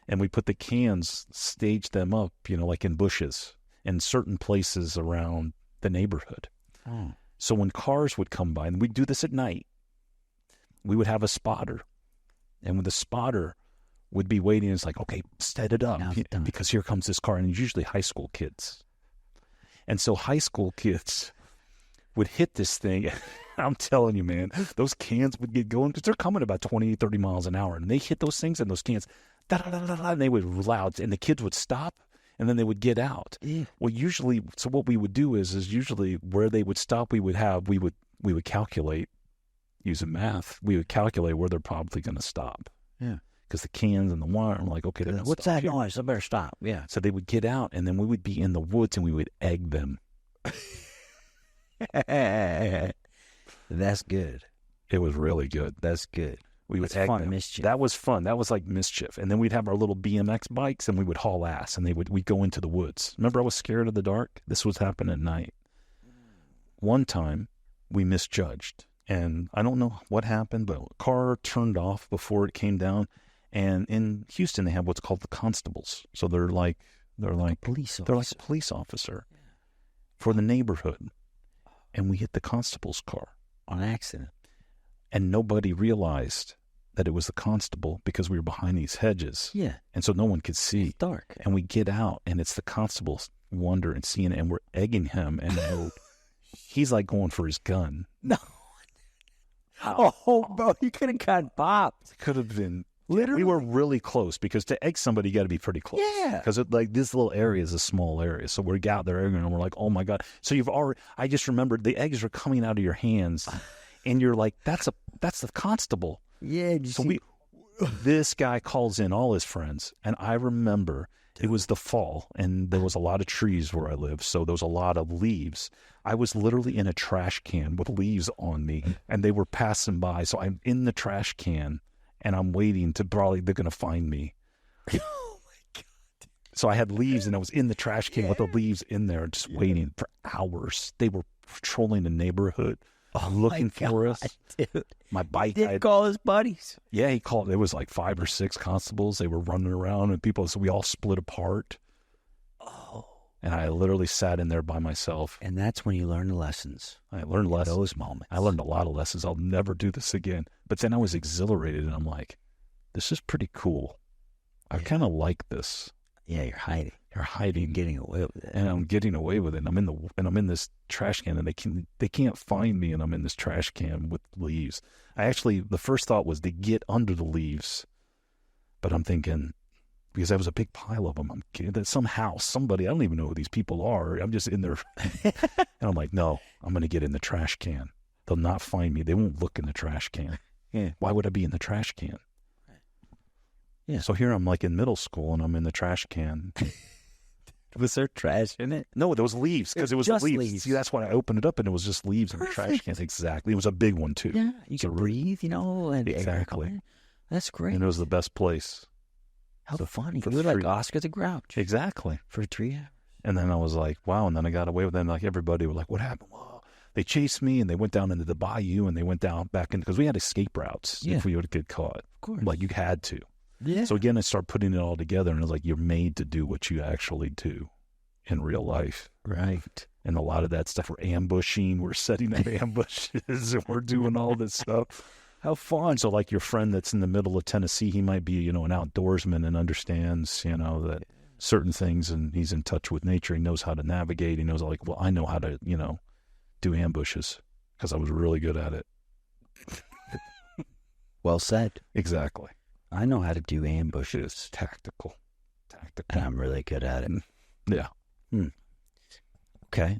and we put the cans, stage them up, like in bushes in certain places around the neighborhood. Oh. So when cars would come by, and we'd do this at night, we would have a spotter, and when the spotter would be waiting, it's like, okay, set it up, because here comes this car, and it's usually high school kids. And so high school kids would hit this thing. I'm telling you, man, those cans would get going because they're coming about 20, 30 miles an hour. And they hit those things and those cans, and they would loud, and the kids would stop, and then they would get out. Yeah. Well, usually, so what we would do is usually where they would stop, we would calculate using math. We would calculate where they're probably going to stop. Yeah. Because the cans and the wire, I'm like, okay, what's that noise? I better stop. Yeah. So they would get out, and then we would be in the woods, and we would egg them. That's good. It was really good. That's good. We would That's egg fun them. mischief. That was fun. That was like mischief. And then we'd have our little BMX bikes, and we would haul ass, and we'd go into the woods. Remember, I was scared of the dark. This was happening at night. one time we misjudged, and I don't know what happened, but a car turned off before it came down. And in Houston, they have what's called the constables. So they're like a police officer. They're like a police officer for the neighborhood. And we hit the constable's car On accident. and nobody realized that it was the constable because we were behind these hedges. Yeah. And so no one could see. It's dark. And we get out, and it's the constable's wonder and seeing it, and we're egging him, and he's like going for his gun. No. Oh, bro, you could have gotten popped. Could have been. Literally. We were really close because to egg somebody, you got to be pretty close. Yeah. Because this little area is a small area. So we got there egging, and we're like, oh my God. So I just remembered the eggs are coming out of your hands, and you're like, that's the constable. Yeah. This guy calls in all his friends, and I remember it was the fall, and there was a lot of trees where I live, so there was a lot of leaves. I was literally in a trash can with leaves on me, and they were passing by, so I'm in the trash can, and I'm waiting they're going to find me. Oh, my God. So I had leaves, and I was in the trash can with the leaves in there, just waiting for hours. They were patrolling the neighborhood. Looking for us. Dude. My bike. Didn't call his buddies. Yeah, he called. It was like 5 or 6 constables. They were running around, and people. So we all split apart. Oh. And I literally sat in there by myself. And that's when you learn the lessons. I learned lessons. Those moments. I learned a lot of lessons. I'll never do this again. But then I was exhilarated, and I'm like, this is pretty cool. I kind of like this. Yeah, you're hiding. You're hiding, Getting away with it. and I'm getting away with it. And I'm in this trash can, and they can't find me, and I'm in this trash can with leaves. The first thought was to get under the leaves, but I'm thinking, because there was a big pile of them, I'm kidding that somehow somebody, I don't even know who these people are. I'm just in there, and I'm like, no, I'm going to get in the trash can. They'll not find me. They won't look in the trash can. Yeah. Why would I be in the trash can? Yeah. So here I'm like in middle school, and I'm in the trash can. Was there trash in it? No, there was leaves because it was just leaves. leaves. See, that's why I opened it up, and it was just leaves in the trash cans. Exactly. It was a big one too. Yeah. You can breathe, and Exactly. air. That's great. And it was the best place. How funny. for You were like free. Oscar the Grouch Exactly. for 3 hours. And then I was like, wow. And then I got away with it. And like everybody was like, what happened? Well, they chased me, and they went down into the bayou, and they went down back in because we had escape routes if we would get caught. Of course. Like you had to. Yeah. So again, I started putting it all together, and it was like, you're made to do what you actually do in real life. Right. And a lot of that stuff, we're ambushing, we're setting up ambushes, and we're doing all this stuff. How fun. So like your friend that's in the middle of Tennessee, he might be, an outdoorsman and understands, that certain things, and he's in touch with nature. He knows how to navigate. He knows well, I know how to, do ambushes because I was really good at it. Well said. Exactly. I know how to do ambushes. It's tactical. And I'm really good at it. Yeah. Okay.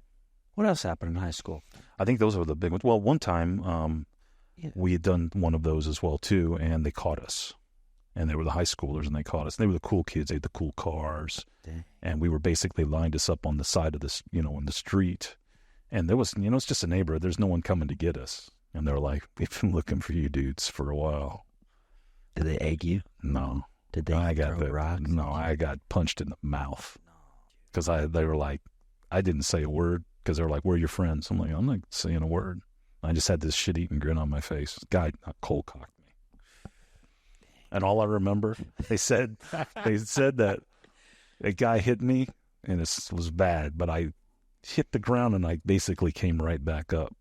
What else happened in high school? I think those are the big ones. Well, one time we had done one of those as well, too, and they caught us. And they were the high schoolers, and they caught us. They were the cool kids. They had the cool cars. Dang. And we were basically lined us up on the side of this, in the street. And there was, it's just a neighborhood. There's no one coming to get us. And they're like, we've been looking for you dudes for a while. Did they egg you? No. Did they throw rocks? No, I got punched in the mouth. Because they were like, I didn't say a word. Because they were like, where are your friends? I'm like, I'm not saying a word. I just had this shit-eating grin on my face. Guy cold cocked me. And all I remember, they said that a guy hit me, and it was bad, but I hit the ground, and I basically came right back up.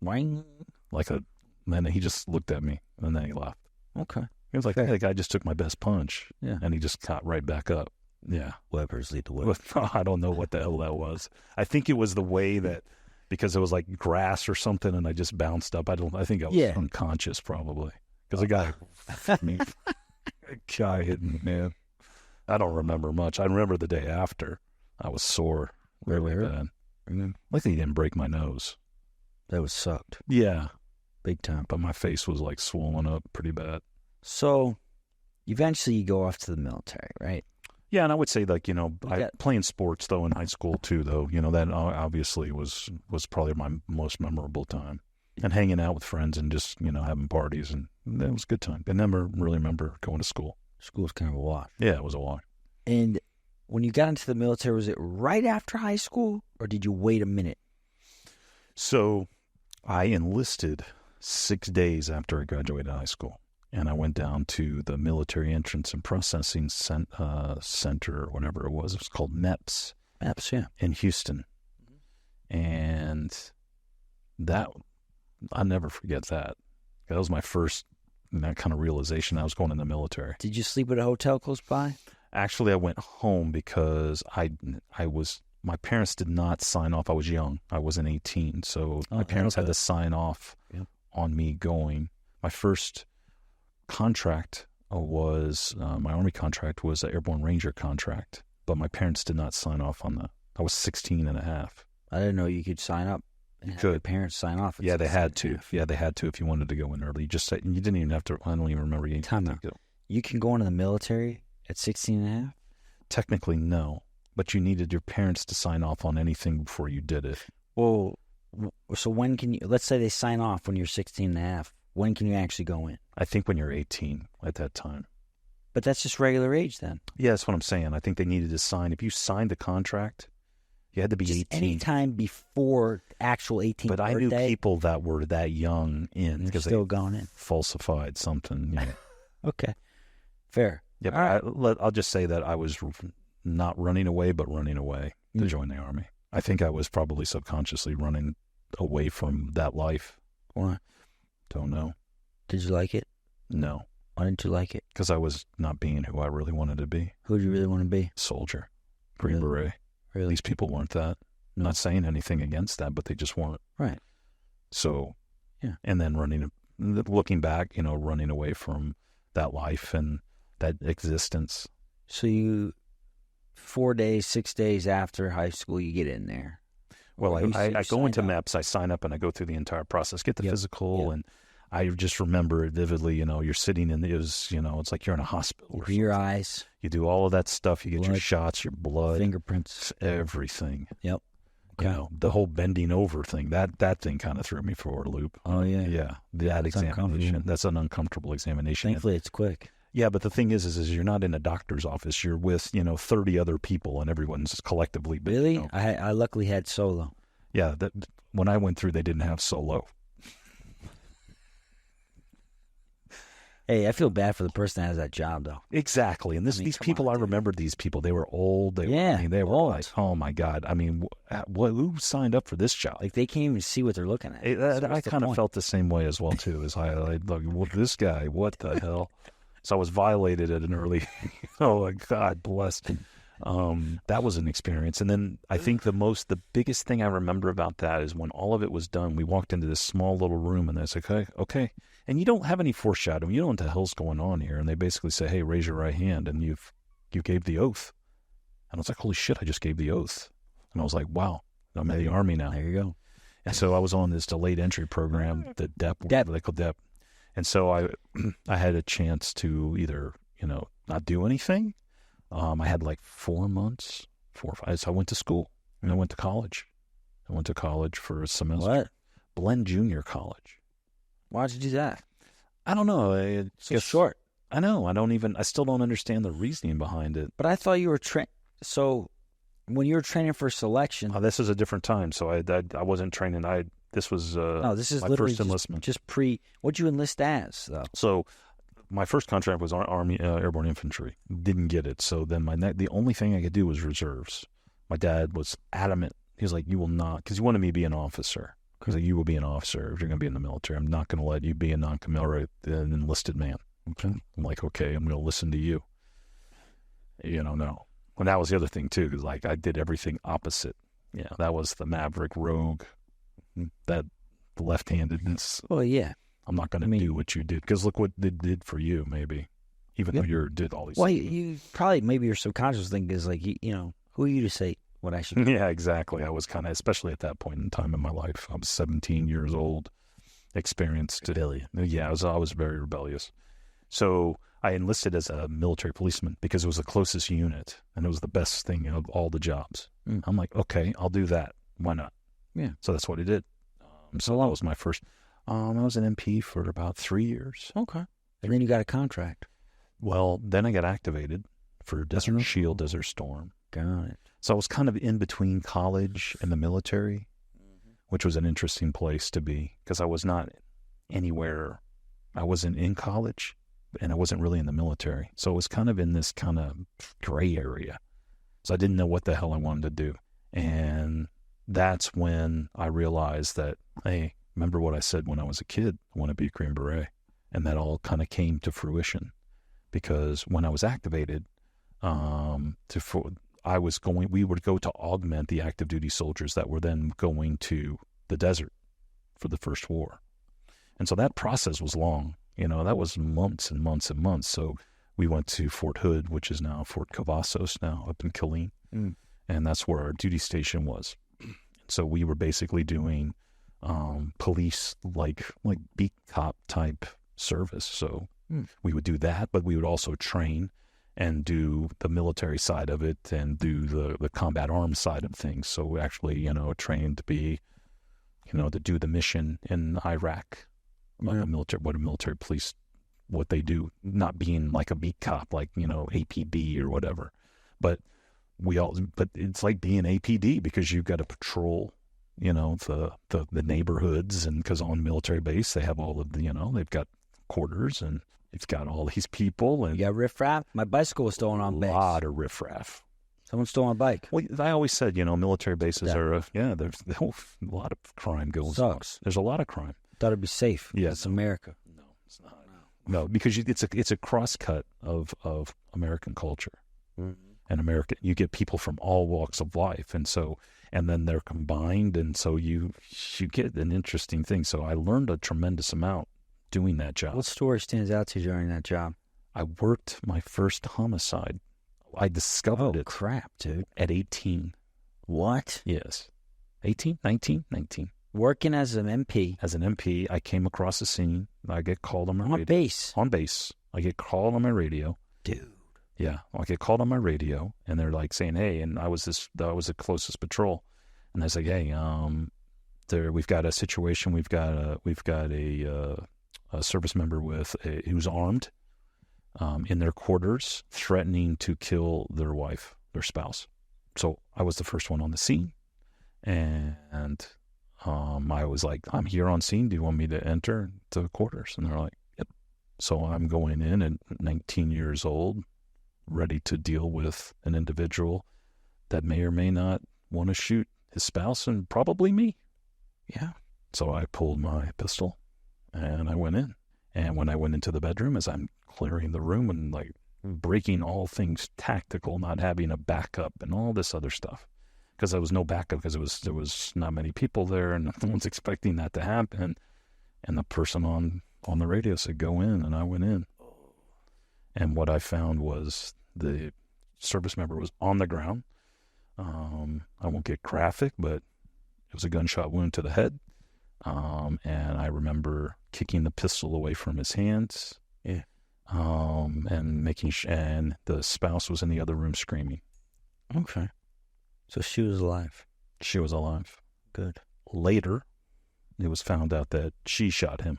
Wang. And then he just looked at me, and then he left. Okay. He was like, hey, the guy just took my best punch. Yeah. And he just got right back up. Yeah. Webbers lead the way. I don't know what the hell that was. I think it was the way that, because it was like grass or something, and I just bounced up. I think I was unconscious probably. Because a guy hit me, man. I don't remember much. I remember the day after. I was sore. Really bad. Like he didn't break my nose. That was sucked. Yeah. Big time. But my face was like swollen up pretty bad. So, eventually you go off to the military, right? Yeah, and I would say playing sports though in high school too, though, that obviously was probably my most memorable time. And hanging out with friends and just, having parties, and that was a good time. I never really remember going to school. School's kind of a wash. Yeah, it was a wash. And when you got into the military, was it right after high school, or did you wait a minute? So I enlisted 6 days after I graduated high school. And I went down to the Military Entrance and Processing Center, or whatever it was. It was called MEPS. MEPS, yeah. In Houston. And that, I'll never forget that. That was my first that kind of realization I was going in the military. Did you sleep at a hotel close by? Actually, I went home because my parents did not sign off. I was young. I wasn't 18. So my parents had to sign off on me going. My first contract was, my Army contract was an Airborne Ranger contract, but my parents did not sign off on that. I was 16 and a half. I didn't know you could sign up. You could. Your parents sign off. Yeah, they had to. Yeah, they had to if you wanted to go in early. You just said, you didn't even have to. I don't even remember. You You can go into the military at 16 and a half? Technically, no. But you needed your parents to sign off on anything before you did it. Well, so when can you, let's say they sign off when you're 16 and a half. When can you actually go in? I think when you're 18 at that time. But that's just regular age then. Yeah, that's what I'm saying. I think they needed to sign. If you signed the contract, you had to be 18. Any time before actual 18th But I knew people that were that young in because still they going in. Falsified something. You know. Okay, fair. Yeah, but I'll just say that I was not running away, but running away to join the Army. I think I was probably subconsciously running away from that life. Why? Don't know. Did you like it? No. Why didn't you like it? Because I was not being who I really wanted to be. Who did you really want to be? Soldier. Green Beret. Really? These people weren't that. I'm not saying anything against that, but they just weren't. Right. So, yeah. And then looking back, running away from that life and that existence. So you, 4 days, 6 days after high school, you get in there. Well, I go into MEPS, I sign up, and I go through the entire process, get the physical, and I just remember it vividly. You're sitting in it's like you're in a hospital. You your eyes. You do all of that stuff. You get your shots, your blood, fingerprints, everything. Yep. Okay. The whole bending over thing. That thing kind of threw me for a loop. Oh yeah. Yeah. That examination. That's an uncomfortable examination. Thankfully, it's quick. Yeah, but the thing is you're not in a doctor's office. You're with 30 other people, and everyone's collectively. Really? I luckily had solo. Yeah. When I went through, they didn't have solo. Hey, I feel bad for the person that has that job, though. Exactly. And these people, I remember these people. They were old. They were old. Like, oh, my God. I mean, who signed up for this job? Like, they can't even see what they're looking at. I kind of felt the same way as well, too. As this guy, what the hell? So I was violated at an early, God bless. That was an experience. And then I think the biggest thing I remember about that is when all of it was done, we walked into this small little room and it's like, okay. And you don't have any foreshadowing. You don't know what the hell's going on here. And they basically say, hey, raise your right hand. And you gave the oath. And I was like, holy shit, I just gave the oath. And I was like, wow, I'm in the Army now. There you go. And so I was on this delayed entry program, the DEP, whatever they call DEP. And so I had a chance to either, not do anything. I had like 4 months, 4 or 5. So I went to school and I went to college. I went to college for a semester. What? Blend Junior College. Why'd you do that? I don't know. It's short. I know. I still don't understand the reasoning behind it. But I thought you were so when you were training for selection. This is a different time. So I wasn't training. This was this is my literally first enlistment. Just what'd you enlist as, though? So my first contract was Army Airborne Infantry. Didn't get it. So then the only thing I could do was reserves. My dad was adamant. He was like, you will not, because he wanted me to be an officer. Because you will be an officer if you're going to be in the military. I'm not going to let you be a non-commissioned enlisted man. Okay. I'm like, okay, I'm going to listen to you. No. And that was the other thing, too, because I did everything opposite. Yeah, that was the maverick rogue, that left-handedness. Well, yeah. I'm not going to do what you did, because look what it did for you, maybe, even though you did all these things. Well, things. you probably, maybe your subconscious thing is like, who are you to say what I should do? Yeah, exactly. I was kind of, especially at that point in time in my life, I was 17 years old, experienced. Rebellion. Yeah, I was very rebellious. So I enlisted as a military policeman because it was the closest unit, and it was the best thing of all the jobs. I'm like, okay, I'll do that. Why not? Yeah. So that's what I did. So that was my first. I was an MP for about 3 years. Okay. And then you got a contract. Well, then I got activated for Desert Shield, Desert Storm. Got it. So I was kind of in between college and the military which was an interesting place to be because I was not anywhere. I wasn't in college and I wasn't really in the military. So it was kind of in this kind of gray area. So I didn't know what the hell I wanted to do. And that's when I realized that, hey, remember what I said when I was a kid? I want to be a Green Beret. And that all kind of came to fruition because when I was activated, we would go to augment the active duty soldiers that were then going to the desert for the first war. And so that process was long. That was months and months and months. So we went to Fort Hood, which is now Fort Cavazos now up in Killeen. And that's where our duty station was. So we were basically doing police like beat cop type service. So we would do that, but we would also train and do the military side of it and do the combat arms side of things. So we actually, trained to be, to do the mission in Iraq, what a military police, what they do, not being like a beat cop, like, APB or whatever. But it's like being APD because you've got to patrol, the neighborhoods, and because on military base, they have all of the, they've got quarters and it's got all these people. And you got riffraff? My bicycle was stolen on base. A lot of riffraff. Someone stole my bike. Well, I always said, military bases there's a lot of crime goes on. There's a lot of crime. Thought it'd be safe. Yeah. It's America. No, it's not. No, because it's a cross cut of American culture. Mm-hmm. And you get people from all walks of life. And then they're combined. And so you get an interesting thing. So I learned a tremendous amount doing that job. What story stands out to you during that job? I worked my first homicide. I discovered it. Oh, crap, dude. At 18. What? Yes. 18, 19. Working as an MP. As an MP, I came across the scene. I get called on my radio. On base. I get called on my radio. Dude. Yeah. I get called on my radio, and they're like saying, hey, and that was the closest patrol. And I was like, hey, we've got a situation. We've got a service member who's armed in their quarters, threatening to kill their wife, their spouse. So I was the first one on the scene, and I was like, I'm here on scene. Do you want me to enter the quarters? And they're like, yep. So I'm going in at 19 years old, ready to deal with an individual that may or may not want to shoot his spouse and probably me. Yeah. So I pulled my pistol and I went in. And when I went into the bedroom, as I'm clearing the room and like breaking all things tactical, not having a backup and all this other stuff, because there was no backup because there was not many people there and no one's expecting that to happen. And the person on the radio said, go in, and I went in. And what I found was the service member was on the ground. I won't get graphic, but it was a gunshot wound to the head. And I remember kicking the pistol away from his hands. Yeah. And and the spouse was in the other room screaming. Okay. So she was alive. She was alive. Good. Later, it was found out that she shot him.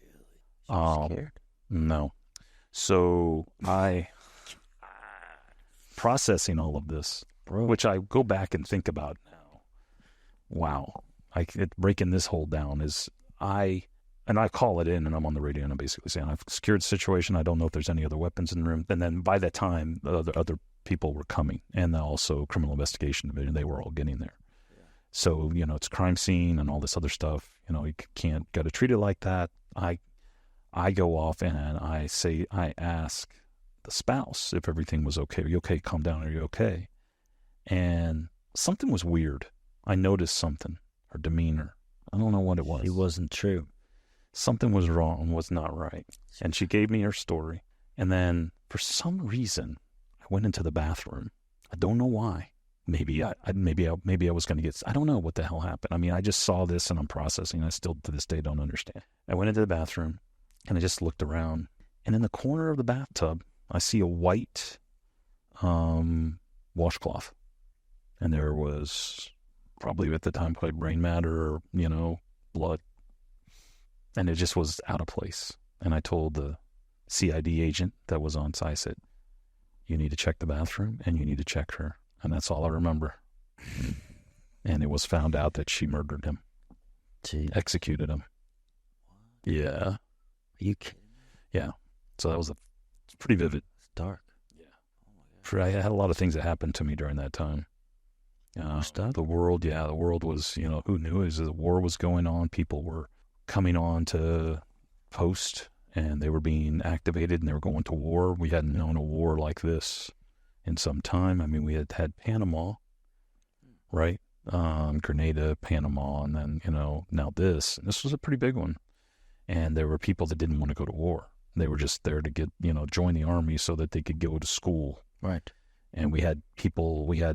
Really? She was scared? No. So I processing all of this, which I go back and think about now. Wow. Breaking this whole down is I call it in, and I'm on the radio and I'm basically saying I've secured the situation. I don't know if there's any other weapons in the room. And then by that time, the other people were coming, and also criminal investigation division, they were all getting there. Yeah. So, it's crime scene and all this other stuff. You got to treat it like that. I go off and I ask the spouse if everything was okay. Are you okay? Calm down. Are you okay? And something was weird. I noticed something. Her demeanor. I don't know what it was. She wasn't true. Something was wrong, was not right. And she gave me her story. And then for some reason, I went into the bathroom. I don't know why. Maybe I was going to get, I don't know what the hell happened. I mean, I just saw this and I'm processing. I still to this day don't understand. I went into the bathroom and I just looked around. And in the corner of the bathtub, I see a white washcloth. And there was probably at the time brain matter or, blood. And it just was out of place. And I told the CID agent that was on site, I said, you need to check the bathroom and you need to check her. And that's all I remember. And it was found out that she murdered him, executed him. Yeah. Are you kidding? Yeah. So that was it's pretty vivid. It's dark. Yeah. I had a lot of things that happened to me during that time. The world was, who knew as the war was going on, people were coming on to post and they were being activated and they were going to war. We hadn't known a war like this in some time. I mean, we had Panama, right? Grenada, Panama, and then, now this. And this was a pretty big one. And there were people that didn't want to go to war. They were just there to get, join the army so that they could go to school. Right. And we had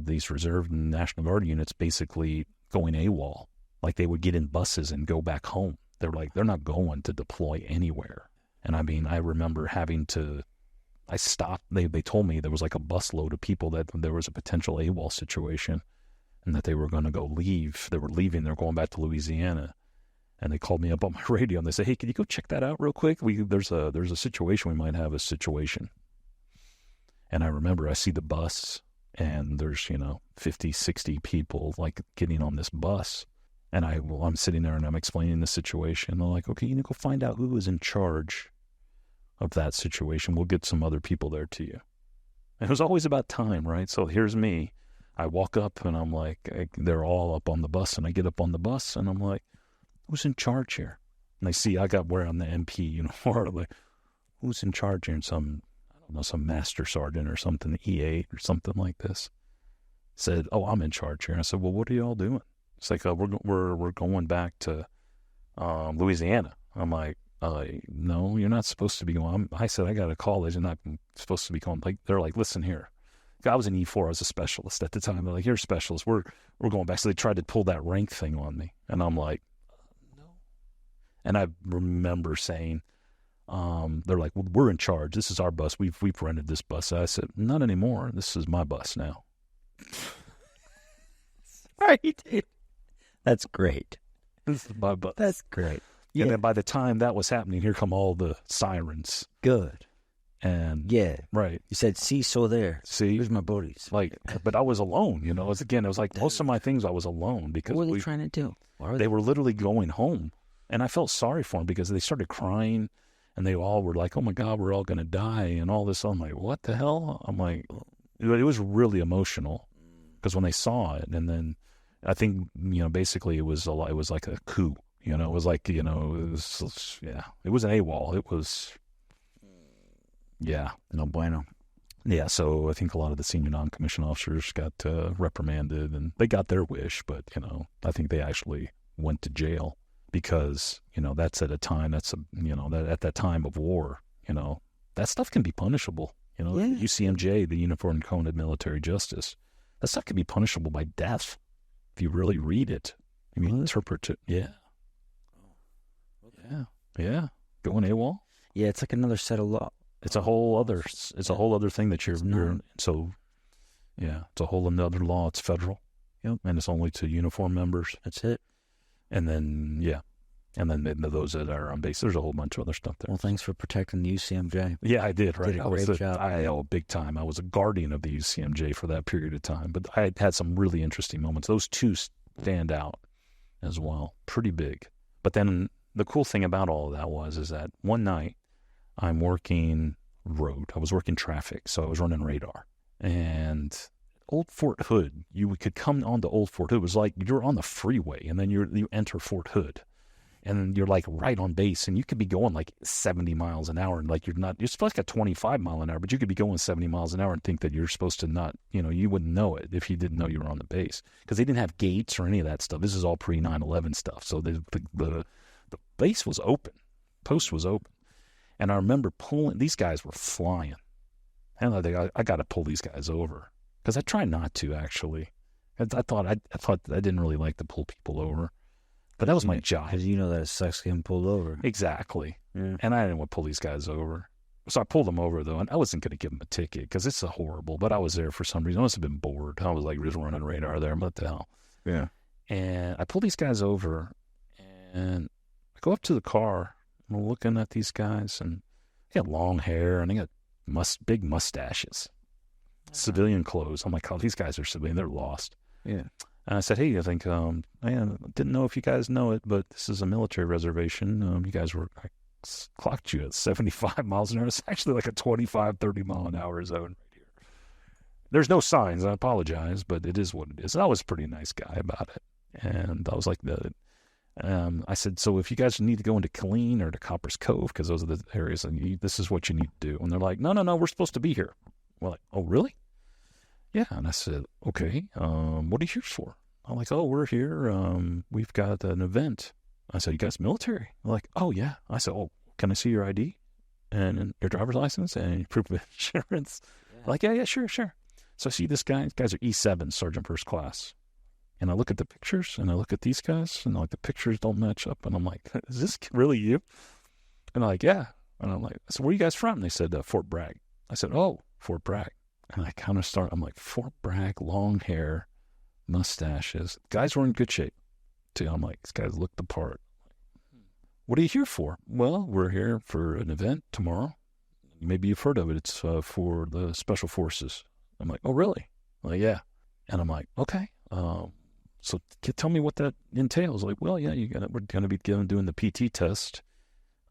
these reserve and National Guard units basically going AWOL. Like they would get in buses and go back home. They're like, they're not going to deploy anywhere. And I mean, I remember I stopped. They told me there was like a busload of people that there was a potential AWOL situation and that they were going to go leave. They were leaving. They're going back to Louisiana. And they called me up on my radio and they said, hey, can you go check that out real quick? There's a situation. We might have a situation. And I remember I see the bus and there's, 50, 60 people like getting on this bus. And I'm sitting there and I'm explaining the situation. They're like, okay, go find out who is in charge of that situation. We'll get some other people there to you. And it was always about time, right? So here's me. I walk up and I'm like, they're all up on the bus. And I get up on the bus and I'm like, who's in charge here? And they see I got wearing the MP uniform. Like, who's in charge here? And some master sergeant or something, E8 or something like this, said, oh, I'm in charge here. I said, well, what are y'all doing? It's like, we're going back to Louisiana. I'm like, no, you're not supposed to be going. I said, I got a college and I'm supposed to be going. Like, they're like, listen here. I was an E4. I was a specialist at the time. They're like, you're a specialist. We're going back. So they tried to pull that rank thing on me. And I'm like, no. And I remember saying, they're like, well, we're in charge. This is our bus. We've rented this bus. I said, not anymore. This is my bus now. Right. That's great. This is my bus. That's great. Yeah. And then by the time that was happening, here come all the sirens. Good. And yeah, right. You said, see, so there. See, here's my buddies. Like, but I was alone. It was like most of my things I was alone because what were they trying to do? They were literally going home, and I felt sorry for them because they started crying, and they all were like, "Oh my God, we're all going to die," and all this. I'm like, "What the hell?" I'm like, it was really emotional because when they saw it, and then I think basically it was like a coup. It was like it was an AWOL. It was. Yeah. No bueno. Yeah, so I think a lot of the senior non-commissioned officers got reprimanded, and they got their wish, but, I think they actually went to jail because, that's at a time, that at that time of war, that stuff can be punishable. Yeah. UCMJ, the Uniform Code of Military Justice, that stuff can be punishable by death if you really read it. I mean, interpret it. Yeah. Okay. Yeah. Yeah. Going AWOL? Yeah, it's like another set of law. It's a whole other thing that you're so, yeah, it's a whole another law. It's federal. Yep. And it's only to uniform members. That's it. And then, yeah. And then those that are on base, there's a whole bunch of other stuff there. Well, thanks for protecting the UCMJ. Yeah, I did, right? Did a great job. Big time. I was a guardian of the UCMJ for that period of time. But I had some really interesting moments. Those two stand out as well. Pretty big. But then the cool thing about all of that is that one night, I'm working road. I was working traffic, so I was running radar. And Old Fort Hood, you could come onto Old Fort Hood. It was like you're on the freeway, and then you enter Fort Hood, and you're like right on base, and you could be going like 70 miles an hour, and like you're supposed to get 25 mile an hour, but you could be going 70 miles an hour and think that you're supposed to not, you wouldn't know it if you didn't know you were on the base because they didn't have gates or any of that stuff. This is all pre 9/11 stuff, so the base was open, post was open. And I remember these guys were flying. And I got to pull these guys over because I try not to actually. I thought I didn't really like to pull people over, but that was my job. Because that it sucks getting pulled over. Exactly. Yeah. And I didn't want to pull these guys over. So I pulled them over though, and I wasn't going to give them a ticket because it's horrible, but I was there for some reason. I must have been bored. I was like just running radar there. What the hell? Yeah. And I pulled these guys over and I go up to the car. I'm looking at these guys, and they got long hair, and they got big mustaches, civilian clothes. I'm like, oh, these guys are civilian. They're lost. Yeah. And I said, hey, I think, man, didn't know if you guys know it, but this is a military reservation. You guys I clocked you at 75 miles an hour. It's actually like a 25, 30 mile an hour zone right here. There's no signs. I apologize, but it is what it is. And I was a pretty nice guy about it. And I was like, I said, so if you guys need to go into Killeen or to Copper's Cove, because those are the areas, and this is what you need to do. And they're like, no, we're supposed to be here. We're like, oh, really? Yeah. And I said, okay, what are you here for? I'm like, oh, we're here. We've got an event. I said, you guys military? They're like, oh, yeah. I said, oh, can I see your ID and your driver's license and your proof of insurance? Yeah. Like, yeah, sure. So I see this guy. These guys are E7, Sergeant First Class. And I look at the pictures, and I look at these guys, and like the pictures don't match up. And I'm like, is this really you? And they're like, yeah. And I'm like, so where are you guys from? And they said, Fort Bragg. I said, oh, Fort Bragg. And I kind of I'm like, Fort Bragg, long hair, mustaches. Guys were in good shape, too. I'm like, these guys look the part. What are you here for? Well, we're here for an event tomorrow. Maybe you've heard of it. It's for the Special Forces. I'm like, oh, really? I'm like, yeah. And I'm like, okay. So tell me what that entails. Like, well, yeah, we're going to be doing the PT test.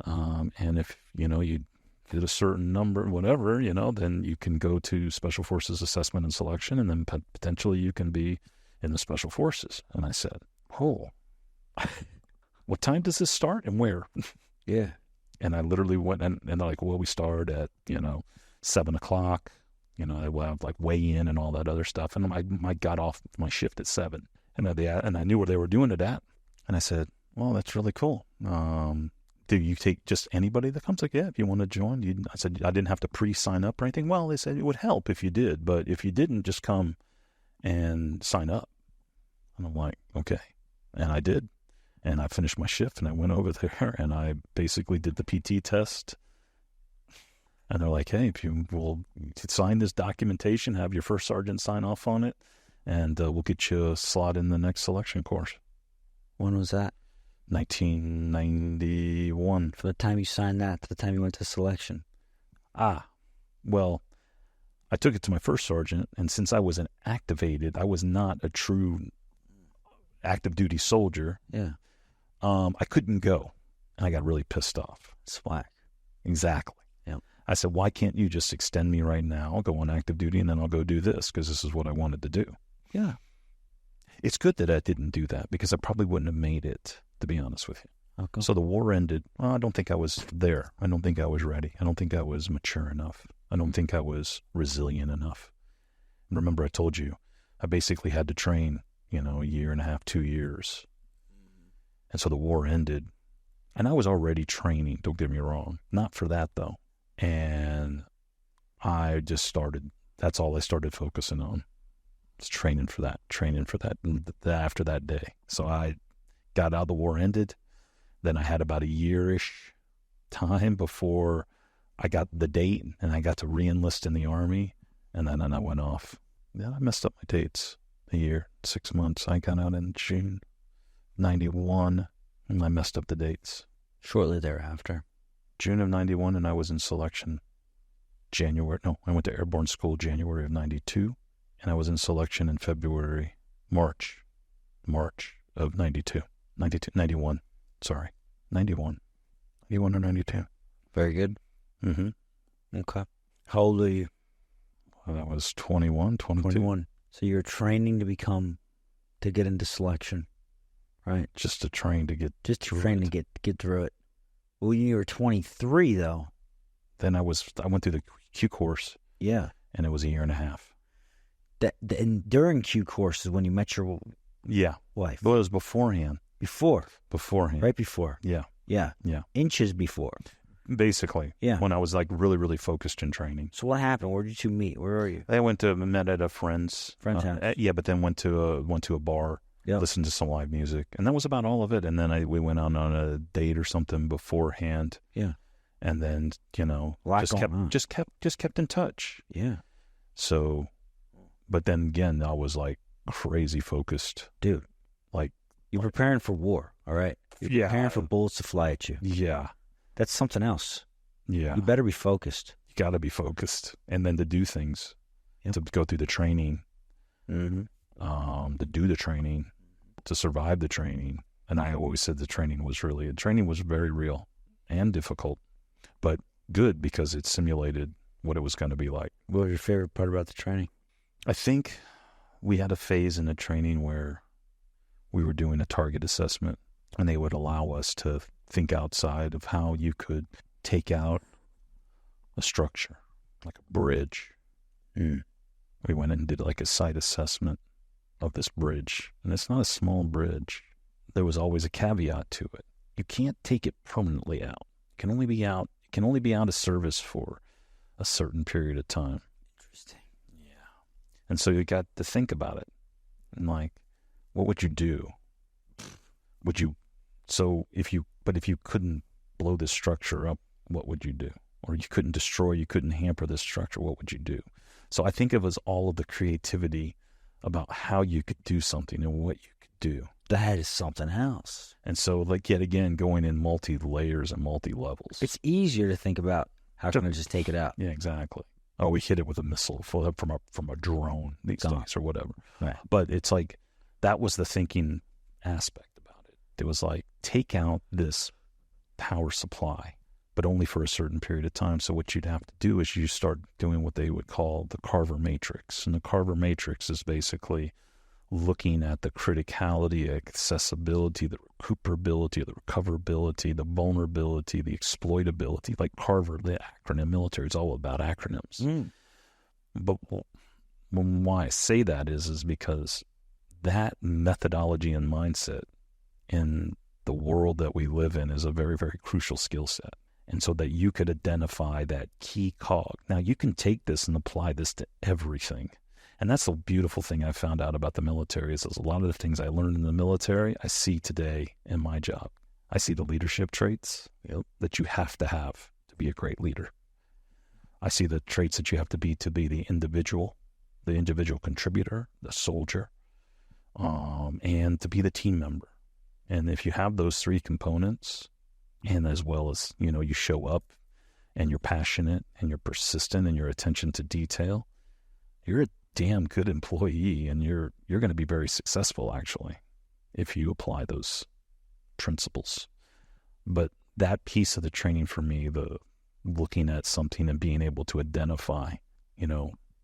And if, you get a certain number, whatever, then you can go to Special Forces Assessment and Selection, and then potentially you can be in the Special Forces. And I said, oh, what time does this start and where? Yeah. And I literally went and they're like, well, we start at, 7 o'clock. We'll have like weigh in and all that other stuff. And I got off my shift at 7. And I knew where they were doing it at. And I said, well, that's really cool. Do you take just anybody that comes? Like, yeah, if you want to join. I said, I didn't have to pre-sign up or anything. Well, they said it would help if you did. But if you didn't, just come and sign up. And I'm like, okay. And I did. And I finished my shift and I went over there and I basically did the PT test. And they're like, hey, if you will sign this documentation, have your first sergeant sign off on it, and we'll get you a slot in the next selection course. When was that? 1991. For the time you signed that, to the time you went to selection. Well, I took it to my first sergeant, and since I was activated, I was not a true active duty soldier. Yeah. I couldn't go, and I got really pissed off. Swag. Exactly. Yep. I said, why can't you just extend me right now? I'll go on active duty, and then I'll go do this, because this is what I wanted to do. Yeah. It's good that I didn't do that, because I probably wouldn't have made it, to be honest with you. Okay. So the war ended. Well, I don't think I was there. I don't think I was ready. I don't think I was mature enough. I don't think I was resilient enough. And remember, I told you, I basically had to train, a year and a half, 2 years. And so the war ended. And I was already training, don't get me wrong. Not for that, though. And I just started, that's all I started focusing on. Was training for that after that day. So I got out, the war ended. Then I had about a year-ish time before I got the date and I got to re-enlist in the Army. And then I went off. Yeah, I messed up my dates. A year, 6 months. I got out in June 91 and I messed up the dates. Shortly thereafter. June of 91, and I was in selection January. No, I went to airborne school January of 92, and I was in selection in March of 91. Sorry, 91 or 92. Very good. Mm-hmm. Okay. How old are you? Well, that was 21, 22. 21. So you're training to get into selection, right? Just to train to get to get through it. Well, you were 23, though. Then I went through the Q course. Yeah. And it was a year and a half. And during Q course is when you met your wife. Well, it was beforehand. Beforehand. Right before. Yeah. Yeah. Yeah. Inches before. Basically. Yeah. When I was like really, really focused in training. So what happened? Where did you two meet? Where were you? I met at a friend's house. Yeah, but then went to a bar. Yep. Listened to some live music, and that was about all of it. And then we went on a date or something beforehand. Yeah, and then just kept in touch. Yeah. So, but then again, I was like crazy focused, dude. Like you're preparing for war. All right. You're preparing for bullets to fly at you. Yeah, that's something else. Yeah, you better be focused. You got to be focused, and then to do things, to go through the training. Mm-hmm. to do the training, to survive the training. And I always said the training was very real and difficult, but good because it simulated what it was going to be like. What was your favorite part about the training? I think we had a phase in the training where we were doing a target assessment, and they would allow us to think outside of how you could take out a structure, like a bridge. Mm. We went in and did like a site assessment of this bridge, and it's not a small bridge. There was always a caveat to it. You can't take it permanently out. It can only be out of service for a certain period of time. Interesting. Yeah. And so you got to think about it. And like, what would you do? If you couldn't blow this structure up, what would you do? Or you couldn't hamper this structure, what would you do? So I think of as all of the creativity about how you could do something and what you could do. That is something else. And so, like, yet again, going in multi-layers and multi-levels. It's easier to think about how can I just take it out. Yeah, exactly. Oh, we hit it with a missile from a drone these days or whatever. Right. But it's like, that was the thinking aspect about it. It was like, take out this power supply, but only for a certain period of time. So what you'd have to do is you start doing what they would call the Carver matrix. And the Carver matrix is basically looking at the criticality, accessibility, the recuperability, the recoverability, the vulnerability, the exploitability. Like Carver, the acronym military, is all about acronyms. Mm. But why I say that is because that methodology and mindset in the world that we live in is a very, very crucial skill set. And so that you could identify that key cog. Now, you can take this and apply this to everything. And that's the beautiful thing I found out about the military is a lot of the things I learned in the military, I see today in my job. I see the leadership traits that you have to be a great leader. I see the traits that you have to be the individual contributor, the soldier, and to be the team member. And if you have those three components, and as well as, you show up and you're passionate and you're persistent and your attention to detail, you're a damn good employee, and you're going to be very successful, actually, if you apply those principles. But that piece of the training for me, the looking at something and being able to identify,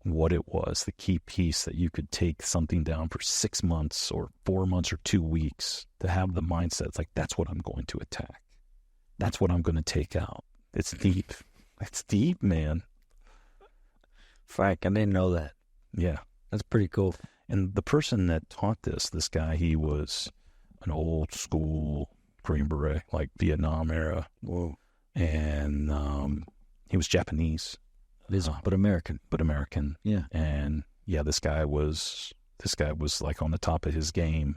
what it was, the key piece that you could take something down for 6 months or 4 months or 2 weeks, to have the mindset, it's like, that's what I'm going to attack. That's what I'm going to take out. It's deep. It's deep, man. Frank, I didn't know that. Yeah. That's pretty cool. And the person that taught this guy, he was an old school Green Beret, like Vietnam era. Whoa. And he was Japanese. But American. But American. Yeah. And yeah, this guy was like on the top of his game.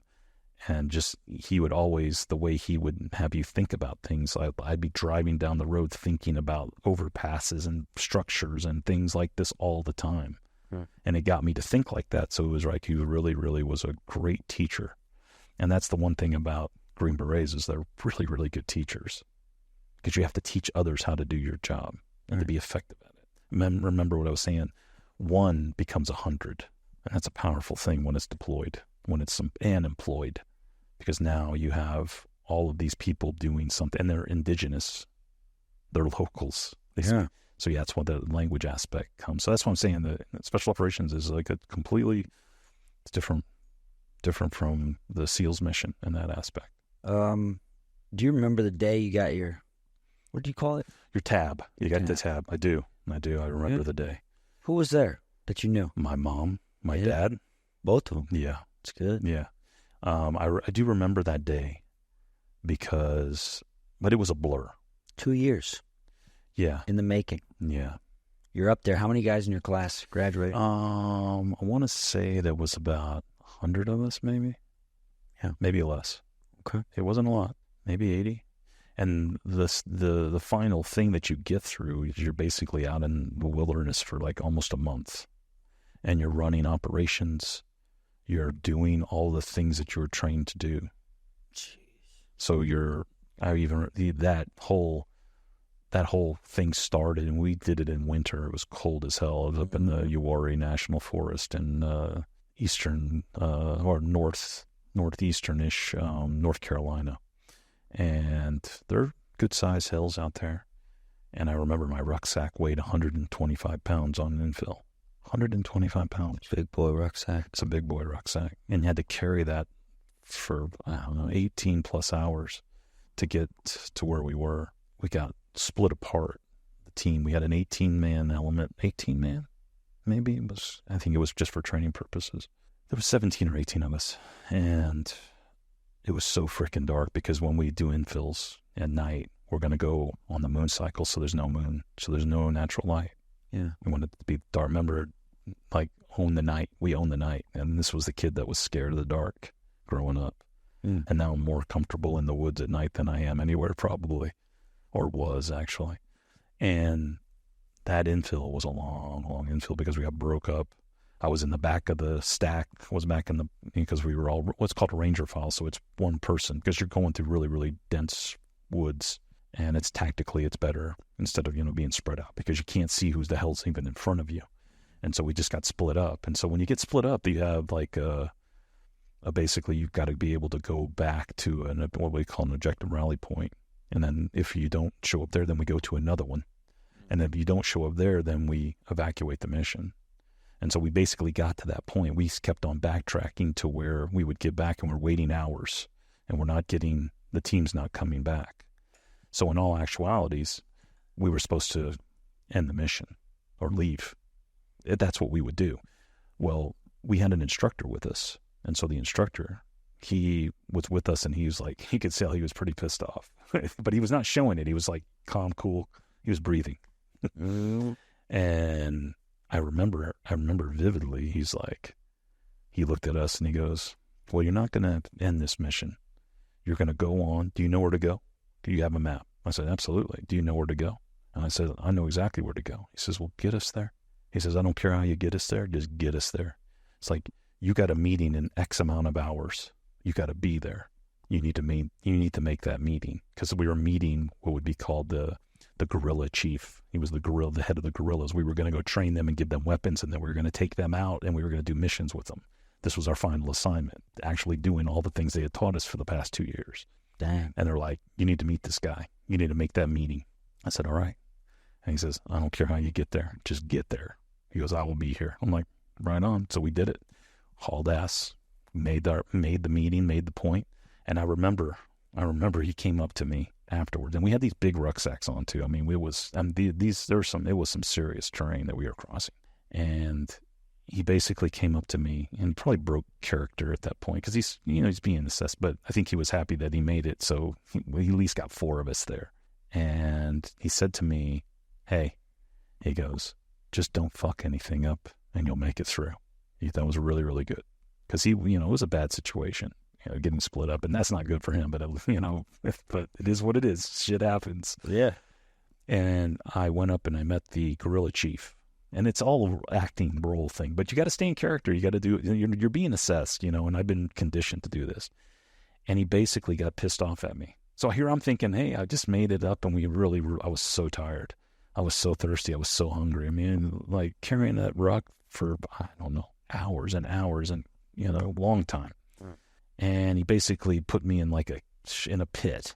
And just, he would always, the way he would have you think about things, I'd be driving down the road thinking about overpasses and structures and things like this all the time. And it got me to think like that. So it was like, he really, really was a great teacher. And that's the one thing about Green Berets is they're really, really good teachers, because you have to teach others how to do your job and to be effective at it. Remember what I was saying, 1 becomes 100. And that's a powerful thing when it's deployed, and employed, because now you have all of these people doing something, and they're indigenous, they're locals. So yeah, that's what the language aspect comes. So that's what I'm saying. The special operations is like it's different from the SEALs mission in that aspect. Do you remember the day you got what do you call it? Your tab. You got the tab. I do. I remember the day. Who was there that you knew? My mom, my dad. Both of them. Yeah. It's good. Yeah. I do remember that day but it was a blur. 2 years. Yeah. In the making. Yeah. You're up there. How many guys in your class graduated? I want to say there was about 100 of us, maybe. Yeah. Maybe less. Okay. It wasn't a lot. Maybe 80. And the final thing that you get through is you're basically out in the wilderness for like almost a month. And you're running operations. You're doing all the things that you were trained to do. Jeez. So that whole thing started, and we did it in winter. It was cold as hell. It was up in the Uwharrie National Forest, and eastern or northeasternish North Carolina, and they're good sized hills out there. And I remember my rucksack weighed 125 pounds on an infill. 125 pounds. Big boy rucksack. It's a big boy rucksack, and you had to carry that for 18 plus hours to get to where we were. We got split apart. The team, we had an 18-man element. 18-man, maybe it was. I think it was just for training purposes. There was 17 or 18 of us, and it was so freaking dark because when we do infills at night, we're going to go on the moon cycle, so there's no moon, so there's no natural light. Yeah, we wanted it to be dark. Remember, like, own the night. We own the night, and this was the kid that was scared of the dark growing up. And now I'm more comfortable in the woods at night than I am anywhere, probably, or was actually. And that infill was a long, long infill because we got broke up. I was in the back of the stack, because we were all what's called a ranger file. So it's one person because you're going through really, really dense woods, and it's tactically, it's better instead of, being spread out because you can't see who's the hell's even in front of you. And so we just got split up. And so when you get split up, you have like basically you've got to be able to go back to what we call an objective rally point. And then if you don't show up there, then we go to another one. And if you don't show up there, then we evacuate the mission. And so we basically got to that point. We kept on backtracking to where we would get back, and we're waiting hours, and the team's not coming back. So in all actualities, we were supposed to end the mission or leave. That's what we would do. Well, we had an instructor with us. And so the instructor, he was with us, and he was like, he could tell he was pretty pissed off, but he was not showing it. He was like calm, cool. He was breathing. And I remember vividly, he's like, he looked at us and he goes, well, you're not going to end this mission. You're going to go on. Do you know where to go? Do you have a map? I said, absolutely. Do you know where to go? And I said, I know exactly where to go. He says, well, get us there. He says, I don't care how you get us there. Just get us there. It's like, you got a meeting in X amount of hours. You got to be there. You need to make that meeting, because we were meeting what would be called the guerrilla chief. He was the head of the guerrillas. We were going to go train them and give them weapons, and then we were going to take them out, and we were going to do missions with them. This was our final assignment, actually doing all the things they had taught us for the past 2 years. Dang. And they're like, you need to meet this guy. You need to make that meeting. I said, all right. And he says, I don't care how you get there. Just get there. He goes, I will be here. I'm like, right on. So we did it. Hauled ass, made the meeting, made the point. And I remember he came up to me afterwards, and we had these big rucksacks on too. I mean, it was some serious terrain that we were crossing. And he basically came up to me and probably broke character at that point because he's being assessed, but I think he was happy that he made it. So he at least got 4 of us there. And he said to me, hey, he goes, just don't fuck anything up and you'll make it through. That was really, really good because it was a bad situation, getting split up, and that's not good for him, but but it is what it is. Shit happens. Yeah. And I went up and I met the guerrilla chief, and it's all acting role thing, but you got to stay in character. You got to do, you're being assessed, and I've been conditioned to do this. And he basically got pissed off at me. So here I'm thinking, hey, I just made it up, and I was so tired. I was so thirsty. I was so hungry. I mean, like carrying that ruck for, I don't know, hours and hours and, a long time. And he basically put me in in a pit,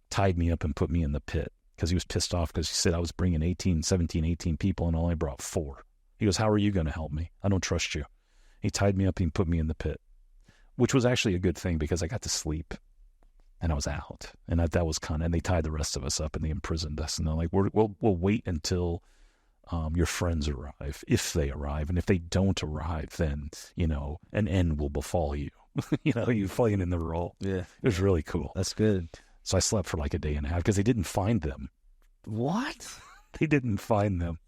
tied me up and put me in the pit because he was pissed off because he said I was bringing 17, 18 people and I only brought 4. He goes, how are you going to help me? I don't trust you. He tied me up and put me in the pit, which was actually a good thing because I got to sleep and I was out. And that was and they tied the rest of us up and they imprisoned us. And they're like, we'll wait until your friends arrive, if they arrive. And if they don't arrive, then, an end will befall you. You playing in the role. Yeah. It was really cool. That's good. So I slept for like a day and a half because they didn't find them. What? They didn't find them.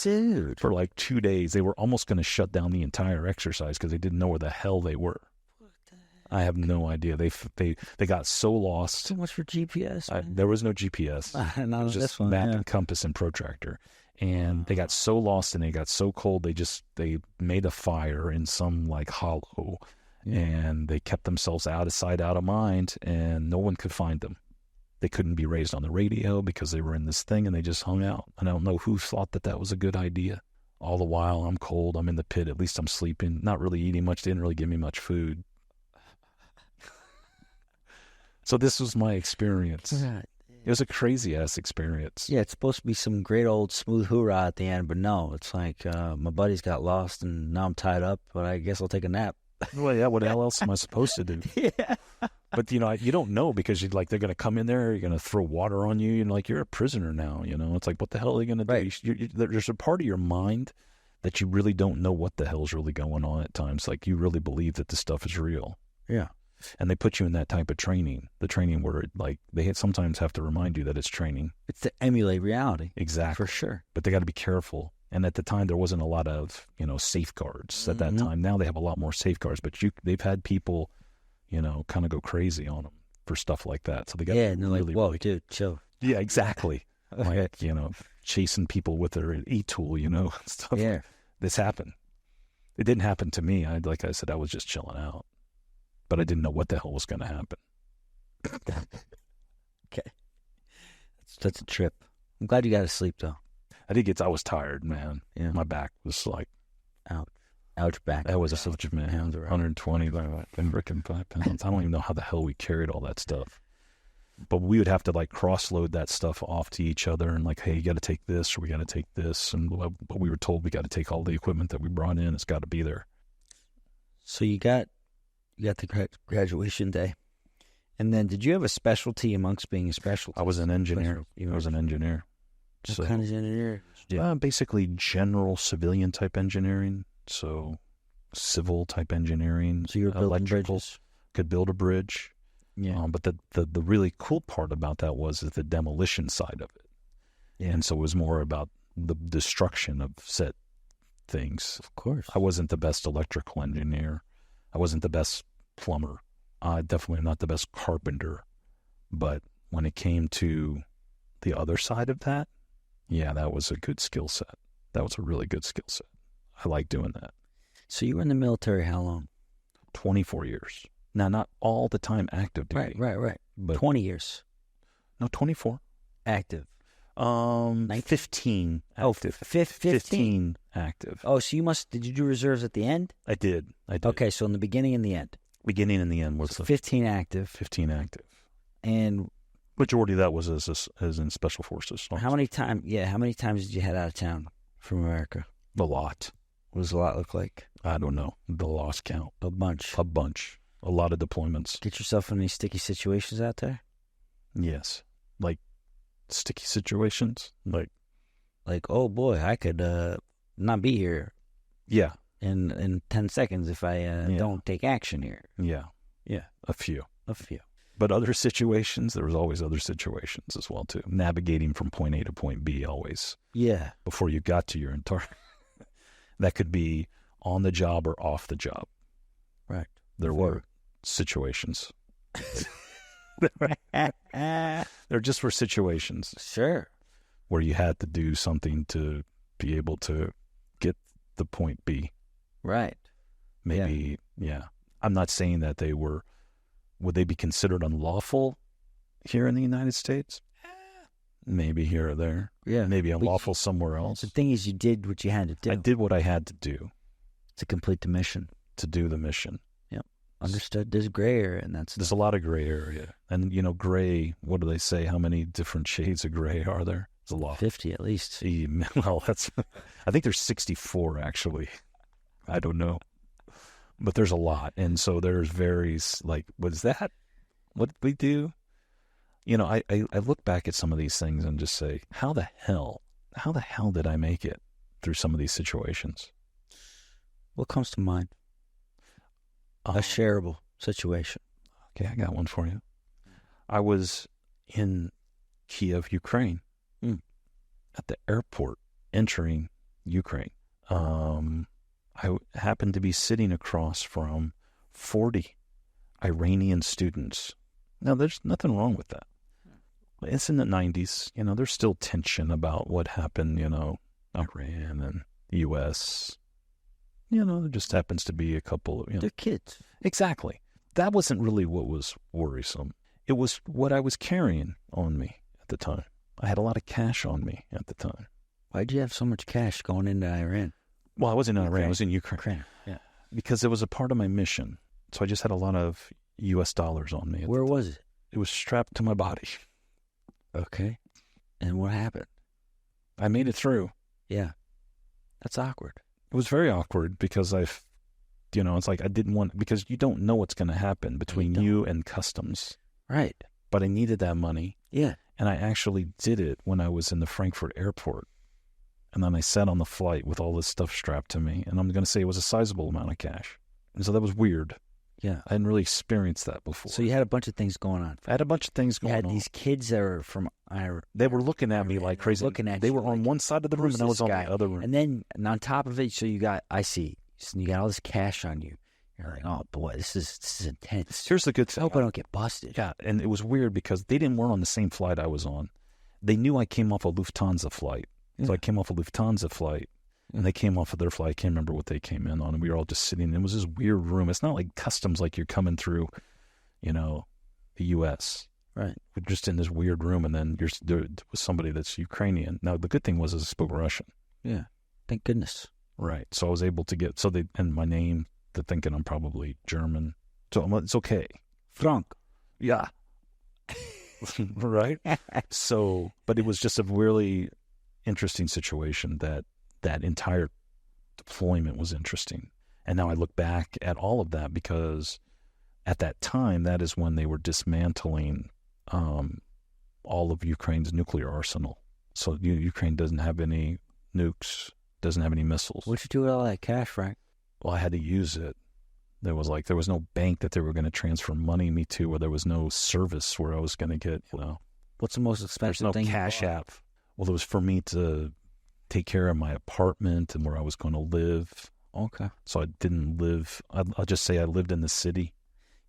Dude. For like 2 days. They were almost going to shut down the entire exercise because they didn't know where the hell they were. What the heck? I have no idea. They got so lost. So much for GPS. There was no GPS. Not on just this one. map Yeah. and compass and protractor. And they got so lost and they got so cold. They made a fire in some like hollow. Yeah. And they kept themselves out of sight, out of mind, and no one could find them. They couldn't be raised on the radio because they were in this thing and they just hung out. And I don't know who thought that was a good idea. All the while I'm cold, I'm in the pit, at least I'm sleeping, not really eating much, didn't really give me much food. So this was my experience. Right. It was a crazy-ass experience. Yeah, it's supposed to be some great old smooth hoorah at the end, but no, it's like my buddies got lost and now I'm tied up, but I guess I'll take a nap. Well, yeah, what the hell else am I supposed to do? Yeah. But, you know, you don't know because they're going to come in there, you're going to throw water on you, and like, you're a prisoner now, you know? It's like, what the hell are they going to do? Right. There's a part of your mind that you really don't know what the hell's really going on at times. Like, you really believe that this stuff is real. Yeah. And they put you in that type of training, the training where, like, they sometimes have to remind you that it's training. It's to emulate reality. Exactly. For sure. But they got to be careful. And at the time, there wasn't a lot of, you know, safeguards at that time. Now they have a lot more safeguards, but they've had people, you know, kind of go crazy on them for stuff like that. So they got and they're really, like, whoa, really, dude, chill. yeah, exactly. Okay. Like, you know, chasing people with their e-tool, you know, stuff. Yeah. This happened. It didn't happen to me. Like I said, I was just chilling out, but I didn't know what the hell was going to happen. Okay. That's a trip. I'm glad you got to sleep, though. I was tired, man. Yeah. My back was like, Ouch back. that was a such, man. Pounds around. 120, like, freaking 5 pounds. I don't even know how the hell we carried all that stuff. But we would have to like cross-load that stuff off to each other and like, hey, you got to take this or we got to take this. And but we were told we got to take all the equipment that we brought in. It's got to be there. So you got the graduation day. And then did you have a specialty amongst being a specialty? I was an engineer. You I was an engineer. What kind of engineer? Yeah. Basically general civilian type engineering. So civil type engineering. So you were building electrical, bridges. could build a bridge. Yeah. But the really cool part about that was the demolition side of it. Yeah. And so it was more about the destruction of said things. Of course. I wasn't the best electrical engineer. I wasn't the best plumber. Definitely not the best carpenter. But when it came to the other side of that, yeah, that was a good skill set. That was a really good skill set. I like doing that. So you were in the military how long? 24 years. Now, not all the time active duty. Right. But 20 years. No, 24. Active. 15 Oh, active. 15 active. Oh, so did you do reserves at the end? I did. Okay, so in the beginning and the end. Beginning and the end was So the 15 active. 15 active. And Majority of that was as in special forces. how many times did you head out of town from America? A lot. What does a lot look like? I don't know. The lost count. A bunch. A bunch. A lot of deployments. Get yourself in any sticky situations out there? Yes. Like sticky situations. Like, oh boy, I could not be here yeah. in 10 seconds if I don't take action here. Yeah. Yeah. A few. A few. But other situations, there was always other situations as well, too. Navigating from point A to point B always. Yeah. Before you got to your entire... That could be on the job or off the job. Right. There were situations. There just were situations. Sure. Where you had to do something to be able to get the point B. Right. Maybe, yeah. I'm not saying that would they be considered unlawful here in the United States? Maybe here or there. Yeah. Maybe unlawful somewhere else. The thing is, you did what you had to do. I did what I had to do. To complete the mission. To do the mission. Yep. Understood. There's gray area, and there's a lot of gray area. And, you know, gray, what do they say? How many different shades of gray are there? There's a lot. 50 at least. Well, I think there's 64, actually. I don't know. But there's a lot. And so there's varies, like, what is that? What did we do? You know, I look back at some of these things and just say, how the hell did I make it through some of these situations? What comes to mind? A shareable situation. Okay, I got one for you. I was in Kiev, Ukraine, at the airport entering Ukraine. I happened to be sitting across from 40 Iranian students. Now, there's nothing wrong with that. It's in the 90s. You know, there's still tension about what happened, you know, Iran and the U.S. You know, there just happens to be a couple of, you know. They're kids. Exactly. That wasn't really what was worrisome. It was what I was carrying on me at the time. I had a lot of cash on me at the time. Why'd you have so much cash going into Iran? Well, I wasn't in Iran. I was in Ukraine. Yeah. Because it was a part of my mission. So I just had a lot of U.S. dollars on me. Where was it? It was strapped to my body. Okay. And what happened? I made it through. Yeah. That's awkward. It was very awkward because it's like I didn't want, because you don't know what's going to happen between you and customs. Right. But I needed that money. Yeah. And I actually did it when I was in the Frankfurt airport. And then I sat on the flight with all this stuff strapped to me. And I'm going to say it was a sizable amount of cash. And so that was weird. Yeah. I hadn't really experienced that before. So you had a bunch of things going on. I had a bunch of things going on. You had these kids that were from Iran. They were looking at me like crazy. They were on one side of the room and I was on the other room. And then on top of it, so you got all this cash on you. You're like, oh boy, this is intense. Here's the good thing. I hope I don't get busted. Yeah, and it was weird because they weren't on the same flight I was on. They knew I came off a Lufthansa flight. Yeah. So I came off a Lufthansa flight, and they came off of their flight. I can't remember what they came in on, and we were all just sitting. It was this weird room. It's not like customs, like you're coming through, the U.S. Right. We're just in this weird room, and then there was somebody that's Ukrainian. Now, the good thing was I spoke Russian. Yeah. Thank goodness. Right. So I was able to get, and my name, they're thinking I'm probably German. So it's okay. Frank. Yeah. Right? So, but it was just a really interesting situation that entire deployment was interesting. And now I look back at all of that because at that time, that is when they were dismantling all of Ukraine's nuclear arsenal. So Ukraine doesn't have any nukes, doesn't have any missiles. What'd you do with all that cash, Frank? Well, I had to use it. There was no bank that they were going to transfer money me to, or there was no service where I was going to get, What's the most expensive thing? Cash app. Well, it was for me to take care of my apartment and where I was going to live. Okay. So I didn't live, I'll just say I lived in the city.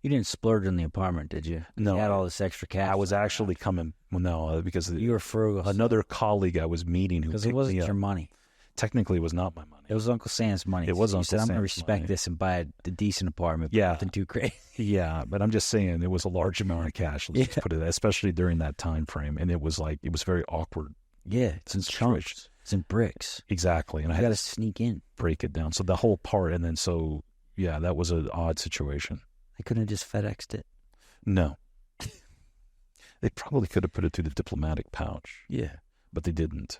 You didn't splurge in the apartment, did you? No. You had all this extra cash. I was actually coming, because you were frugal. Another colleague I was meeting who because it wasn't your money. Technically, it was not my money. It was Uncle Sam's money. It was Uncle Sam's money. I'm going to respect this and buy a decent apartment. Yeah. Nothing too crazy. Yeah, but I'm just saying it was a large amount of cash. Let's just put it, especially during that time frame. And it was very awkward. Yeah, it's in chunks. It's in bricks. Exactly. And I got to sneak in. Break it down. So the whole part, and then that was an odd situation. They couldn't have just FedExed it. No. They probably could have put it through the diplomatic pouch. Yeah. But they didn't.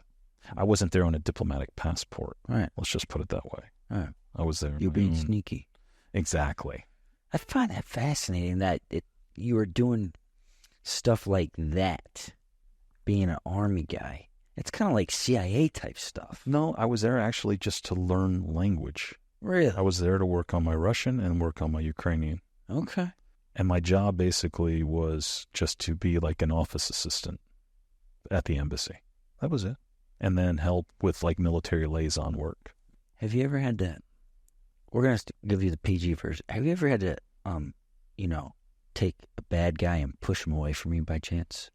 I wasn't there on a diplomatic passport. Right. Let's just put it that way. Right. I was there. You're being sneaky. Exactly. I find that fascinating that you were doing stuff like that, being an Army guy. It's kind of like CIA type stuff. No, I was there actually just to learn language. Really? I was there to work on my Russian and work on my Ukrainian. Okay. And my job basically was just to be like an office assistant at the embassy. That was it. And then help with military liaison work. Have you ever had to, we're going to give you the PG version. Have you ever had to, take a bad guy and push him away from you by chance?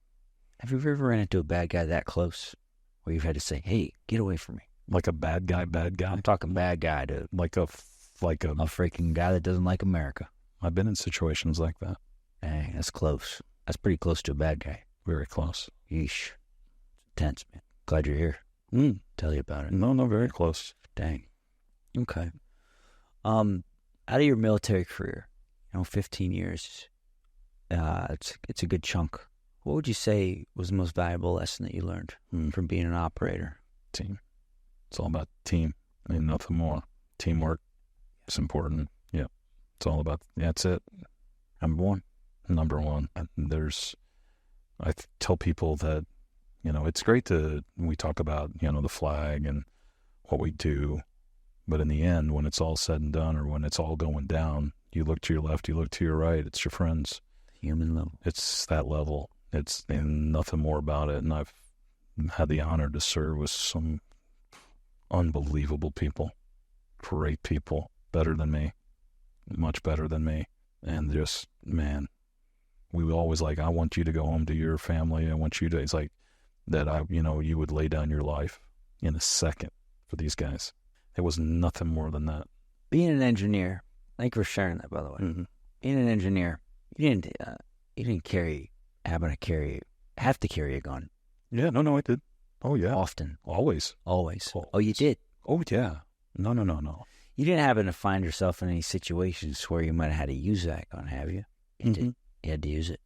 Have you ever ran into a bad guy that close where you've had to say, hey, get away from me? Like a bad guy? I'm talking bad guy to like a freaking guy that doesn't like America. I've been in situations like that. Dang, that's close. That's pretty close to a bad guy. Very close. Yeesh. It's intense, man. Glad you're here. Tell you about it. No, very close. Dang. Okay. Out of your military career, 15 years, it's a good chunk. What would you say was the most valuable lesson that you learned from being an operator? Team. It's all about team. I mean, nothing more. Teamwork. It's important. Yeah. It's all about, that's it. Number one. I tell people that, it's great we talk about, the flag and what we do, but in the end, when it's all said and done, or when it's all going down, you look to your left, you look to your right, it's your friends. Human level. It's that level. It's nothing more about it. And I've had the honor to serve with some unbelievable people, great people, better than me, much better than me. And just, man, we were always like, I want you to go home to your family. I want you to, it's like that you would lay down your life in a second for these guys. It was nothing more than that. Being an engineer, thank you for sharing that, by the way. Mm-hmm. Being an engineer, you didn't have to carry a gun. Yeah, no, I did. Oh, yeah. Often. Always. Always. Always. Oh, you did? Oh, yeah. No. You didn't happen to find yourself in any situations where you might have had to use that gun, have you? You did. You had to use it.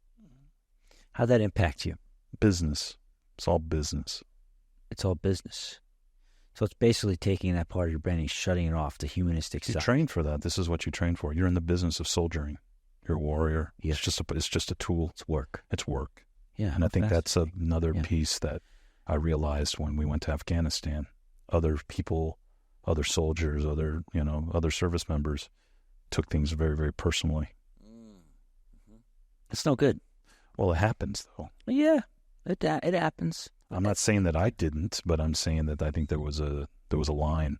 How'd that impact you? Business. It's all business. It's all business. So it's basically taking that part of your brain and shutting it off, the humanistic You side. trained for that. This is what you train for. You're in the business of soldiering. You're a warrior. Yes. It's just a tool. It's work. It's work. Yeah. And I think that's another piece that I realized when we went to Afghanistan. Other people, other soldiers, other service members took things very, very personally. It's no good. Well, it happens, though. Yeah, it happens. I'm not saying that I didn't, but I'm saying that I think there was a line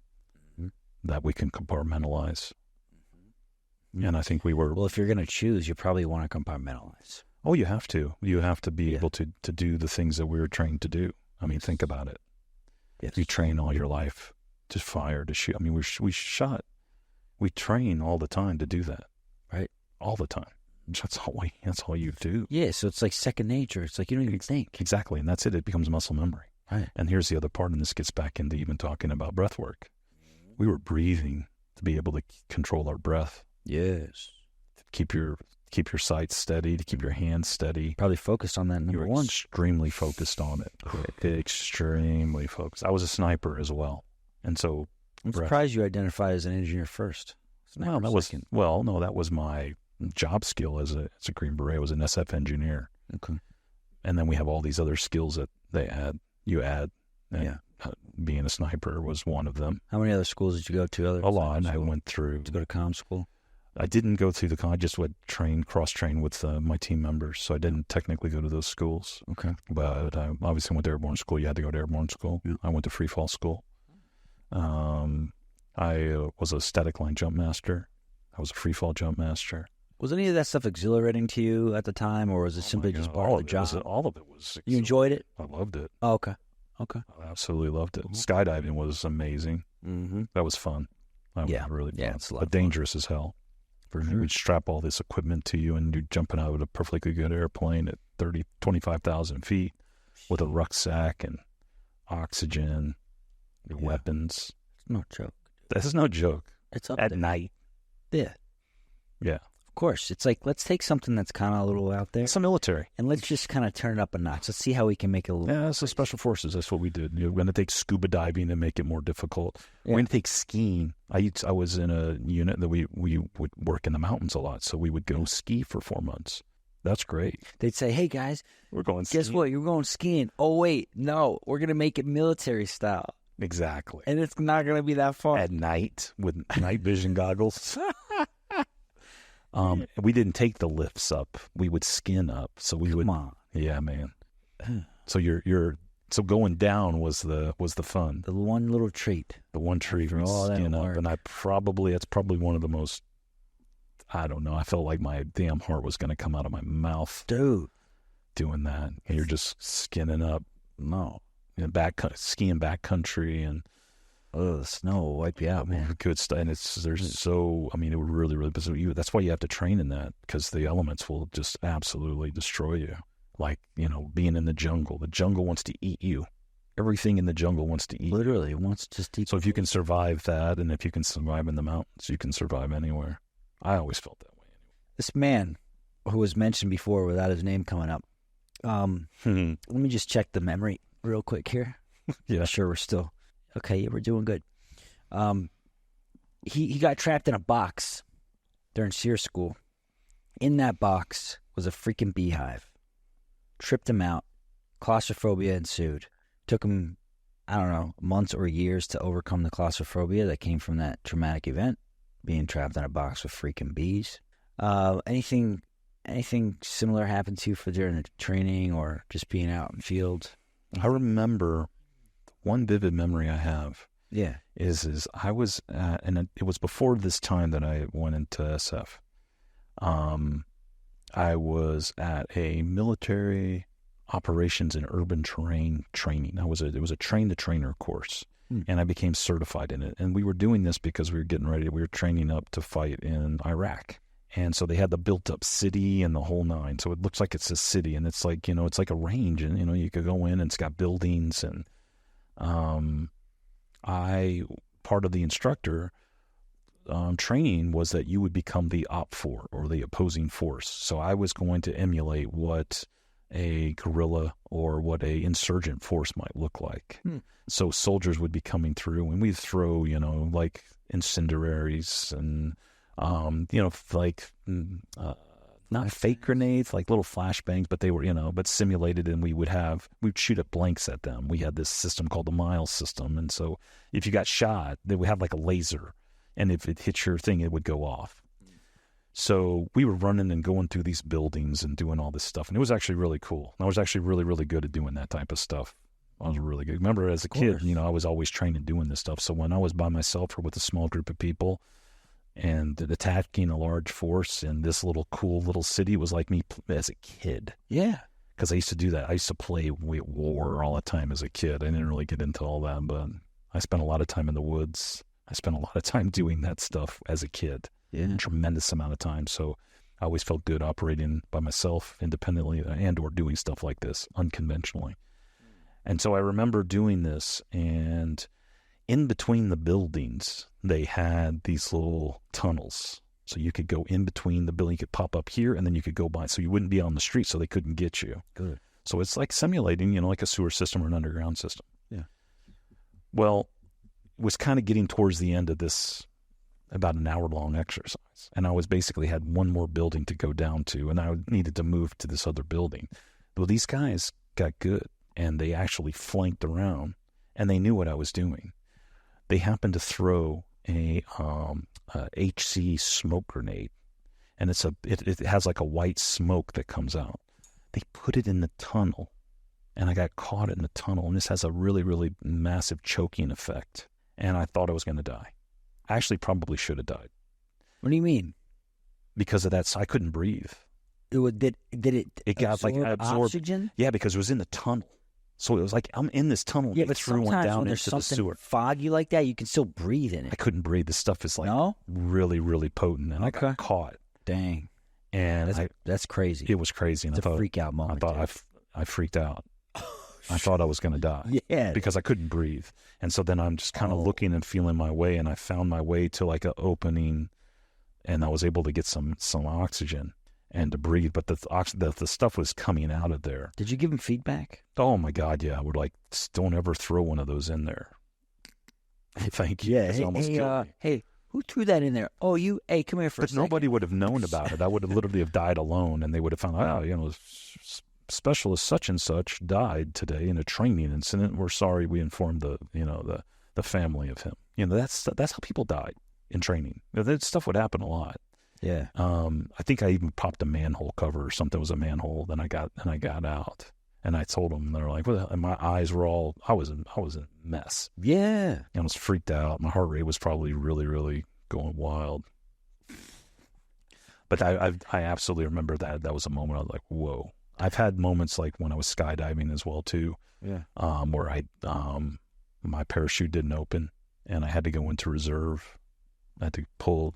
that we can compartmentalize. And I think we were... Well, if you're going to choose, you probably want to compartmentalize. Oh, you have to. You have to be able to do the things that we were trained to do. I mean, think about it. Yes. You train all your life to fire, to shoot. I mean, we train all the time to do that. Right. All the time. That's all you do. Yeah, so it's like second nature. It's like you don't even think. Exactly. And that's it. It becomes muscle memory. Right. And here's the other part, and this gets back into even talking about breath work. We were breathing to be able to control our breath. Yes. To keep your sights steady, to keep your hands steady. Probably focused on that number one. Extremely focused on it. Extremely focused. I was a sniper as well. And so... I'm surprised you identified as an engineer first. Well, that was my job skill as a Green Beret. I was an SF engineer. Okay. And then we have all these other skills that you add. And being a sniper was one of them. How many other schools did you go to? A lot. I went through. Did you go to comm school? I didn't go through I just would cross-train with my team members. So I didn't technically go to those schools. Okay. But I obviously went to airborne school. You had to go to airborne school. Yeah. I went to free fall school. I was a static line jump master. I was a free fall jump master. Was any of that stuff exhilarating to you at the time, or was it simply just part of the job? All of it was. You enjoyed it? I loved it. Oh, okay. I absolutely loved it. Skydiving was amazing. Mm-hmm. That was fun. That was really fun. It's a lot but dangerous as hell. For sure. We'd strap all this equipment to you, and you're jumping out of a perfectly good airplane at 25,000 feet with a rucksack and oxygen, weapons. It's no joke. This is no joke. It's up at there. Night. Yeah. Yeah. Of course. It's like, let's take something that's kind of a little out there. It's the military. And let's just kind of turn it up a notch. Let's see how we can make it a little... Yeah, it's the special forces. That's what we did. We're going to take scuba diving and make it more difficult. Yeah. We're going to take skiing. I was in a unit that we would work in the mountains a lot, so we would go ski for 4 months. That's great. They'd say, hey, guys, we're going skiing. Guess what? You're going skiing. Oh, wait. No, we're going to make it military style. Exactly. And it's not going to be that far. At night with night vision goggles. We didn't take the lifts up. We would skin up. So we would. Come on. Yeah, man. So so going down was the fun. The one little treat. The one treat. We skin up, and that's probably one of the most. I don't know. I felt like my damn heart was going to come out of my mouth, dude. Doing that, and you're just skinning up. No. Skiing backcountry and the snow will wipe you out, man. Good stuff, and it would really, really. That's why you have to train in that, because the elements will just absolutely destroy you. Like, being in the jungle. The jungle wants to eat you. Everything in the jungle wants to eat. Literally, it wants to eat. So if you can survive that, and if you can survive in the mountains, you can survive anywhere. I always felt that way. Anyway. This man who was mentioned before, without his name coming up. Let me just check the memory real quick here. Yeah. Sure, we're still okay. Yeah, we're doing good. He got trapped in a box during SEER school. In that box was a freaking beehive. Tripped him out. Claustrophobia ensued. Took him, I don't know, months or years to overcome the claustrophobia that came from that traumatic event, being trapped in a box with freaking bees. Anything similar happened to you during the training or just being out in field? I remember one vivid memory I have. Yeah, is I was and it was before this time that I went into SF. I was at a military operations and urban terrain training. It was a train the trainer course, and I became certified in it. And we were doing this because we were getting ready. We were training up to fight in Iraq. And so they had the built-up city and the whole nine. So it looks like it's a city, and it's like, it's like a range, and, you could go in, and it's got buildings, and Part of the instructor training was that you would become the op-for, or the opposing force. So I was going to emulate what a guerrilla or what a insurgent force might look like. So soldiers would be coming through, and we'd throw, like incendiaries and, not fake grenades, like little flashbangs, but they were, but simulated, and we'd shoot up blanks at them. We had this system called the Miles system. And so if you got shot, they would have like a laser, and if it hit your thing, it would go off. So we were running and going through these buildings and doing all this stuff. And it was actually really cool. I was actually really, really good at doing that type of stuff. I was really good. Remember, as a kid, I was always trained in doing this stuff. So when I was by myself or with a small group of people and attacking a large force in this cool little city, was like me as a kid. Yeah. Because I used to do that. I used to play war all the time as a kid. I didn't really get into all that, but I spent a lot of time in the woods. I spent a lot of time doing that stuff as a kid. Yeah. A tremendous amount of time. So I always felt good operating by myself independently and or doing stuff like this unconventionally. And so I remember doing this, and in between the buildings, they had these little tunnels. So you could go in between the building, you could pop up here, and then you could go by. So you wouldn't be on the street, so they couldn't get you. Good. So it's like simulating, like a sewer system or an underground system. Yeah. Well, it was kind of getting towards the end of this about an hour-long exercise. And I was basically had one more building to go down to, and I needed to move to this other building. Well, these guys got good, and they actually flanked around, and they knew what I was doing. They happened to throw a HC smoke grenade, and it has like a white smoke that comes out. They put it in the tunnel, and I got caught in the tunnel, and this has a really, really massive choking effect, and I thought I was going to die. I actually probably should have died. What do you mean? Because of that, I couldn't breathe. Did it got like absorbed oxygen? Yeah, because it was in the tunnel. So it was like I'm in this tunnel. Yeah, and but threw one sometimes down when there's into the something sewer. foggy like that, you can still breathe in I it. couldn't breathe. This stuff is like really, really potent, and I got caught. Dang, and that's crazy. It was crazy. And it's a freak out moment. I freaked out. I thought I was going to die. Yeah, because I couldn't breathe. And so then I'm just kind of looking and feeling my way, and I found my way to like an opening, and I was able to get some oxygen and to breathe. But the stuff was coming out of there. Did you give him feedback? Oh my God, yeah. We're like, don't ever throw one of those in there. Thank you. Yeah. Hey, who threw that in there? Oh, you. Hey, come here for a second. But nobody would have known about it. I would have literally have died alone, and they would have found out, Specialist such and such died today in a training incident. We're sorry we informed the family of him. That's how people died in training. That stuff would happen a lot. Yeah. I think I even popped a manhole cover or something. It was a manhole. Then I got out, and I told them. They're like, "Well," and my eyes were all. I was a mess. Yeah. I was freaked out. My heart rate was probably really, really going wild. But I absolutely remember that. That was a moment I was like, whoa. I've had moments like when I was skydiving as well too. Yeah. Where my parachute didn't open, and I had to go into reserve. I had to pull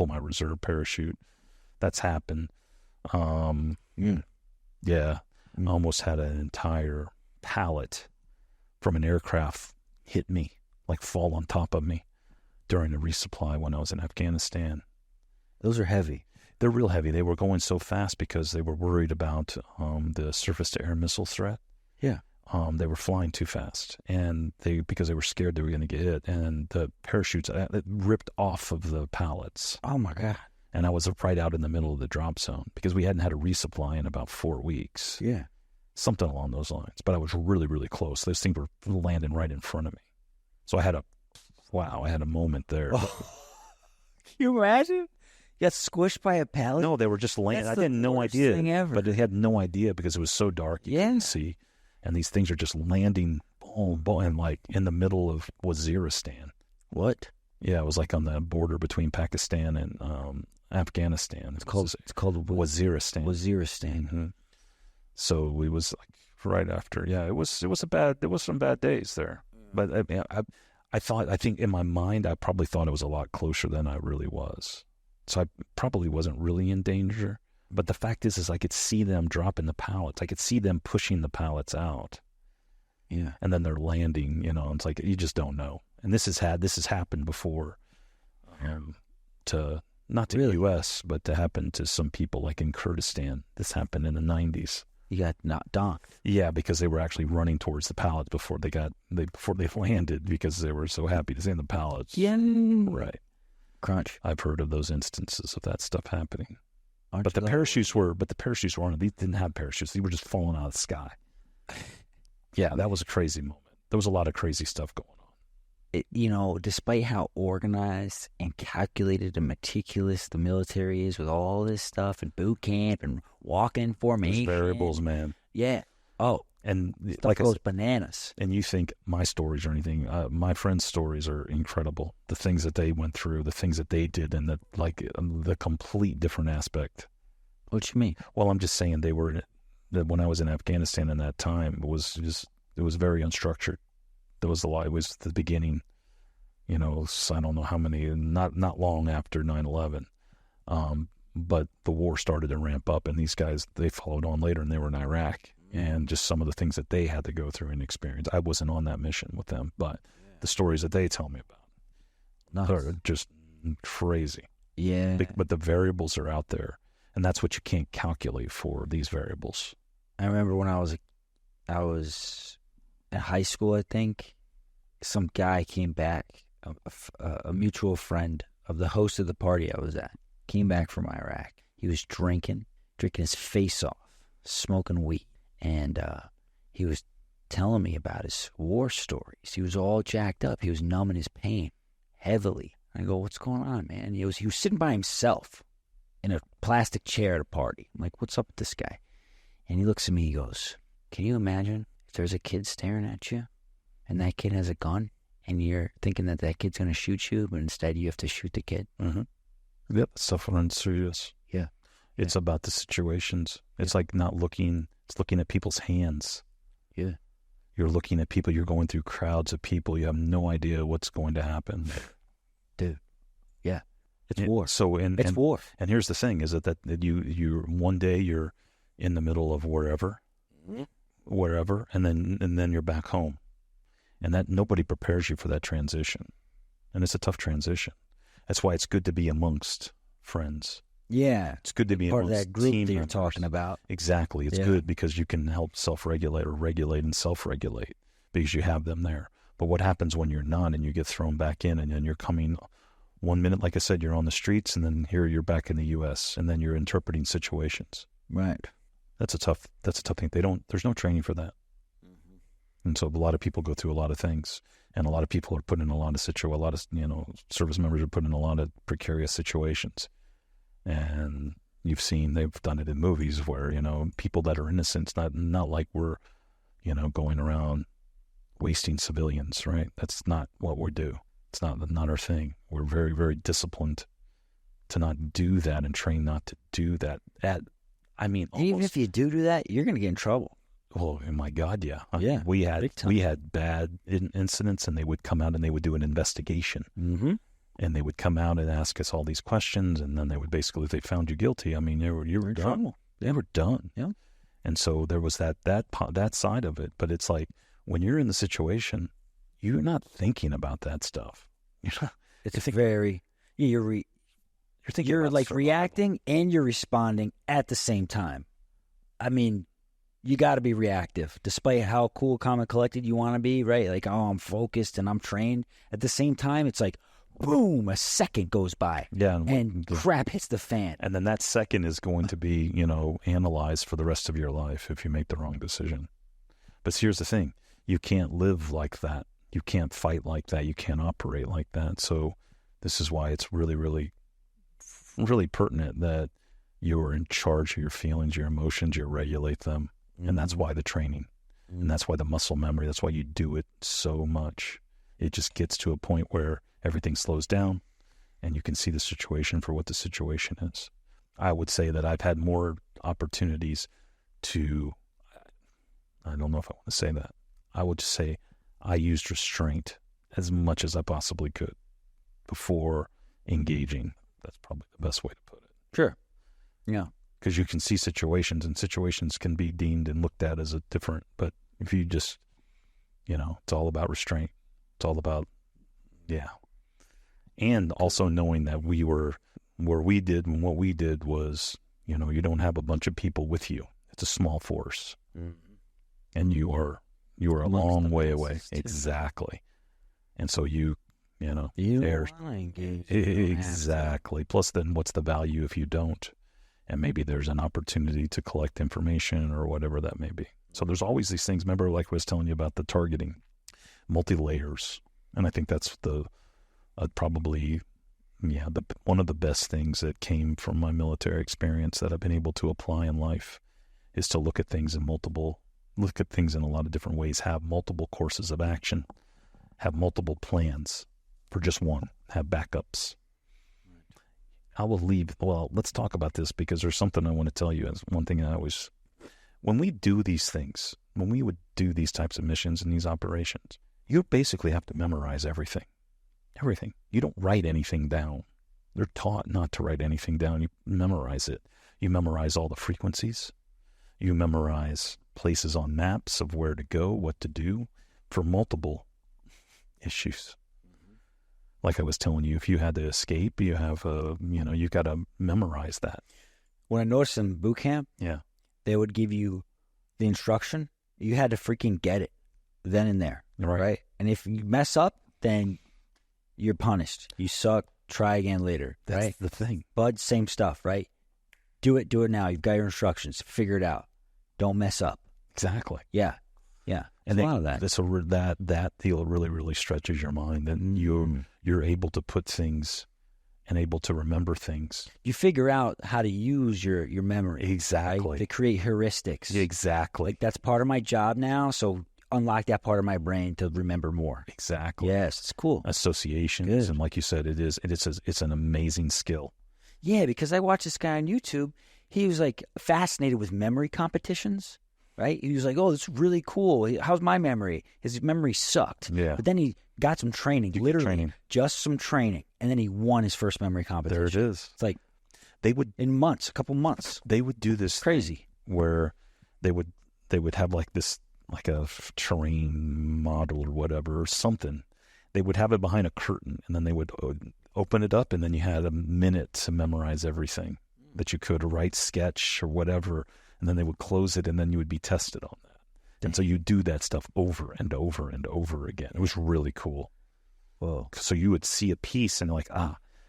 my reserve parachute. That's happened. Yeah. I almost had an entire pallet from an aircraft hit me, like fall on top of me during a resupply when I was in Afghanistan. Those are heavy. They're real heavy. They were going so fast because they were worried about the surface-to-air missile threat. Yeah. They were flying too fast, and because they were scared they were going to get hit, and the parachutes it ripped off of the pallets. Oh my God! And I was right out in the middle of the drop zone because we hadn't had a resupply in about 4 weeks. Yeah, something along those lines. But I was really, really close. Those things were landing right in front of me. So I had a moment there. Oh. Can you imagine? You got squished by a pallet? No, they were just landing. I had no idea. Thing ever. But I had no idea because it was so dark. You couldn't see. And these things are just landing, boom, boom, and like in the middle of Waziristan. What? Yeah, it was like on the border between Pakistan and Afghanistan. It's called Waziristan. Waziristan. Mm-hmm. So it was like right after. Yeah, it was some bad days there. But I think in my mind I probably thought it was a lot closer than I really was. So I probably wasn't really in danger. But the fact is I could see them dropping the pallets. I could see them pushing the pallets out. Yeah. And then they're landing, it's like, you just don't know. And this has happened before, to not to the U.S., but to happen to some people like in Kurdistan. This happened in the 90s. You got not docked. Yeah, because they were actually running towards the pallets before they landed, because they were so happy to see the pallets. Yeah. Right. Crunch. I've heard of those instances of that stuff happening. Aren't But the you parachutes were on. These didn't have parachutes. They were just falling out of the sky. Yeah, that was a crazy moment. There was a lot of crazy stuff going on. Despite how organized and calculated and meticulous the military is with all this stuff and boot camp and walk-in formation. There's variables, man. Yeah. Oh. And Stuff like goes bananas. And you think my stories or anything, my friends' stories are incredible. The things that they went through, the things that they did, and the complete different aspect. What you mean? Well, I'm just saying when I was in Afghanistan in that time, it was very unstructured. There was a lot. It was the beginning, so I don't know how many, not long after 9/11. But the war started to ramp up, and these guys, they followed on later, and they were in Iraq. And just some of the things that they had to go through and experience. I wasn't on that mission with them, but the stories that they tell me about are just crazy. Yeah. But the variables are out there, and that's what you can't calculate for these variables. I remember when I was in high school, I think, some guy came back, a mutual friend of the host of the party I was at, came back from Iraq. He was drinking his face off, smoking weed. And he was telling me about his war stories. He was all jacked up. He was numbing his pain heavily. I go, what's going on, man? He was sitting by himself in a plastic chair at a party. I'm like, what's up with this guy? And he looks at me, he goes, can you imagine if there's a kid staring at you and that kid has a gun and you're thinking that kid's going to shoot you, but instead you have to shoot the kid? Mm-hmm. Yep, stuff runs serious. Yeah. It's about the situations. It's like not looking... It's looking at people's hands. Yeah. You're looking at people. You're going through crowds of people. You have no idea what's going to happen. Dude. Yeah. It's war. It's war. And here's the thing: is that you one day you're in the middle of wherever, and then you're back home, and that nobody prepares you for that transition, and it's a tough transition. That's why it's good to be amongst friends. Yeah. It's good to be part of that group that you're members. talking about. Exactly. It's good because you can help self-regulate or regulate and self-regulate because you have them there. But what happens when you're not and you get thrown back in and then you're coming 1 minute, like I said, you're on the streets, and then here you're back in the U.S. and then you're interpreting situations. Right. That's a tough thing. There's no training for that. Mm-hmm. And so a lot of people go through a lot of things, and a lot of people are put in a lot of service members are put in a lot of precarious situations. And you've seen, they've done it in movies where, people that are innocent, not like we're, going around wasting civilians, right? That's not what we do. It's not our thing. We're very, very disciplined to not do that and train not to do that. Even if you do that, you're going to get in trouble. Oh my God, yeah. Yeah. We had bad incidents, and they would come out and they would do an investigation. Mm-hmm. And they would come out and ask us all these questions, and then they would basically, if they found you guilty, you were done. They were done. Yeah. And so there was that side of it. But it's like when you're in the situation, you're not thinking about that stuff. You're like reacting and you're responding at the same time. I mean, you got to be reactive, despite how cool, calm, and collected you want to be, right? Like, oh, I'm focused and I'm trained. At the same time, it's like, boom, a second goes by. Yeah, and crap hits the fan. And then that second is going to be, analyzed for the rest of your life if you make the wrong decision. But here's the thing. You can't live like that. You can't fight like that. You can't operate like that. So this is why it's really, really, really pertinent that you're in charge of your feelings, your emotions, you regulate them. Mm-hmm. And that's why the training. Mm-hmm. And that's why the muscle memory. That's why you do it so much. It just gets to a point where everything slows down and you can see the situation for what the situation is. I would say that I've had more opportunities to, I don't know if I want to say that. I would just say I used restraint as much as I possibly could before engaging. That's probably the best way to put it. Sure. Yeah. Because you can see situations, and situations can be deemed and looked at as a different, but if you just It's all about restraint. It's all about, yeah. And also knowing that we were where we did, and what we did was, you don't have a bunch of people with you. It's a small force. Mm-hmm. And you are a long way away. Exactly. And so you want to engage. Exactly. Plus then what's the value if you don't? And maybe there's an opportunity to collect information or whatever that may be. So there's always these things. Remember, like I was telling you about the targeting, multi-layers. And I think that's probably one of the best things that came from my military experience that I've been able to apply in life is to look at things in a lot of different ways, have multiple courses of action, have multiple plans for just one, have backups. Let's talk about this because there's something I want to tell you. As one thing when we do these things, when we would do these types of missions and these operations, you basically have to memorize everything. Everything. You don't write anything down. They're taught not to write anything down. You memorize it. You memorize all the frequencies. You memorize places on maps of where to go, what to do for multiple issues. Mm-hmm. Like I was telling you, if you had to escape, you have you got to memorize that. When I noticed in boot camp, they would give you the instruction. You had to freaking get it then and there, right? And if you mess up, then you're punished. You suck. Try again later. That's the thing. Bud, same stuff, right? Do it now. You've got your instructions. Figure it out. Don't mess up. Exactly. Yeah. And a lot of that. That deal really, really stretches your mind, and you're able to put things and able to remember things. You figure out how to use your memory. Exactly. Right? To create heuristics. Exactly. Like that's part of my job now. So unlock that part of my brain to remember more. Exactly. Yes, it's cool. Associations, Good. and like you said, it's an amazing skill. Yeah, because I watched this guy on YouTube. He was like fascinated with memory competitions, right? He was like, "Oh, this is really cool. How's my memory?" His memory sucked. Yeah. But then he got some training, just some training, and then he won his first memory competition. There it is. It's like in a couple months. They would do this crazy where they would have like this. Like a terrain model or whatever, or something. They would have it behind a curtain, and then they would open it up, and then you had a minute to memorize everything that you could, write, sketch, or whatever, and then they would close it, and then you would be tested on that. And so you do that stuff over and over and over again. It was really cool. Whoa. So you would see a piece, and like,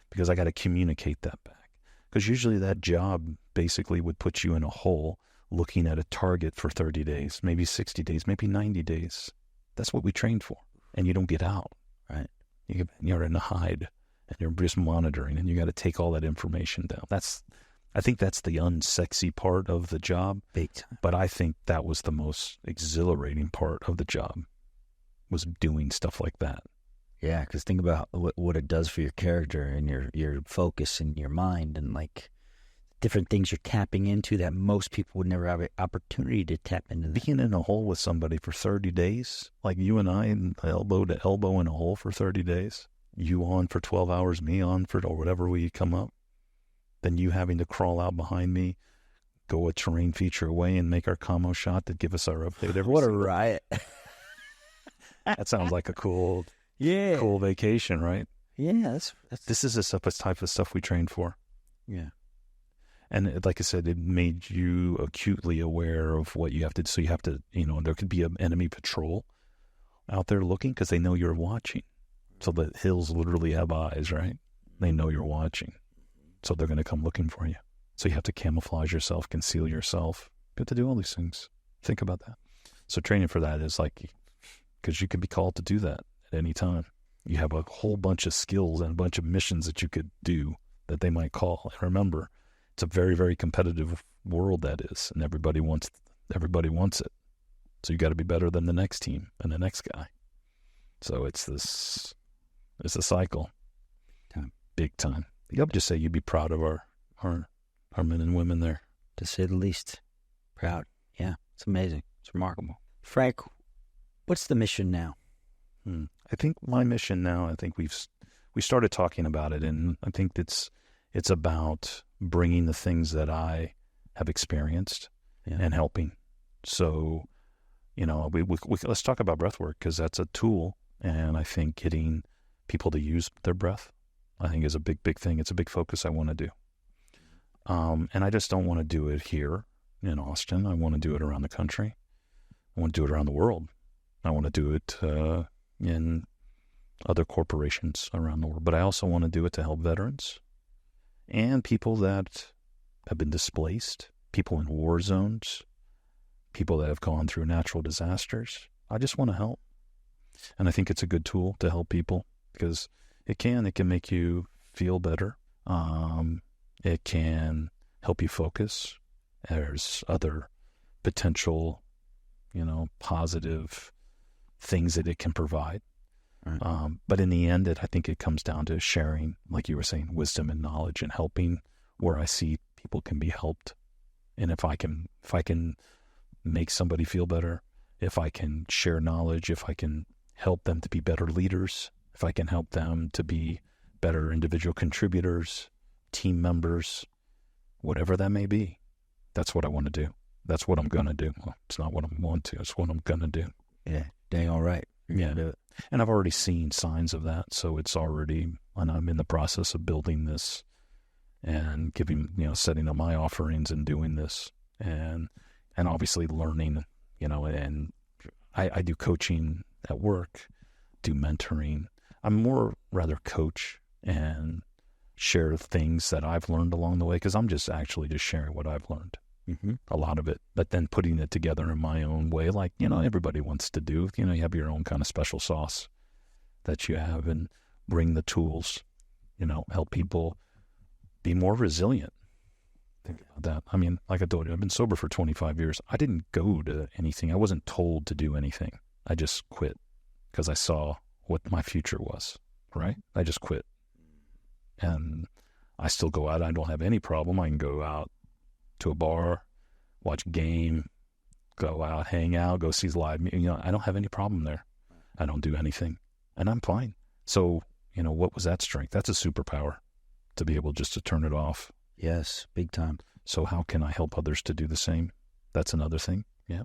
because I got to communicate that back. Because usually that job basically would put you in a hole looking at a target for 30 days, maybe 60 days, maybe 90 days. That's what we trained for. And you don't get out, right? You're in a hide, and you're just monitoring, and you got to take all that information down. I think that's the unsexy part of the job. Big time. But I think that was the most exhilarating part of the job, was doing stuff like that. Yeah, because think about what it does for your character and your focus and your mind, and like different things you're tapping into that most people would never have an opportunity to tap into. Being in a hole with somebody for 30 days, like you and I, elbow to elbow in a hole for 30 days, you on for 12 hours, me on for, or whatever we come up, then you having to crawl out behind me, go a terrain feature away and make our commo shot to give us our update every What a riot. That sounds like a cool vacation, right? Yeah. This is the type of stuff we trained for. Yeah. And like I said, it made you acutely aware of what you have to do. So you have to, there could be an enemy patrol out there looking because they know you're watching. So the hills literally have eyes, right? They know you're watching. So they're going to come looking for you. So you have to camouflage yourself, conceal yourself. You have to do all these things. Think about that. So training for that is like, because you could be called to do that at any time. You have a whole bunch of skills and a bunch of missions that you could do that they might call. And remember, it's a very, very competitive world that is, and everybody wants it. So you got to be better than the next team and the next guy. So it's a cycle. Big time. You have to say you'd be proud of our men and women there. To say the least. Proud. Yeah, it's amazing. It's remarkable. Frank, what's the mission now? I think my mission now, I think we started talking about it, and I think it's about bringing the things that I have experienced and helping. So, let's talk about breath work, because that's a tool. And I think getting people to use their breath, I think, is a big, big thing. It's a big focus I want to do. And I just don't want to do it here in Austin. I want to do it around the country. I want to do it around the world. I want to do it in other corporations around the world. But I also want to do it to help veterans and people that have been displaced, people in war zones, people that have gone through natural disasters. I just want to help. And I think it's a good tool to help people, because it can make you feel better. It can help you focus. There's other potential, positive things that it can provide. Right. But in the end, I think it comes down to sharing, like you were saying, wisdom and knowledge, and helping where I see people can be helped. And if I can make somebody feel better, if I can share knowledge, if I can help them to be better leaders, if I can help them to be better individual contributors, team members, whatever that may be, that's what I want to do. That's what I'm going to do. Well, it's not what I want to. It's what I'm going to do. Yeah, dang all right. Yeah. Do it. And I've already seen signs of that. So and I'm in the process of building this and setting up my offerings and doing this, and obviously learning, and I do coaching at work, do mentoring. I'm more rather coach and share things that I've learned along the way, because I'm just sharing what I've learned. Mm-hmm. A lot of it, but then putting it together in my own way, like, everybody wants to do. You have your own kind of special sauce that you have, and bring the tools, help people be more resilient. Think about that. I mean, like I told you, I've been sober for 25 years. I didn't go to anything. I wasn't told to do anything. I just quit because I saw what my future was, right? I just quit. And I still go out. I don't have any problem. I can go out to a bar, watch a game, go out, hang out, go see live music. I don't have any problem there. I don't do anything, and I'm fine. So, what was that strength? That's a superpower, to be able just to turn it off. Yes, big time. So how can I help others to do the same? That's another thing. Yeah.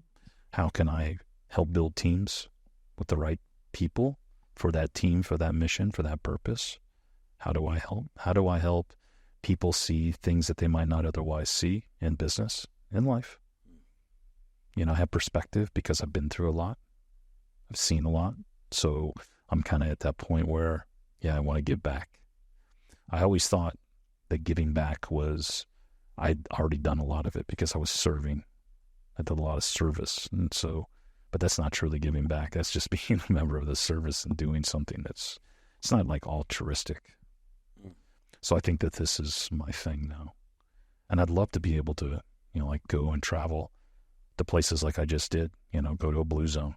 How can I help build teams with the right people for that team, for that mission, for that purpose? How do I help? How do I help people see things that they might not otherwise see in business, in life? Have perspective, because I've been through a lot. I've seen a lot. So I'm kind of at that point where, I want to give back. I always thought that giving back was, I'd already done a lot of it because I was serving. I did a lot of service. And so, but that's not truly giving back. That's just being a member of the service and doing something it's not like altruistic. So I think that this is my thing now. And I'd love to be able to, go and travel to places like I just did, go to a blue zone,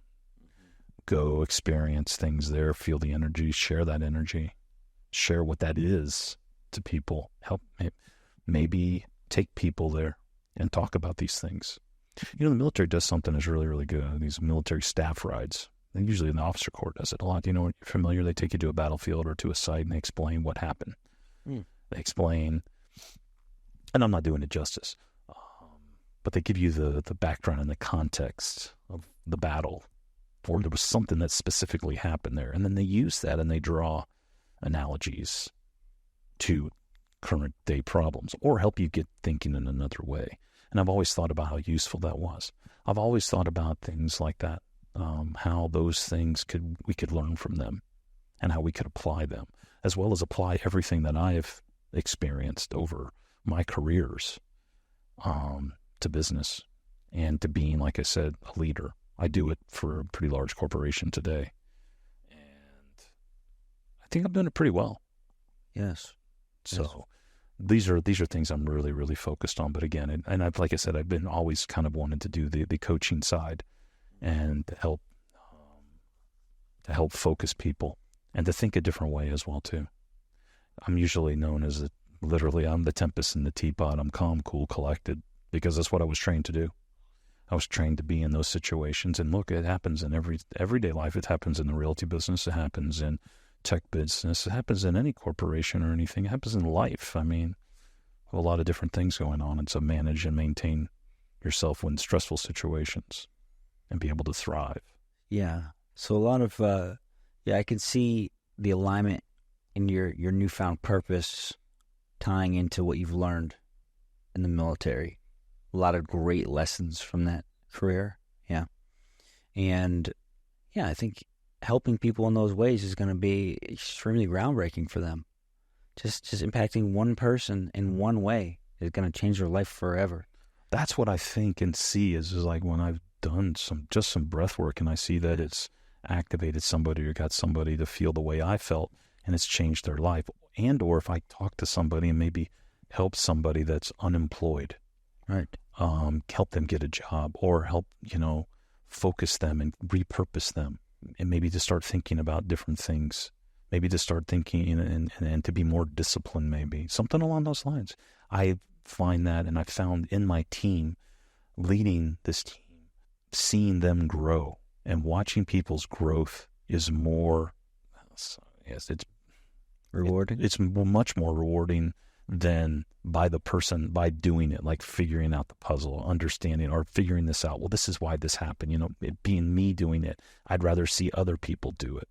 go experience things there, feel the energy, share that energy, share what that is to people, help maybe take people there and talk about these things. The military does something that's really, really good. These military staff rides. And usually the officer corps does it a lot. When you're familiar, they take you to a battlefield or to a site and they explain what happened. They explain, and I'm not doing it justice, but they give you the background and the context of the battle, or there was something that specifically happened there. And then they use that and they draw analogies to current day problems, or help you get thinking in another way. And I've always thought about how useful that was. I've always thought about things like that, how those things we could learn from them, and how we could apply them, as well as apply everything that I've experienced over my careers to business and to being, like I said, a leader. I do it for a pretty large corporation today, and I think I'm doing it pretty well. Yes. So these are things I'm really, really focused on. But again, and I've, like I said, I've been always kind of wanted to do the coaching side and to help focus people and to think a different way as well too. I'm usually known as I'm the tempest in the teapot. I'm calm, cool, collected, because that's what I was trained to do. I was trained to be in those situations. And look, it happens in everyday life. It happens in the realty business. It happens in tech business. It happens in any corporation or anything. It happens in life. I mean, a lot of different things going on. And so manage and maintain yourself when stressful situations. and be able to thrive. Yeah. So a lot of, I can see the alignment in your newfound purpose tying into what you've learned in the military. A lot of great lessons from that career. Yeah. And I think helping people in those ways is going to be extremely groundbreaking for them. Just impacting one person in one way is going to change their life forever. That's what I think and see is like when I've done some breath work and I see that it's activated somebody or got somebody to feel the way I felt and it's changed their life. And or if I talk to somebody and maybe help somebody that's unemployed, right? Help them get a job or help, focus them and repurpose them and maybe to start thinking about different things, maybe to start thinking and to be more disciplined, maybe something along those lines. I find that, and I found in my team, leading this team, seeing them grow and watching people's growth is more, yes, it's rewarding. It's much more rewarding than by doing it, like figuring out the puzzle, understanding or figuring this out. Well, this is why this happened. It being me doing it, I'd rather see other people do it.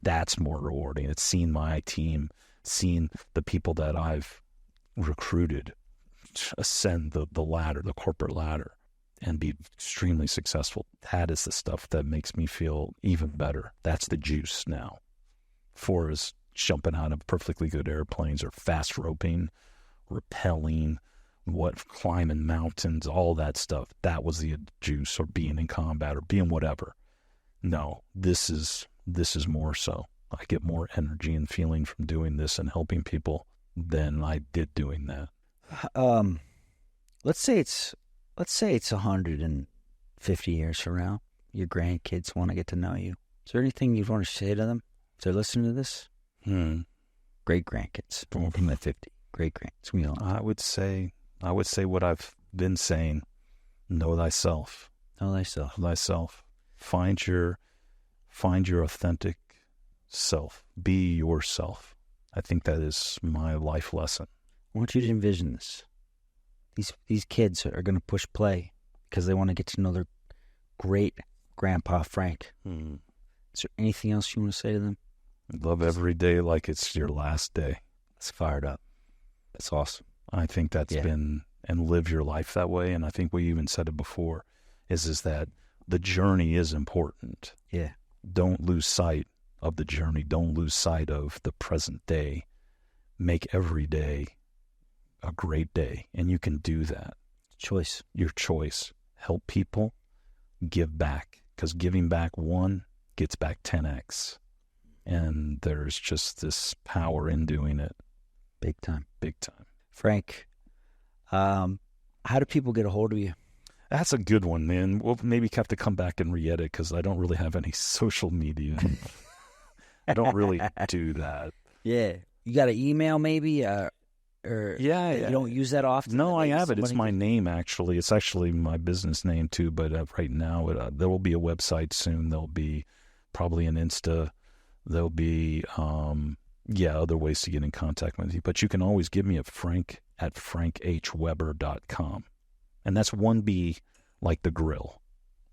That's more rewarding. It's seeing my team, seeing the people that I've recruited ascend the ladder, the corporate ladder, and be extremely successful. That is the stuff that makes me feel even better. That's the juice now. 4 is jumping out of perfectly good airplanes or fast roping, rappelling, climbing mountains, all that stuff. That was the juice, or being in combat or being whatever. No, this is more so. I get more energy and feeling from doing this and helping people than I did doing that. Let's say it's 150 years from now. Your grandkids want to get to know you. Is there anything you'd want to say to them if they're listening to this? Great grandkids. From the 50. Great grandkids. I would say what I've been saying. Know thyself. Know thyself. Thyself. Find your authentic self. Be yourself. I think that is my life lesson. I want you to envision this. These kids are going to push play because they want to get to know their great grandpa Frank. Is there anything else you want to say to them? Love every day like it's your last day. It's fired up. That's awesome. I think that's been, and live your life that way. And I think we even said it before, is that the journey is important. Yeah. Don't lose sight of the journey. Don't lose sight of the present day. Make every day a great day. And you can do that. Choice. Your choice. Help people. Give back. Because giving back 1 gets back 10x. And there's just this power in doing it. Big time. Big time. Frank, how do people get a hold of you? That's a good one, man. We'll maybe have to come back and re-edit because I don't really have any social media. I don't really do that. Yeah. You got an email maybe? You don't use that often? No, I have it. It's my name, actually. It's actually my business name, too. But right now, there will be a website soon. There'll be probably an Insta. There'll be, other ways to get in contact with you. But you can always give me a frank@frankhweber.com. And that's 1B like the grill.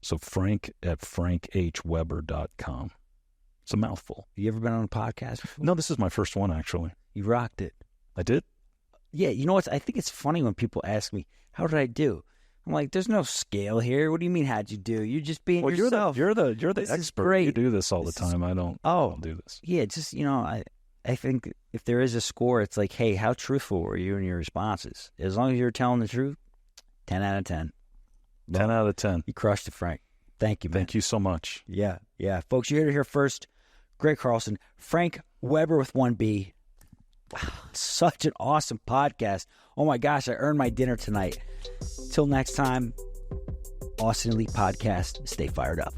So frank@frankhweber.com. It's a mouthful. You ever been on a podcast before? No, this is my first one, actually. You rocked it. I did? Yeah, you know what? I think it's funny when people ask me, how did I do? I'm like, there's no scale here. What do you mean, how'd you do? You're just being yourself. You're the This expert. Great. You do this all the time. I don't do this. Yeah, just, I think if there is a score, it's like, hey, how truthful were you in your responses? As long as you're telling the truth, 10 out of 10. 10 out of 10. You crushed it, Frank. Thank you, man. Thank you so much. Yeah. Folks, you heard it here first. Greg Carlson, Frank Weber with 1B. Such an awesome podcast. Oh my gosh, I earned my dinner tonight. Till next time, Austin Elite Podcast. Stay fired up.